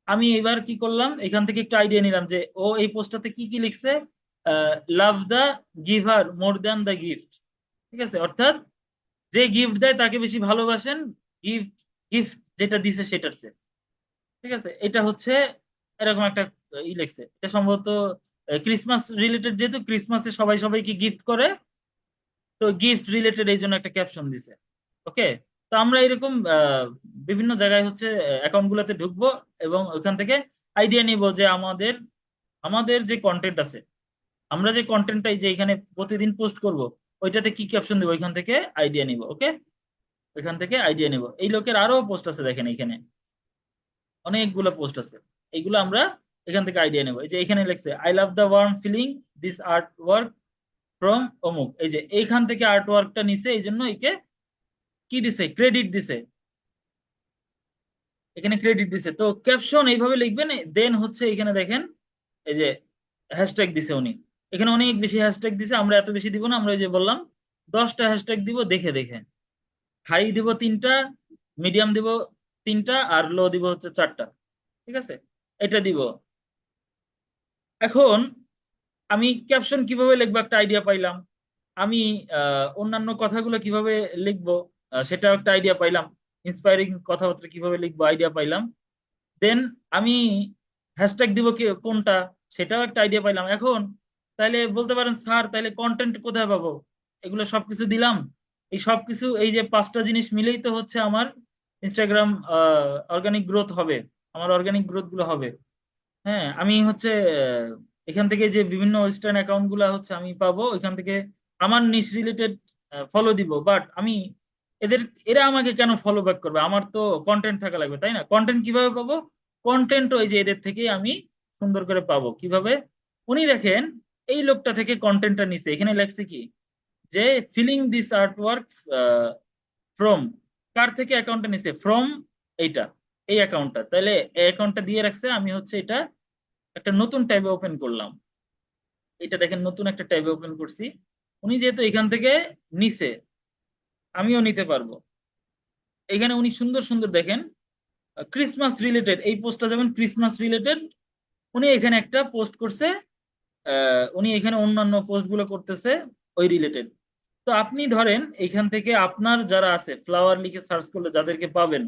আমি এবার কি করলাম, এখান থেকে একটু আইডিয়া নিলাম যে ও এই পোস্টটাতে কি কি লিখছে, love the giver more than the gift. ঠিক আছে, অর্থাৎ যে গিফট দেয় তাকে বেশি ভালোবাসেন, গিফট গিফট যেটা দিছে সেটার চেয়ে। ঠিক আছে, এটা হচ্ছে এরকম একটা লিখছে, এটা সম্ভবত ক্রিসমাস রিলেটেড, যেহেতু ক্রিসমাসে সবাই সবাইকে গিফট করে, তো গিফট রিলেটেড এই জন্য একটা ক্যাপশন দিছে। ওকে, তো আমরা এরকম বিভিন্ন জায়গায় হচ্ছে অ্যাকাউন্ট গুলোতে ঢুকবো এবং ওখান থেকে আইডিয়া নিব যে আমাদের আমাদের যে কন্টেন্ট আছে, আমরা যে কন্টেন্টটাই যে এখানে প্রতিদিন পোস্ট করব, ওইটাতে কি ক্যাপশন দেবো ওইখান থেকে আইডিয়া নিব। ওকে, ওইখান থেকে আইডিয়া নিব। এই লোকের আরো পোস্ট আছে, দেখেন এখানে অনেকগুলো পোস্ট আছে, এইগুলো আমরা এখান থেকে আইডিয়া নেব। এই যে এখানে লিখছে I love the warm feeling this art work from অমুক, এই যে এইখান থেকে আর্ট ওয়ার্কটা নিছে, এই জন্য একে কি দিছে, ক্রেডিট দিছে, এখানে ক্রেডিট দিছে। তো ক্যাপশন এইভাবে লিখবেন, দেন হচ্ছে এখানে দেখেন এই যে হ্যাশট্যাগ দিছে উনি, এখানে অনেক বেশি হ্যাশট্যাগ দিছে, আমরা এত বেশি দিব না, আমরা ওই যে বললাম 10টা হ্যাশট্যাগ দিব দেখে দেখে। হাই দিব 3টা, মিডিয়াম দিব 3টা, আর লো দিব হচ্ছে 4টা। ঠিক আছে, এটা দিব। এখন আমি ক্যাপশন কিভাবে লিখবো একটা আইডিয়া পাইলাম, আমি অন্যান্য কথাগুলো কিভাবে লিখবো সেটাও একটা আইডিয়া পাইলাম, ইন্সপায়ারিং কথাবার্তা কিভাবে লিখবো আইডিয়া পাইলাম। দেন আমি হ্যাশট্যাগ দিব কি কোনটা, সেটাও একটা আইডিয়া পাইলাম। এখন তাইলে বলতে পারেন স্যার তাইলে কন্টেন্ট কোথায় পাবো, এগুলো সবকিছু দিলাম, এই সবকিছু এই যে 5টা জিনিস মিলেই তো হচ্ছে আমার ইনস্টাগ্রাম অর্গানিক গ্রোথ হবে, আমার অর্গানিক গ্রোথ গুলো হবে। হ্যাঁ, আমি হচ্ছে এখান থেকে যে বিভিন্ন ওয়েস্টার্ন অ্যাকাউন্ট গুলা হচ্ছে আমি পাবো, ওইখান থেকে আমার নিশ রিলেটেড ফলো দিব, বাট আমি এদের, এরা আমাকে কেন ফলো ব্যাক করবে, আমার তো কন্টেন্ট থাকা লাগবে, তাই না? কন্টেন্ট কিভাবে পাবো, কন্টেন্ট ওই যে এদের থেকেই আমি সুন্দর করে পাবো। কিভাবে, উনি দেখেন এই লোকটা থেকে কন্টেন্টটা নিছে, এখানে লেখছে কি যে feeling this art work from, কার থেকে অ্যাকাউন্টটা নিছে, ফ্রম এইটা, এই অ্যাকাউন্টটা, তাহলে এই অ্যাকাউন্টটা দিয়ে রাখছে। আমি হচ্ছে এটা একটা নতুন ট্যাবে ওপেন করলাম, এটা দেখেন নতুন একটা ট্যাবে ওপেন করছি। উনি যেহেতু এখান থেকে নিছে, আমিও নিতে পারবো। এখানে উনি সুন্দর সুন্দর দেখেন ক্রিসমাস রিলেটেড, এই পোস্টটা যেমন ক্রিসমাস রিলেটেড, উনি এখানে একটা পোস্ট করছে, উনি এখানে অন্যান্য পোস্ট গুলো করতেছে ওই রিলেটেড। তো আপনি ধরেন এখান থেকে আপনার যারা আছে, ফ্লাওয়ার লিখে সার্চ করলে যাদেরকে পাবেন,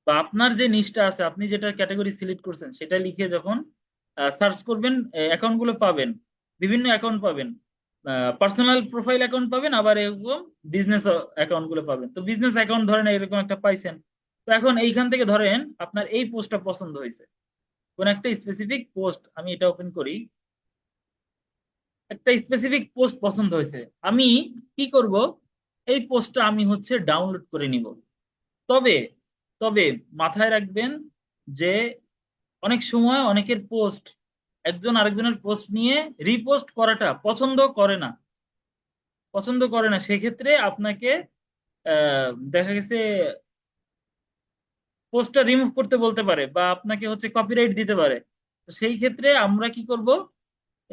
বা আপনার যে নিশটা আছে, আপনি যেটা ক্যাটাগরি সিলেক্ট করছেন সেটা লিখে যখন সার্চ করবেন, অ্যাকাউন্ট গুলো পাবেন, বিভিন্ন অ্যাকাউন্ট পাবেন, পার্সোনাল প্রোফাইল অ্যাকাউন্ট পাবেন, আবার এরকম বিজনেস অ্যাকাউন্ট গুলো পাবেন। তো বিজনেস অ্যাকাউন্ট ধরেন এরকম একটা পাইছেন, তো এখন এইখান থেকে ধরেন আপনার এই পোস্টটা পছন্দ হয়েছে, কোন একটা স্পেসিফিক পোস্ট, আমি এটা ওপেন করি, একটা স্পেসিফিক পোস্ট পছন্দ হয়েছে, আমি কি করব, এই পোস্টটা আমি হচ্ছে ডাউনলোড করে নিব। তবে তবে মাথায় রাখবেন যে অনেক সময় অনেকের পোস্ট, একজন আরেকজনের পোস্ট নিয়ে রিপোস্ট করাটা পছন্দ করে না, সেক্ষেত্রে আপনাকে দেখা গেছে পোস্টটা রিমুভ করতে বলতে পারে, বা আপনাকে হচ্ছে কপিরাইট দিতে পারে। তো সেই ক্ষেত্রে আমরা কি করব,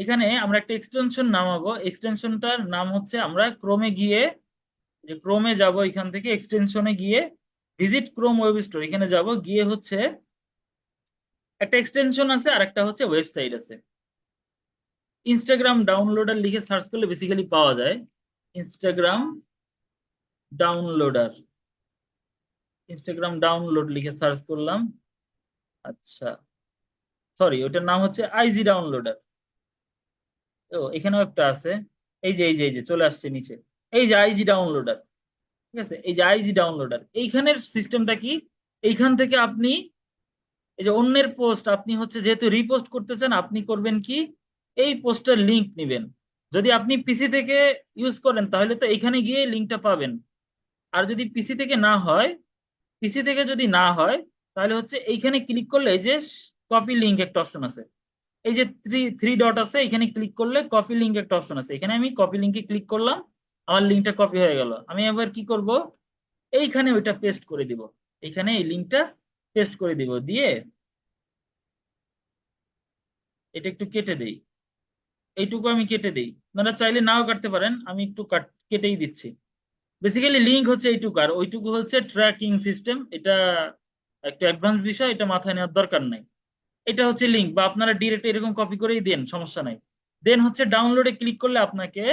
এখানে আমরা একটা এক্সটেনশন নামাবো, এক্সটেনশনটার নাম হচ্ছে, আমরা ক্রোমে গিয়ে, যে ক্রোমে যাব, এখান থেকে এক্সটেনশনে গিয়ে ভিজিট ক্রোম ওয়েব স্টোর, এখানে যাব, গিয়ে হচ্ছে একটা এক্সটেনশন আছে আর একটা হচ্ছে ওয়েবসাইট আছে, ইনস্টাগ্রাম ডাউনলোডার লিখে সার্চ করলে বেসিক্যালি পাওয়া যায়। ইনস্টাগ্রাম ডাউনলোডার, ইনস্টাগ্রাম ডাউনলোড লিখে সার্চ করলাম। আচ্ছা, সরি, ওটার নাম হচ্ছে আইজি ডাউনলোডার। ও, এখানেও একটা আছে, এই যে চলে আসছে নিচে, এই যে আইজি ডাউনলোডার। ঠিক আছে, এই যে আইজি ডাউনলোডার, এইখানের সিস্টেমটা কি, এইখান থেকে আপনি এই যে অন্যের পোস্ট আপনি হচ্ছে যেহেতু রিপোস্ট করতে চান, আপনি করবেন কি, এই পোস্টের লিংক নিবেন। যদি আপনি পিসি থেকে ইউজ করেন তাহলে তো এখানে গিয়ে লিংকটা পাবেন, আর যদি পিসি থেকে না হয়, তাহলে হচ্ছে এইখানে ক্লিক করলে এই যে কপি লিংক একটা অপশন আছে, এই যে থ্রি থ্রি ডট আছে, এখানে ক্লিক করলে কপি লিংক একটা অপশন আছে, এখানে আমি কপি লিংকে ক্লিক করলাম, আমার লিংকটা কপি হয়ে গেল। আমি এবার কি করব, এইখানে ওইটা পেস্ট করে দিব, এইখানে এই লিংকটা পেস্ট করে দিব, দিয়ে এটা একটু কেটে দেই, এইটুকু আমি কেটে দেই, আপনারা চাইলে নাও কাটতে পারেন, আমি একটু কেটেই দিচ্ছি। বেসিক্যালি লিংক হচ্ছে এইটুকু, আর ওইটুকু হচ্ছে ট্র্যাকিং সিস্টেম, এটা একটা অ্যাডভান্স বিষয়, এটা মাথায় নেওয়ার দরকার নাই। এটা হচ্ছে লিংক, বা আপনারা ডিরেক্ট এরকম কপি করেই দেন, সমস্যা নাই। দেন হচ্ছে ডাউনলোডে ক্লিক করলে আপনাকে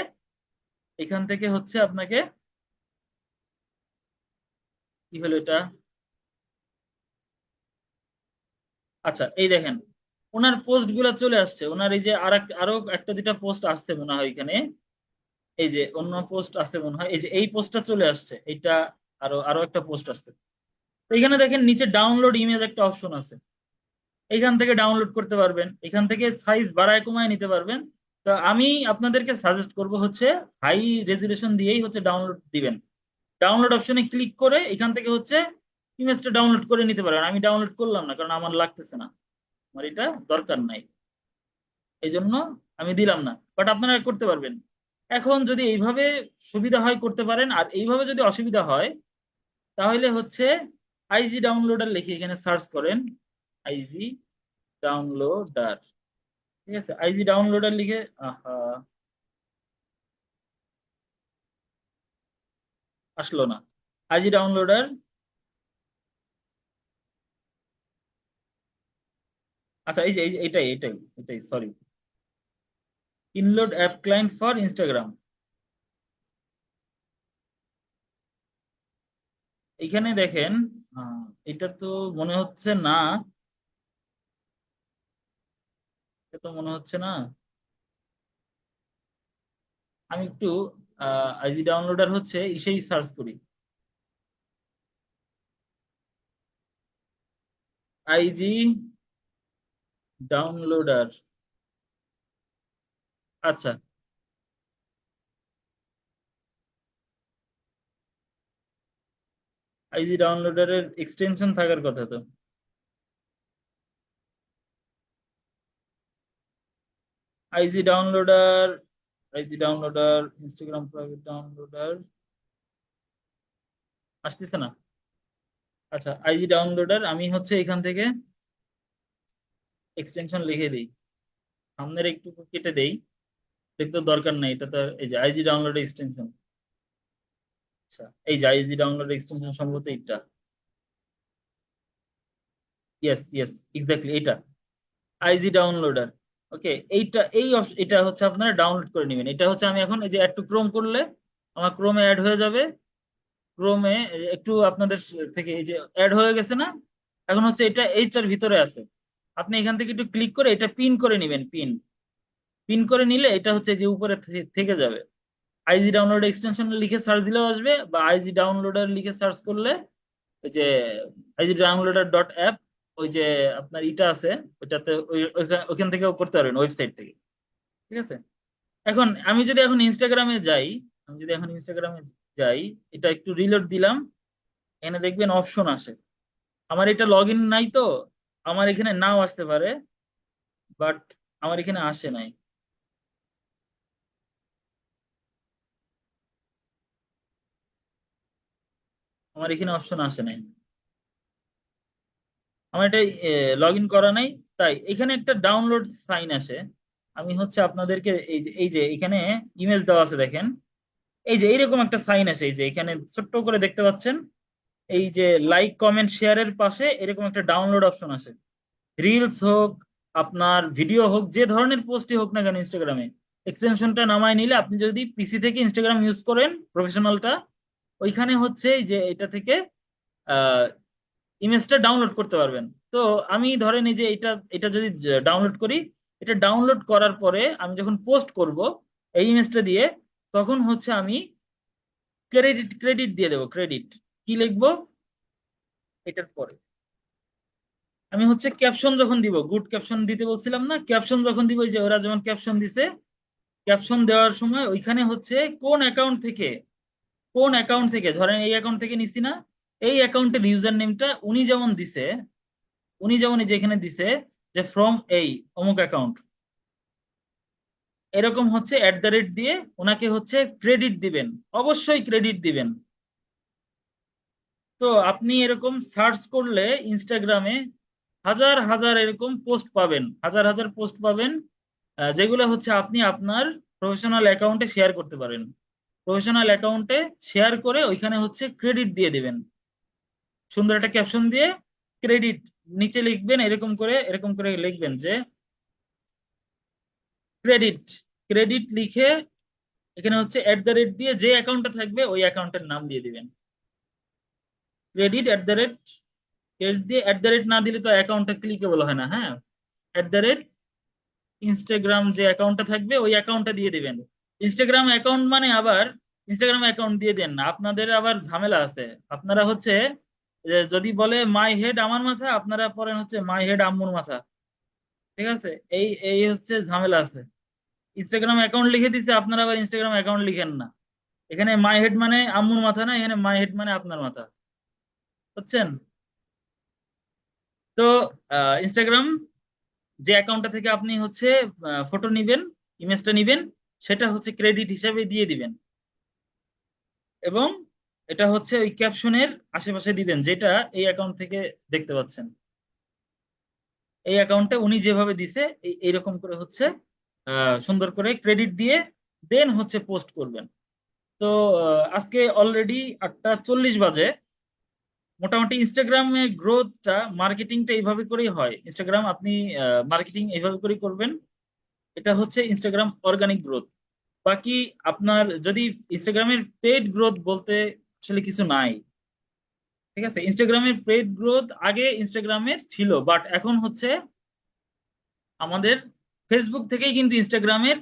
এখান থেকে হচ্ছে আপনাকে, কি হলো এটা, আচ্ছা এই দেখেন ওনার পোস্ট গুলা চলে আসছে, ওনার এই যে আরো একটা দুটা পোস্ট আসছে মনে হয় এখানে, এই যে অন্য পোস্ট আছে মনে হয়, এই যে এই পোস্টটা চলে আসছে, এটা আরো আরো একটা পোস্ট আসছে। তো এখানে দেখেন নিচে ডাউনলোড ইমেজ একটা অপশন আছে, এখান থেকে ডাউনলোড করতে পারবেন, এখান থেকে সাইজ বাড়ায় কমায় নিতে পারবেন। তো আমি আপনাদেরকে সাজেস্ট করব হচ্ছে হাই রেজুলেশন দিয়েই হচ্ছে ডাউনলোড দিবেন। ডাউনলোড অপশনে ক্লিক করে এখান থেকে হচ্ছে ইমেজটা ডাউনলোড করে নিতে পারবেন। আমি ডাউনলোড করলাম না কারণ আমার লাগতেছে না, আমার এটা দরকার নাই, এই জন্য আমি দিলাম না, বাট আপনারা করতে পারবেন। এখন যদি এইভাবে সুবিধা হয় করতে পারেন, আর এইভাবে যদি অসুবিধা হয় তাহলে হচ্ছে আইজি ডাউনলোডার লিখে এখানে সার্চ করেন, আইজি ডাউনলোডার। ঠিক আছে, আইজি ডাউনলোডার লিখে, আহা আসলো না, আইজি ডাউনলোডার। আচ্ছা এই যে এটাই এটাই এটাই সরি, ইনলোড অ্যাপ ক্লায়েন্ট ফর ইনস্টাগ্রাম। এখানে দেখেন, আহ, এটা তো মনে হচ্ছে না, এটা তো মনে হচ্ছে না। আমি একটু আইজি ডাউনলোডার হচ্ছে ইসেই সার্চ করি, আইজি ডাউনলোডার। আচ্ছা, আইজি ডাউনলোডারের এক্সটেনশন থাকার কথা তো। IG downloader, IG downloader, Instagram private downloader আসতেছে না। আচ্ছা আইজি ডাউনলোডার আমি হচ্ছে এখান থেকে এক্সটেনশন লিখে দিই, সামনের একটু কেটে দেই, দেখতে দরকার নাই এটা তো। এই যে আইজি ডাউনলোড এক্সটেনশন, আচ্ছা এই যে আইজি ডাউনলোড এক্সটেনশন সম্ভবত এটা, ইয়েস ইয়েস এক্স্যাক্টলি এটা আইজি ডাউনলোডার। ওকে, এটা হচ্ছে আপনারা ডাউনলোড করে নেবেন। এটা হচ্ছে আমি এখন এই যে একটু ক্রোম করলে আমার ক্রোমে অ্যাড হয়ে যাবে, ক্রোমে একটু আপনাদের থেকে এই যে অ্যাড হয়ে গেছে না, এখন হচ্ছে এটা এইটার ভিতরে আছে। আপনি এখান থেকে একটু ক্লিক করে এটা পিন করে নেবেন, পিন পিন করে নিলে এটা হচ্ছে যে উপরে থেকে যাবে। আইজি ডাউনলোড এক্সটেনশন লিখে সার্চ দিলেও আসবে, বা আইজি ডাউনলোডার লিখে সার্চ করলে ওই যে আইজি ডাউনলোডার ডট অ্যাপ, ওই যে আপনার ইটা আছে ওইটাতে, ওইখান থেকেও করতে পারবেন, ওয়েবসাইট থেকে। ঠিক আছে, এখন আমি যদি এখন ইনস্টাগ্রামে যাই, আমি যদি এখন ইনস্টাগ্রামে যাই, এটা একটু রিলোড দিলাম, এখানে দেখবেন অপশন আসে। আমার এটা লগ ইন নাই তো, আমার এখানে নাও আসতে পারে, বাট আমার এখানে আসে নাই। আমার এখানে অপশন আসে নাই, আমার এটা লগ ইন করা নাই, তাই এখানে একটা ডাউনলোড সাইন আসে। আমি হচ্ছে আপনাদেরকে এই যে এখানে ইমেজ দেওয়া আছে দেখেন, এই যে এইরকম একটা সাইন আসে, এই যে এখানে ছোট্ট করে দেখতে পাচ্ছেন, এই যে লাইক কমেন্ট শেয়ারের পাশে এরকম একটা ডাউনলোড অপশন আসে। রিলস হোক, আপনার ভিডিও হোক, যে ধরনের পোস্টই হোক না কেন ইনস্টাগ্রামে, এক্সটেনশনটা নামায় নিলে আপনি যদি পিসি থেকে ইনস্টাগ্রাম ইউজ করেন প্রফেশনালটা, ওইখানে হচ্ছে এই যে এটা থেকে ইমেজটা ডাউনলোড করতে পারবেন। তো আমি ধরেন এই যে এটা এটা যদি ডাউনলোড করি, এটা ডাউনলোড করার পরে আমি যখন পোস্ট করব এই ইমেজটা দিয়ে, তখন হচ্ছে আমি ক্রেডিট ক্রেডিট দিয়ে দেবো। ক্রেডিট কি লিখবো এটার পরে, আমি হচ্ছে ক্যাপশন যখন দিব, গুড ক্যাপশন দিতে বলছিলাম না, ক্যাপশন যখন দিব, ওই যে ওরা যেমন ক্যাপশন দিছে, ক্যাপশন দেওয়ার সময় ওইখানে হচ্ছে কোন অ্যাকাউন্ট থেকে ধরেন এই অ্যাকাউন্ট থেকে নিছি না, এই অ্যাকাউন্টের ইউজার নেমটা উনি যেমন দিছে, উনি যেমন এই যে এখানে দিছে যে ফ্রম এই অমুক অ্যাকাউন্ট, এরকম হচ্ছে @ দিয়ে ওনাকে হচ্ছে ক্রেডিট দিবেন, অবশ্যই ক্রেডিট দিবেন। তো আপনি এরকম সার্চ করলে ইনস্টাগ্রামে হাজার হাজার এরকম পোস্ট পাবেন, হাজার হাজার পোস্ট পাবেন, যেগুলো হচ্ছে আপনি আপনার প্রফেশনাল অ্যাকাউন্টে শেয়ার করতে পারেন। প্রফেশনাল অ্যাকাউন্টে শেয়ার করে ওইখানে হচ্ছে ক্রেডিট দিয়ে দিবেন, সুন্দর একটা ক্যাপশন দিয়ে ক্রেডিট নিচে লিখবেন, এরকম করে লিখবেন যে ক্রেডিট, ক্রেডিট লিখে এখানে হচ্ছে @ দিয়ে যে অ্যাকাউন্টটা থাকবে ওই অ্যাকাউন্টের নাম দিয়ে দিবেন, ক্রেডিট @ দিয়ে @ না দিলে তো অ্যাকাউন্টটা ক্লিকেবল হয় না। হ্যাঁ, @ ইনস্টাগ্রাম যে অ্যাকাউন্টটা থাকবে ওই অ্যাকাউন্টটা দিয়ে দিবেন। ইনস্টাগ্রাম অ্যাকাউন্ট মানে আবার ইনস্টাগ্রাম অ্যাকাউন্ট দিয়ে দেন না, আপনাদের আবার ঝামেলা আছে। আপনারা হচ্ছে যদি বলে মাই হেড আমার মাথা, আপনারা পড়েন হচ্ছে মাই হেড আম্মুর মাথা। ঠিক আছে, এই এই হচ্ছে ঝামেলা আছে। ইনস্টাগ্রাম অ্যাকাউন্ট লিখে দিছে, আপনারা আবার ইনস্টাগ্রাম অ্যাকাউন্ট লিখেন না। এখানে মাই হেড মানে আম্মুর মাথা না, এখানে মাই হেড মানে আপনার মাথা। বুঝছেন? তো ইনস্টাগ্রাম যে অ্যাকাউন্টটা থেকে আপনি হচ্ছে ফটো নিবেন, ইমেজটা নিবেন, সেটা হচ্ছে ক্রেডিট হিসাবে দিয়ে দিবেন। এবং এটা হচ্ছে ওই ক্যাপশনের আশেপাশে দিবেন, যেটা এই অ্যাকাউন্ট থেকে দেখতে পাচ্ছেন। এই অ্যাকাউন্টে উনি যেভাবে দিছে এইরকম করে হচ্ছে সুন্দর করে ক্রেডিট দিয়ে দেন হচ্ছে পোস্ট করবেন। তো আজকে অলরেডি 8:40 বাজে। মোটামুটি ইনস্টাগ্রামে গ্রোথটা, মার্কেটিংটা এইভাবে করেই হয়। ইনস্টাগ্রাম আপনি মার্কেটিং এইভাবে করেই করবেন। এটা হচ্ছে ইনস্টাগ্রাম অর্গানিক গ্রোথ। বাকি আপনার যদি ইনস্টাগ্রামের পেড গ্রোথ বলতে আসলে কিছু নাই। ঠিক আছে, ইনস্টাগ্রামের পেড গ্রোথ আগে ইনস্টাগ্রামের ছিল, বাট এখন হচ্ছে আমাদের ফেসবুক থেকেই কিন্তু ইনস্টাগ্রামের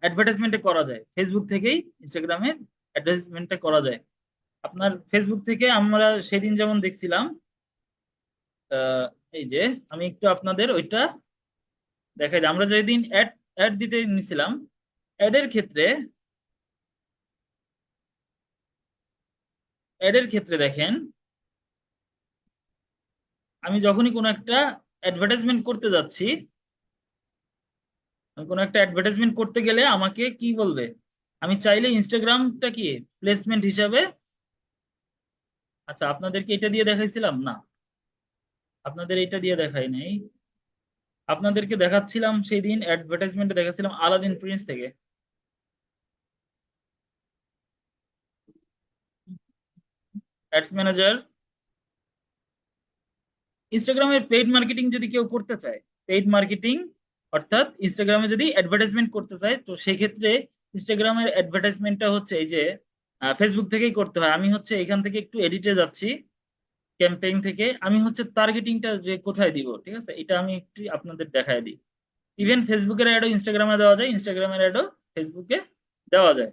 অ্যাডভার্টাইজমেন্টে করা যায়। ফেসবুক থেকেই ইনস্টাগ্রামের অ্যাডভার্টাইজমেন্টটা করা যায়। আপনার ফেসবুক থেকে আমরা সেদিন যেমন দেখছিলাম, আহ, এই যে আমি একটু আপনাদের ওইটা দেখাই দিই। আমরা যেদিন অ্যাড অ্যাড দিতে নিছিলাম, অ্যাডের ক্ষেত্রে দেখেন, আমি যখনই কোনো একটা অ্যাডভার্টাইজমেন্ট করতে যাচ্ছি, আমি কোনো একটা অ্যাডভার্টাইজমেন্ট করতে গেলে আমাকে কি বলবে? আমি চাইলে ইনস্টাগ্রামটা কি প্লেসমেন্ট হিসাবে, আচ্ছা আপনাদেরকে এটা দিয়ে দেখাইছিলাম না, আপনাদের এটা দিয়ে দেখাই নাই, আপনাদেরকে দেখাচ্ছিলাম সেই দিন অ্যাডভার্টাইজমেন্টে দেখাচ্ছিলাম আলাদিন প্রিন্স থেকে। অ্যাডস ম্যানেজার, ইনস্টাগ্রামের পেইড মার্কেটিং যদি কেউ করতে চায়, পেইড মার্কেটিং অর্থাৎ ইনস্টাগ্রামে যদি অ্যাডভার্টাইজমেন্ট করতে চায়, তো সেক্ষেত্রে ইনস্টাগ্রামের অ্যাডভার্টাইজমেন্টটা হচ্ছে এই যে ফেসবুক থেকেই করতে হয়। আমি হচ্ছে এখান থেকে একটু এডিটে যাচ্ছি, ক্যাম্পেইন থেকে আমি হচ্ছে টার্গেটিংটা যে কোথায় দিব, ঠিক আছে, এটা আমি একটু আপনাদের দেখায় দিই। ইভেন ফেসবুকের অ্যাডও ইনস্টাগ্রামে দেওয়া যায়, ইনস্টাগ্রামের অ্যাডও ফেসবুকে দেওয়া যায়।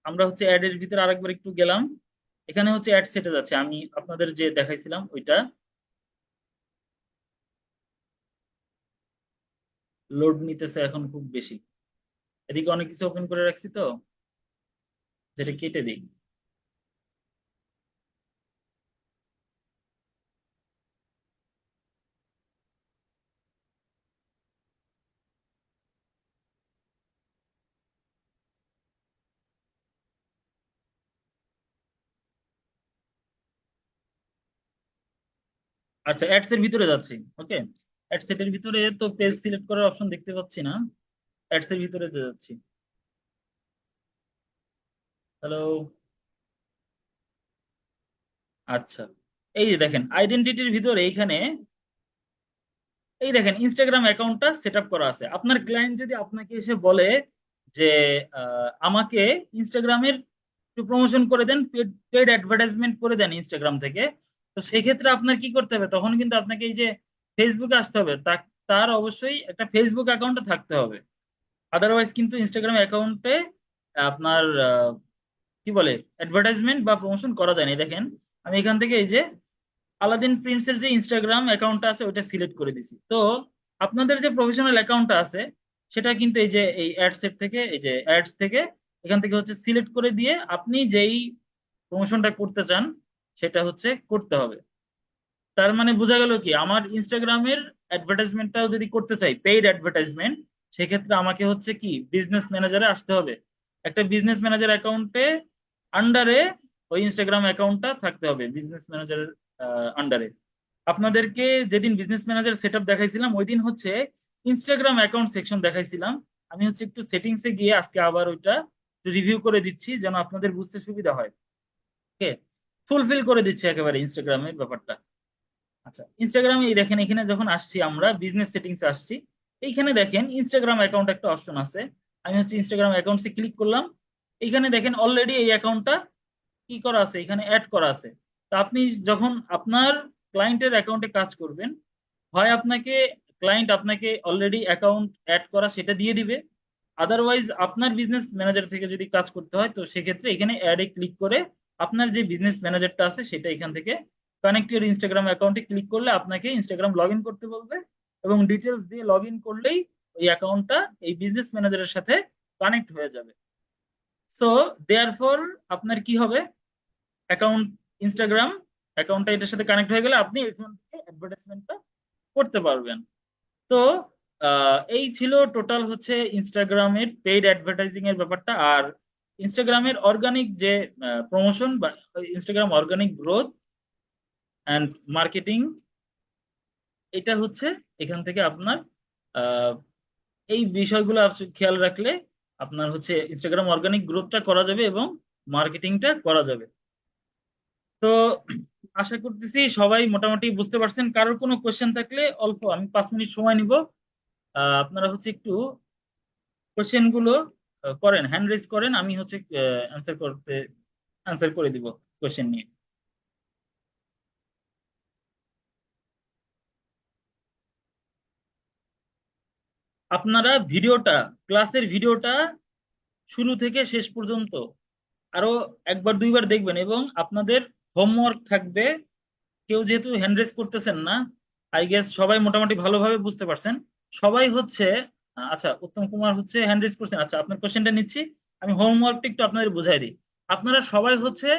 আমরা হচ্ছে অ্যাডের ভিতরে আরেকবার একটু গেলাম, এখানে হচ্ছে অ্যাড সেটে যাচ্ছে, আমি আপনাদের যে দেখাইছিলাম ওইটা। লোড নিতেছে এখন খুব বেশি, এদিকে অনেক কিছু ওপেন করে রাখছি তো, যেটা কেটে দিই। আচ্ছা, অ্যাডস এর ভিতরে যাচ্ছি। ওকে, অ্যাড সেটের ভিতরে তো পেজ সিলেক্ট করার অপশন দেখতে পাচ্ছি না, অ্যাডস এর ভিতরে যাচ্ছি। হ্যালো, আচ্ছা, এই যে দেখেন আইডেন্টিটির ভিতরে এইখানে, এই দেখেন ইনস্টাগ্রাম অ্যাকাউন্টটা সেট আপ করা আছে। আপনার ক্লায়েন্ট যদি আপনাকে এসে বলে যে আমাকে ইনস্টাগ্রামের একটু প্রমোশন করে দেন, পেড অ্যাডভার্টাইজমেন্ট করে দেন ইনস্টাগ্রাম থেকে, তো সেক্ষেত্রে আপনার কি করতে হবে? তখন কিন্তু আপনাকে এই যে ফেসবুকে আসতে হবে, তার অবশ্যই একটা ফেসবুক অ্যাকাউন্টে থাকতে হবে। আদারওয়াইজ কিন্তু ইনস্টাগ্রাম অ্যাকাউন্টে আপনার কি বলে অ্যাডভার্টাইজমেন্ট বা প্রমোশন করা যায় না। এই দেখেন আমি এখান থেকে এই যে আলাদিন প্রিন্টস এর যে ইনস্টাগ্রাম অ্যাকাউন্টটা আছে ওইটা সিলেক্ট করে দিছি। তো আপনাদের যে প্রফেশনাল অ্যাকাউন্টটা আছে সেটা কিন্তু এই যে এই অ্যাডসেট থেকে, এই যে অ্যাডস থেকে এখান থেকে হচ্ছে সিলেক্ট করে দিয়ে আপনি যেই প্রমোশনটা করতে চান সেটা হচ্ছে করতে হবে। তার মানে বোঝা গেল কি, আমার ইনস্টাগ্রামের অ্যাডভার্টাইজমেন্টটাও যদি করতে চাই পেইড অ্যাডভার্টাইজমেন্ট, সেক্ষেত্রে আমাকে হচ্ছে কি বিজনেস ম্যানেজারে আসতে হবে। একটা বিজনেস ম্যানেজার অ্যাকাউন্টে আন্ডারে ওই ইনস্টাগ্রাম অ্যাকাউন্টটা থাকতে হবে বিজনেস ম্যানেজারের আন্ডারে। আপনাদেরকে যেদিন বিজনেস ম্যানেজার সেট আপ দেখাইছিলাম ওই দিন হচ্ছে ইনস্টাগ্রাম অ্যাকাউন্ট সেকশন দেখাইছিলাম। আমি হচ্ছে একটু সেটিংসে গিয়ে আজকে আবার ওইটা রিভিউ করে দিচ্ছি যেন আপনাদের বুঝতে সুবিধা হয়। ওকে, ফুলফিল করে দিচ্ছি একেবারে ইনস্টাগ্রামের ব্যাপারটা। আচ্ছা, ইনস্টাগ্রামে এই দেখেন এখানে যখন আসছি আমরা বিজনেস সেটিংসে আসছি, এইখানে দেখেন ইনস্টাগ্রাম অ্যাকাউন্ট একটা অপশন আছে। আমি হচ্ছে ইনস্টাগ্রাম অ্যাকাউন্টসে ক্লিক করলাম, এইখানে দেখেন অলরেডি এই অ্যাকাউন্টটা কি করা আছে, এখানে অ্যাড করা আছে। তা আপনি যখন আপনার ক্লায়েন্টের অ্যাকাউন্টে কাজ করবেন, হয় ক্লায়েন্ট আপনাকে অলরেডি অ্যাকাউন্ট অ্যাড করা সেটা দিয়ে দিবে, আদারওয়াইজ আপনার বিজনেস ম্যানেজার থেকে যদি কাজ করতে হয় তো সেক্ষেত্রে এখানে অ্যাডে ক্লিক করে আপনার যে বিজনেস ম্যানেজারটা আছে সেটা এখান থেকে কানেক্ট ইউর ইনস্টাগ্রাম অ্যাকাউন্টে ক্লিক করলে আপনাকে ইনস্টাগ্রাম লগ ইন করতে বলবে, এবং ডিটেলস দিয়ে লগ ইন করলেই ওই অ্যাকাউন্টটা এই বিজনেস ম্যানেজারের সাথে কানেক্ট হয়ে যাবে। সো দেয়ারফর আপনার কি হবে, অ্যাকাউন্ট ইনস্টাগ্রাম অ্যাকাউন্টটা এটার সাথে কানেক্ট হয়ে গেলে আপনি এখান থেকে অ্যাডভার্টাইজমেন্টটা করতে পারবেন। তো এই ছিল টোটাল হচ্ছে ইনস্টাগ্রামের পেইড অ্যাডভার্টাইজিং এর ব্যাপারটা। আর ইনস্টাগ্রামের অর্গানিক যে প্রমোশন বা Instagram organic growth and marketing, এটা হচ্ছে এখান থেকে আপনার আহ, এই বিষয়গুলো খেয়াল রাখলে আপনার হচ্ছে ইনস্টাগ্রাম অর্গানিক গ্রোথটা করা যাবে এবং মার্কেটিংটা করা যাবে। তো আশা করতেছি সবাই মোটামুটি বুঝতে পারছেন। কারোর কোনো কোয়েশ্চেন থাকলে অল্প, আমি 5 মিনিট সময় নিব, আপনারা হচ্ছে একটু কোয়েশ্চেন গুলো করেন, হ্যান্ড রেজ করেন, আমি হচ্ছে অ্যান্সার করে দিব কোয়েশ্চেন নিয়ে। আপনারা ক্লাসের ভিডিওটা শুরু থেকে শেষ পর্যন্ত আরো একবার দুইবার দেখবেন, এবং আপনাদের হোমওয়ার্ক থাকবে। কেউ যেহেতু হ্যান্ড রেজ করতেছেন না, আই গেস সবাই মোটামুটি ভালোভাবে বুঝতে পারছেন। সবাই হচ্ছে আচ্ছা, উত্তম কুমার হচ্ছে হ্যান্ড রেজ করছেন, আচ্ছা আপনার কোশ্চেনটা নিচ্ছি। আমি হোমওয়ার্কটা একটু আপনাদের বুঝাই দিই। আপনারা সবাই হচ্ছে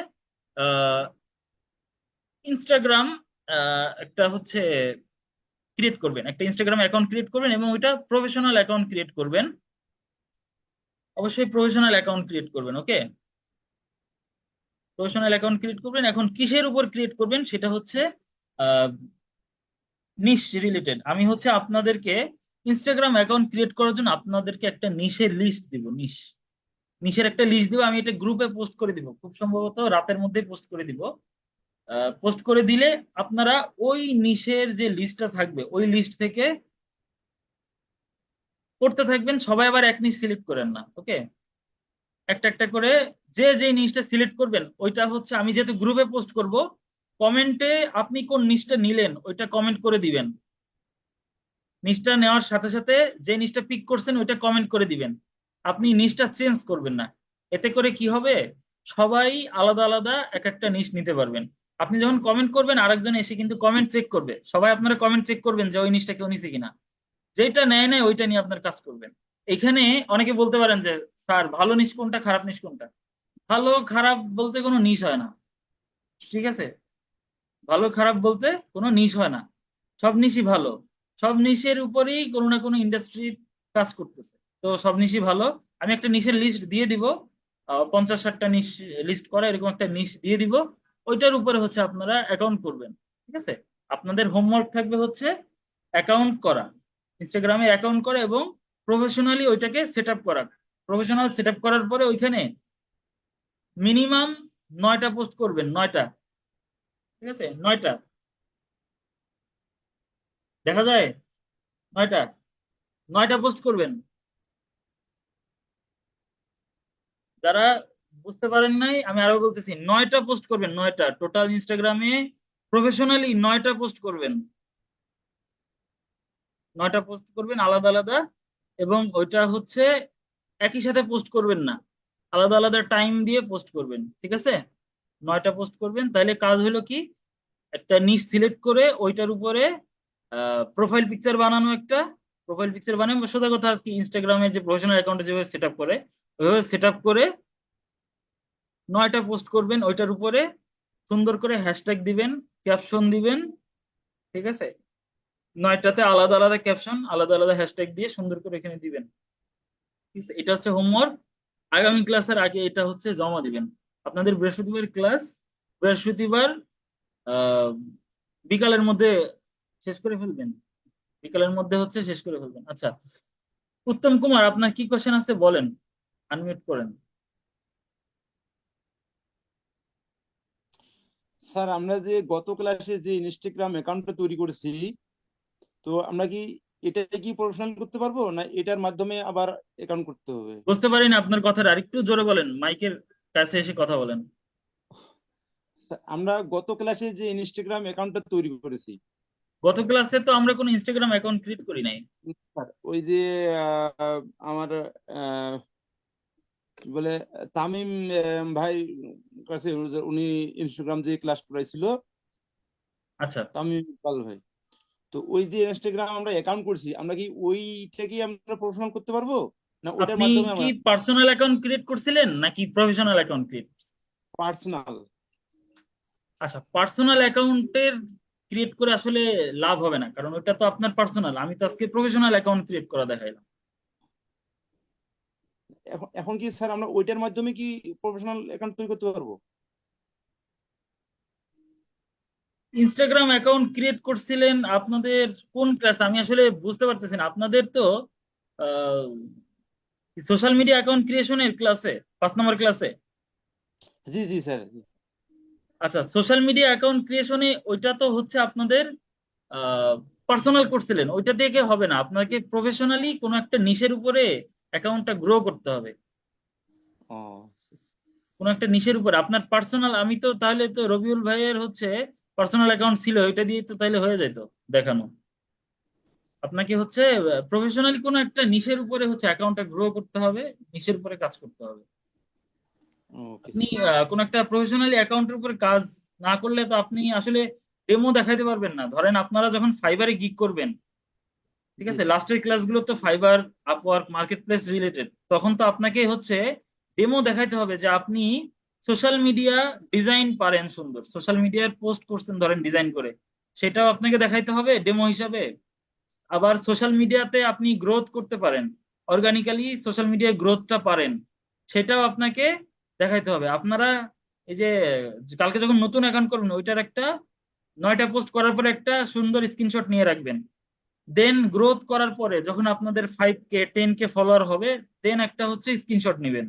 ইনস্টাগ্রাম একটা হচ্ছে ক্রিয়েট করবেন, একটা ইনস্টাগ্রাম অ্যাকাউন্ট ক্রিয়েট করবেন, এবং ওইটা প্রফেশনাল অ্যাকাউন্ট ক্রিয়েট করবেন। অবশ্যই প্রফেশনাল অ্যাকাউন্ট ক্রিয়েট করবেন, ওকে? প্রফেশনাল অ্যাকাউন্ট ক্রিয়েট করবেন। এখন কিসের উপর ক্রিয়েট করবেন সেটা হচ্ছে নিশ রিলেটেড। আমি হচ্ছে আপনাদেরকে ইনস্টাগ্রাম অ্যাকাউন্ট ক্রিয়েট করার জন্য আপনাদেরকে একটা নিশের লিস্ট দিব, নিশের একটা লিস্ট দিব। আমি এটা গ্রুপে পোস্ট করে দিব, খুব সম্ভবত রাতের মধ্যে পোস্ট করে দিব। পোস্ট করে দিলে আপনারা ওই নিশের যে লিস্টটা থাকবে ওই লিস্ট থেকে করতে থাকবেন। সবাই আবার এক নিশ সিলেক্ট করেন না, ওকে? একটা একটা করে যে যে নিশটা সিলেক্ট করবেন ওইটা হচ্ছে, আমি যেহেতু গ্রুপে পোস্ট করব, কমেন্টে আপনি কোন নিশটা নিলেন ওইটা কমেন্ট করে দিবেন। নিশটা নেওয়ার সাথে সাথে যে নিশটা পিক করছেন ওইটা কমেন্ট করে দিবেন। আপনি নিশটা চেঞ্জ করবেন না। এতে করে কি হবে, সবাই আলাদা আলাদা এক একটা নিশ নিতে পারবেন। আপনি যখন কমেন্ট করবেন আরেকজন এসে কিন্তু কমেন্ট চেক করবে, সবাই আপনারা কমেন্ট চেক করবেন যে ওই নিশটা কেউ নিছে কিনা। যেটা নেয় নেয় ওইটা নিয়ে আপনার কাজ করবেন। এখানে অনেকে বলতে পারেন যে স্যার ভালো নিশ কোনটা, খারাপ নিশ কোনটা? ভালো খারাপ বলতে কোনো নিশ হয় না, ঠিক আছে? ভালো খারাপ বলতে কোনো নিশ হয় না, সব নিশই ভালো। সব নিশের উপরেই কোনো না কোনো ইন্ডাস্ট্রি কাজ করতেছে, তো সব নিশই ভালো। আমি একটা নিশের লিস্ট দিয়ে দিব, 50-60টা নিশ লিস্ট করা এরকম একটা নিশ দিয়ে দিব। ওইটার উপরে হচ্ছে আপনারা অ্যাকাউন্ট করবেন, ঠিক আছে? আপনাদের হোমওয়ার্ক থাকবে হচ্ছে অ্যাকাউন্ট করা, ইনস্টাগ্রামে অ্যাকাউন্ট করা এবং প্রফেশনালি ওইটাকে সেট আপ করা। প্রফেশনাল সেট আপ করার পরে ওইখানে মিনিমাম 9টা পোস্ট করবেন, 9টা, ঠিক আছে? 9টা দেখা যায়, 9টা 9টা পোস্ট করবেন। যারা বুঝতে পারেন নাই আমি আরো বলতেছি, 9টা পোস্ট করবেন, 9টা টোটাল ইনস্টাগ্রামে প্রফেশনালি 9টা পোস্ট করবেন। 9টা পোস্ট করবেন আলাদা আলাদা, এবং ওইটা হচ্ছে একই সাথে পোস্ট করবেন না, আলাদা আলাদা টাইম দিয়ে পোস্ট করবেন, ঠিক আছে? 9টা পোস্ট করবেন, তাহলে কাজ হলো কি, একটা নিশ সিলেক্ট করে ওইটার উপরে প্রোফাইল পিকচার বানানো, একটা প্রোফাইল পিকচার বানানো, সোজা কথা কি ইনস্টাগ্রামের যে প্রফেশনাল অ্যাকাউন্টে যেভাবে সেট আপ করে ওইভাবে সেট আপ করে 9টা পোস্ট করবেন। ওইটার উপরে সুন্দর করে হ্যাশট্যাগ দিবেন, ক্যাপশন দিবেন, ঠিক আছে? 9টাতে আলাদা আলাদা ক্যাপশন, আলাদা আলাদা হ্যাশট্যাগ দিয়ে সুন্দর করে এখানে দিবেন, ঠিক আছে? এটা হচ্ছে হোমওয়ার্ক। আগামী ক্লাসের আগে এটা হচ্ছে জমা দিবেন। আপনাদের বৃহস্পতিবার ক্লাস, বৃহস্পতিবার আহ বিকালের মধ্যে শেষ করে ফেলবেন, বিকালের মধ্যে হচ্ছে শেষ করে ফেলবেন। আচ্ছা, উত্তম কুমার আপনার কি কোশ্চেন আছে বলেন, আনমিউট করেন। স্যার আমরা যে গত ক্লাসে যে ইনস্টাগ্রাম অ্যাকাউন্টটা তৈরি করেছি, তো আমরা কি এটাই কি প্রফেশনাল করতে পারবো, না এটার মাধ্যমে আবার অ্যাকাউন্ট করতে হবে? বুঝতে পারিনি আপনার কথাটা, আরেকটু জোরে বলেন, মাইকের কাছে এসে কথা বলেন। স্যার, আমরা গত ক্লাসে যে ইনস্টাগ্রাম অ্যাকাউন্টটা তৈরি করেছি, গত ক্লাসে তো আমরা কোনো ইনস্টাগ্রাম অ্যাকাউন্ট ক্রিয়েট করি নাই। স্যার ওই যে আমার কি বলে তামিম ভাই কাছে উনি ইনস্টাগ্রাম যে ক্লাস করাইছিল, আচ্ছা, তামিম ইকবাল ভাই। তো ওই যে ইনস্টাগ্রাম আমরা অ্যাকাউন্ট করছি, আমরা কি ওইটা কি আমরা প্রফেশনাল করতে পারবো, না ওইটার আপনি মাধ্যমে কি আমরা পার্সোনাল অ্যাকাউন্ট ক্রিয়েট করছিলেন নাকি প্রফেশনাল অ্যাকাউন্ট ক্রিয়েট? পার্সোনাল? আচ্ছা, পার্সোনাল অ্যাকাউন্টের ক্রিয়েট করে আসলে লাভ হবে না, কারণ ওটা তো আপনার পার্সোনাল। আমি তো আজকে প্রফেশনাল অ্যাকাউন্ট ক্রিয়েট করা দেখাইলাম। এখন এখন কি স্যার আমরা ওইটার মাধ্যমে কি প্রফেশনাল অ্যাকাউন্ট তৈরি করতে পারবো? ইনস্টাগ্রাম অ্যাকাউন্ট ক্রিয়েট করছিলেন আপনাদের কোন ক্লাস? আমি আসলে বুঝতে পারতেছি না। আপনাদের তো সোশ্যাল মিডিয়া অ্যাকাউন্ট ক্রিয়েশনের ক্লাসে, 5 নম্বর ক্লাসে। জি জি স্যার, জি। আচ্ছা, সোশ্যাল মিডিয়া অ্যাকাউন্ট ক্রিয়েশনে ওইটা তো হচ্ছে আপনাদের পার্সোনাল করছিলেন, ওইটা থেকে হবে না। আপনাকে প্রফেশনালি কোনো একটা নিশের উপরে অ্যাকাউন্টটা গ্রো করতে হবে। ও কোনো একটা নিশের উপরে আপনার পার্সোনাল, আমি তো তাহলে তো রবিউল ভাইয়ের হচ্ছে পার্সোনাল অ্যাকাউন্ট ছিল, ওইটা দিয়ে তো তাহলে হয়ে যেত দেখানো। আপনাকে হচ্ছে প্রফেশনালি কোনো একটা নিশের উপরে হচ্ছে অ্যাকাউন্টটা গ্রো করতে হবে, নিশের উপরে কাজ করতে হবে। ওকে আপনি স্যার। কোনো একটা প্রফেশনালি অ্যাকাউন্টের উপরে কাজ না করলে তো আপনি আসলে ডেমো দেখাইতে পারবেন না। ধরেন আপনারা যখন ফাইবারে গিগ করবেন, ঠিক জি আছে, স্যার। লাস্টের ক্লাসগুলো তো fibre, Upwork, market place related, তখন তো আপনাকে হচ্ছে ডেমো দেখাইতে হবে যে আপনি সোশ্যাল মিডিয়া ডিজাইন পারেন, সুন্দর সোশ্যাল মিডিয়ার পোস্ট করছেন ধরেন ডিজাইন করে, সেটাও আপনাকে দেখাইতে হবে ডেমো হিসাবে। আবার সোশ্যাল মিডিয়াতে আপনি গ্রোথ করতে পারেন, অর্গানিক্যালি সোশ্যাল মিডিয়ায় গ্রোথটা পারেন, সেটাও আপনাকে দেখাইতে হবে। আপনারা এই যে কালকে যখন নতুন অ্যাকাউন্ট করবেন, ওইটার একটা 9টা পোস্ট করার পরে একটা সুন্দর স্ক্রিনশট নিয়ে রাখবেন। দেন গ্রোথ করার পরে যখন আপনাদের 5K 10K ফলোয়ার হবে, দেন একটা হচ্ছে স্ক্রিনশট নেবেন।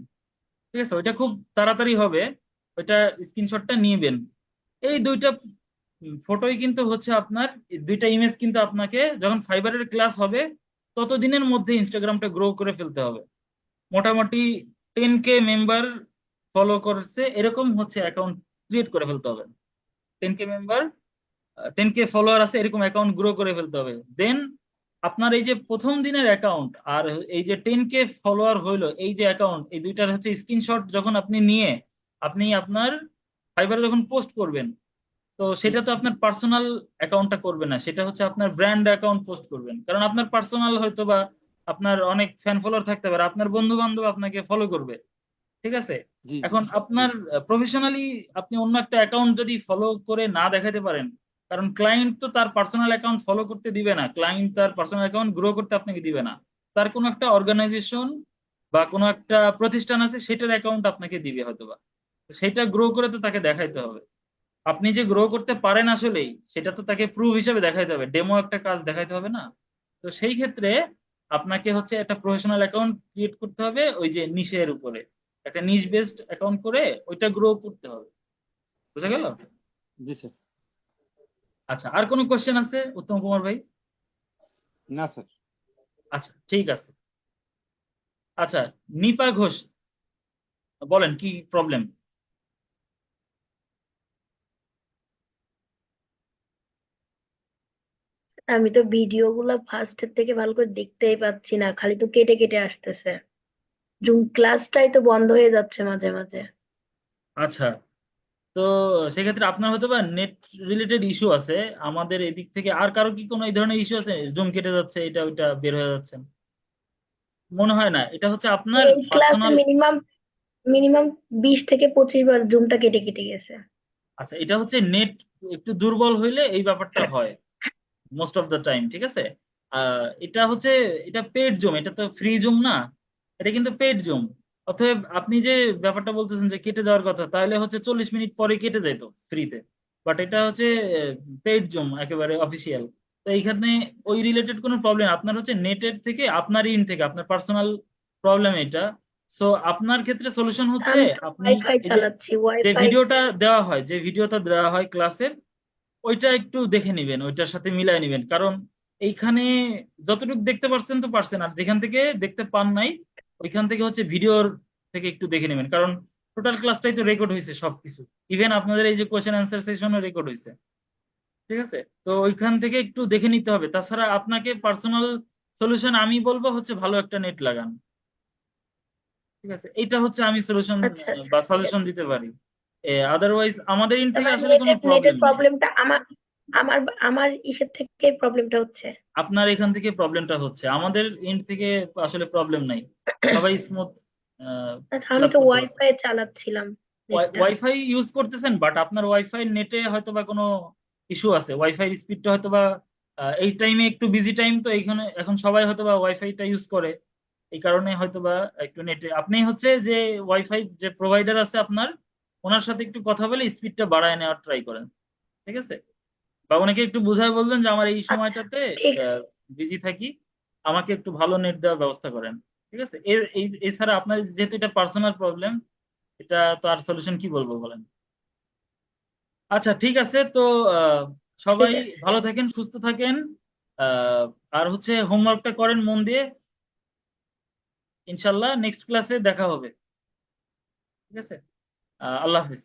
ঠিক আছে, ওইটা খুব তাড়াতাড়ি হবে, ওইটা স্ক্রিনশটটা নিবেন। এই দুইটা ফটোই কিন্তু হচ্ছে আপনার, এই দুইটা ইমেজ কিন্তু আপনাকে যখন ফাইবারের ক্লাস হবে ততদিনের মধ্যে ইনস্টাগ্রামটা গ্রো করে ফেলতে হবে। মোটামুটি 10K মেম্বার ফলো করছে এরকম হচ্ছে অ্যাকাউন্ট ক্রিয়েট করে ফেলতে হবে। 10K মেম্বার, 10K ফলোয়ার আছে এরকম অ্যাকাউন্ট গ্রো করে ফেলতে হবে। দেন আপনার এই যে প্রথম দিনের অ্যাকাউন্ট আর এই যে 10K ফলোয়ার হইলো, এই যে অ্যাকাউন্ট, এই দুইটার হচ্ছে স্ক্রিনশট যখন আপনি নিয়ে আপনি আপনার ফাইবারে যখন পোস্ট করবেন, তো জি সেটা তো স্যার। আপনার পার্সোনাল অ্যাকাউন্টটা করবে না, সেটা হচ্ছে আপনার ব্র্যান্ড অ্যাকাউন্ট পোস্ট করবেন। কারণ আপনার পার্সোনাল হয়তো বা আপনার অনেক ফ্যান ফলোয়ার থাকতে পারে, আপনার বন্ধু বান্ধব আপনাকে ফলো করবে, ঠিক আছে। জি জি এখন জি আপনার প্রফেশনালি আপনি অন্য একটা অ্যাকাউন্ট যদি ফলো করে না দেখাতে পারেন, কারণ ক্লায়েন্ট তো তার পার্সোনাল অ্যাকাউন্ট ফলো করতে দিবে না, ক্লায়েন্ট তার পার্সোনাল অ্যাকাউন্ট গ্রো করতে আপনাকে দিবে না। তার কোনো একটা অর্গানাইজেশন বা কোনো একটা প্রতিষ্ঠান আছে, সেটার অ্যাকাউন্ট আপনাকে দিবে হয়তোবা। তো সেটা গ্রো করে তো তাকে দেখাইতে হবে। আপনি যে গ্রো করতে পারেন আসলেই, সেটা তো তাকে প্রুফ হিসেবে দেখাইতে হবে, ডেমো একটা কাজ দেখাইতে হবে না? তো সেই ক্ষেত্রে আপনাকে হচ্ছে একটা প্রফেশনাল অ্যাকাউন্ট ক্রিয়েট করতে হবে, ওই যে নিশের উপরে একটা নিশ বেসড অ্যাকাউন্ট করে ওইটা গ্রো করতে হবে। বুঝা গেল? জি স্যার। আচ্ছা, আর কোনো কোশ্চেন আছে উত্তম কুমার ভাই? না স্যার। আচ্ছা, ঠিক আছে। আচ্ছা, নিপা ঘোষ, বলেন কি প্রবলেম? আমি তো ভিডিও গুলা ফার্স্টের থেকে ভালো করে দেখতেই পাচ্ছি না, খালি তো কেটে কেটে আসতেছে। জুম ক্লাসটাই তো বন্ধ হয়ে যাচ্ছে মাঝে মাঝে। আচ্ছা, তো সেক্ষেত্রে আপনার হয়তো বা নেট রিলেটেড ইস্যু আছে। আমাদের এদিক থেকে আর কারো কি কোনো এই ধরনের ইস্যু আছে, জুম কেটে যাচ্ছে, এটা ওইটা বের হয়ে যাচ্ছে? মনে হয় না, এটা হচ্ছে আপনার এই ক্লাসে পার্সোনাল। মিনিমাম মিনিমাম 20 থেকে 25 বার জুমটা কেটে কেটে গেছে। আচ্ছা, এটা হচ্ছে নেট একটু দুর্বল হইলে এই ব্যাপারটা হয় মোস্ট অফ দ্য টাইম, ঠিক আছে। এটা হচ্ছে, এটা পেড জুম, এটা তো ফ্রি জুম না, এটা কিন্তু পেড জুম। অতএব আপনি যে ব্যাপারটা বলতেছেন যে কেটে যাওয়ার কথা, তাহলে হচ্ছে 40 মিনিট পরে কেটে যেত ফ্রিতে। বাট এটা হচ্ছে পেড জুম, একেবারে অফিসিয়াল। তো এইখানে ওই রিলেটেড কোনো প্রবলেম, আপনার হচ্ছে নেটের থেকে, আপনার ইন থেকে আপনার পার্সোনাল প্রবলেম এটা। সো আপনার ক্ষেত্রে সলিউশন হচ্ছে আমি তো আপনি ওয়াইফাই এই যে চালাচ্ছি, যে ওয়াইফাই। ভিডিওটা দেওয়া হয়, যে ভিডিওটা দেওয়া হয় ক্লাসের, ওইটা একটু দেখে নিবেন, ওইটার সাথে মিলাই নিবেন। কারণ এইখানে যতটুকু দেখতে পারছেন তো পারছেন, আর যেখান থেকে দেখতে পান নাই ওইখান থেকে হচ্ছে ভিডিওর থেকে একটু দেখে নেবেন। কারণ টোটাল ক্লাসটাই তো রেকর্ড হয়েছে সবকিছু, ইভেন আপনাদের এই যে কোয়েশ্চেন অ্যান্সার সেশনও রেকর্ড হয়েছে। ঠিক আছে, তো ওইখান থেকে একটু দেখে নিতে হবে। তাছাড়া আপনাকে পার্সোনাল সলিউশন আমি বলবো হচ্ছে ভালো একটা নেট লাগান। ঠিক আছে, এটা হচ্ছে আমি সলিউশন আচ্ছা আচ্ছা, বা ঠিক সাজেশন আছে। দিতে পারি। আদারওয়াইজ আমাদের ইন তার থেকে মানে আসলে কোনো নেটের প্রবলেম নেই। প্রবলেমটা আমার আমার আমার ইসের থেকে প্রবলেমটা হচ্ছে। আপনার এখান থেকে প্রবলেমটা হচ্ছে, আমাদের এন্ড থেকে আসলে প্রবলেম নাই, সবাই স্মুথ আচ্ছা, আমি ক্লাস তো করতে পারছে। ওয়াইফাই চালাচ্ছিলাম নেটটা। ওয়াইফাই ইউজ করতেছেন, বাট আপনার ওয়াইফাই নেটে হয়তো বা কোনো ইস্যু আছে, ওয়াইফাই স্পিডটা হয়তো বা এই টাইমে একটু বিজি টাইম, তো এইখানে এখন সবাই হয়তো বা ওয়াইফাইটা ইউজ করে, এই কারণে হয়তো বা একটু নেটে আপনি হচ্ছে যে ওয়াইফাই যে প্রোভাইডার আছে আপনার, ওনার সাথে একটু কথা বলে স্পিডটা বাড়ায় নেওয়ার ট্রাই করেন। ঠিক আছে, বা ওনাকে একটু বুঝায় বলবেন যে আমার এই আচ্ছা, সময়টাতে ঠিক বিজি থাকি, আমাকে একটু ভালো নেট দেওয়ার ব্যবস্থা করেন। ঠিক আছে, এছাড়া আপনার যেহেতু এটা পার্সোনাল প্রবলেম, এটা তো আর সলিউশন কি বলবো বলেন। আচ্ছা ঠিক আছে, তো আহ, ঠিক সবাই আছে। ভালো থাকেন, সুস্থ থাকেন, আহ, আর হচ্ছে হোমওয়ার্কটা করেন মন দিয়ে। ইনশাল্লাহ নেক্সট ক্লাসে দেখা হবে। ঠিক আছে, আল্লাহ হাফিজ।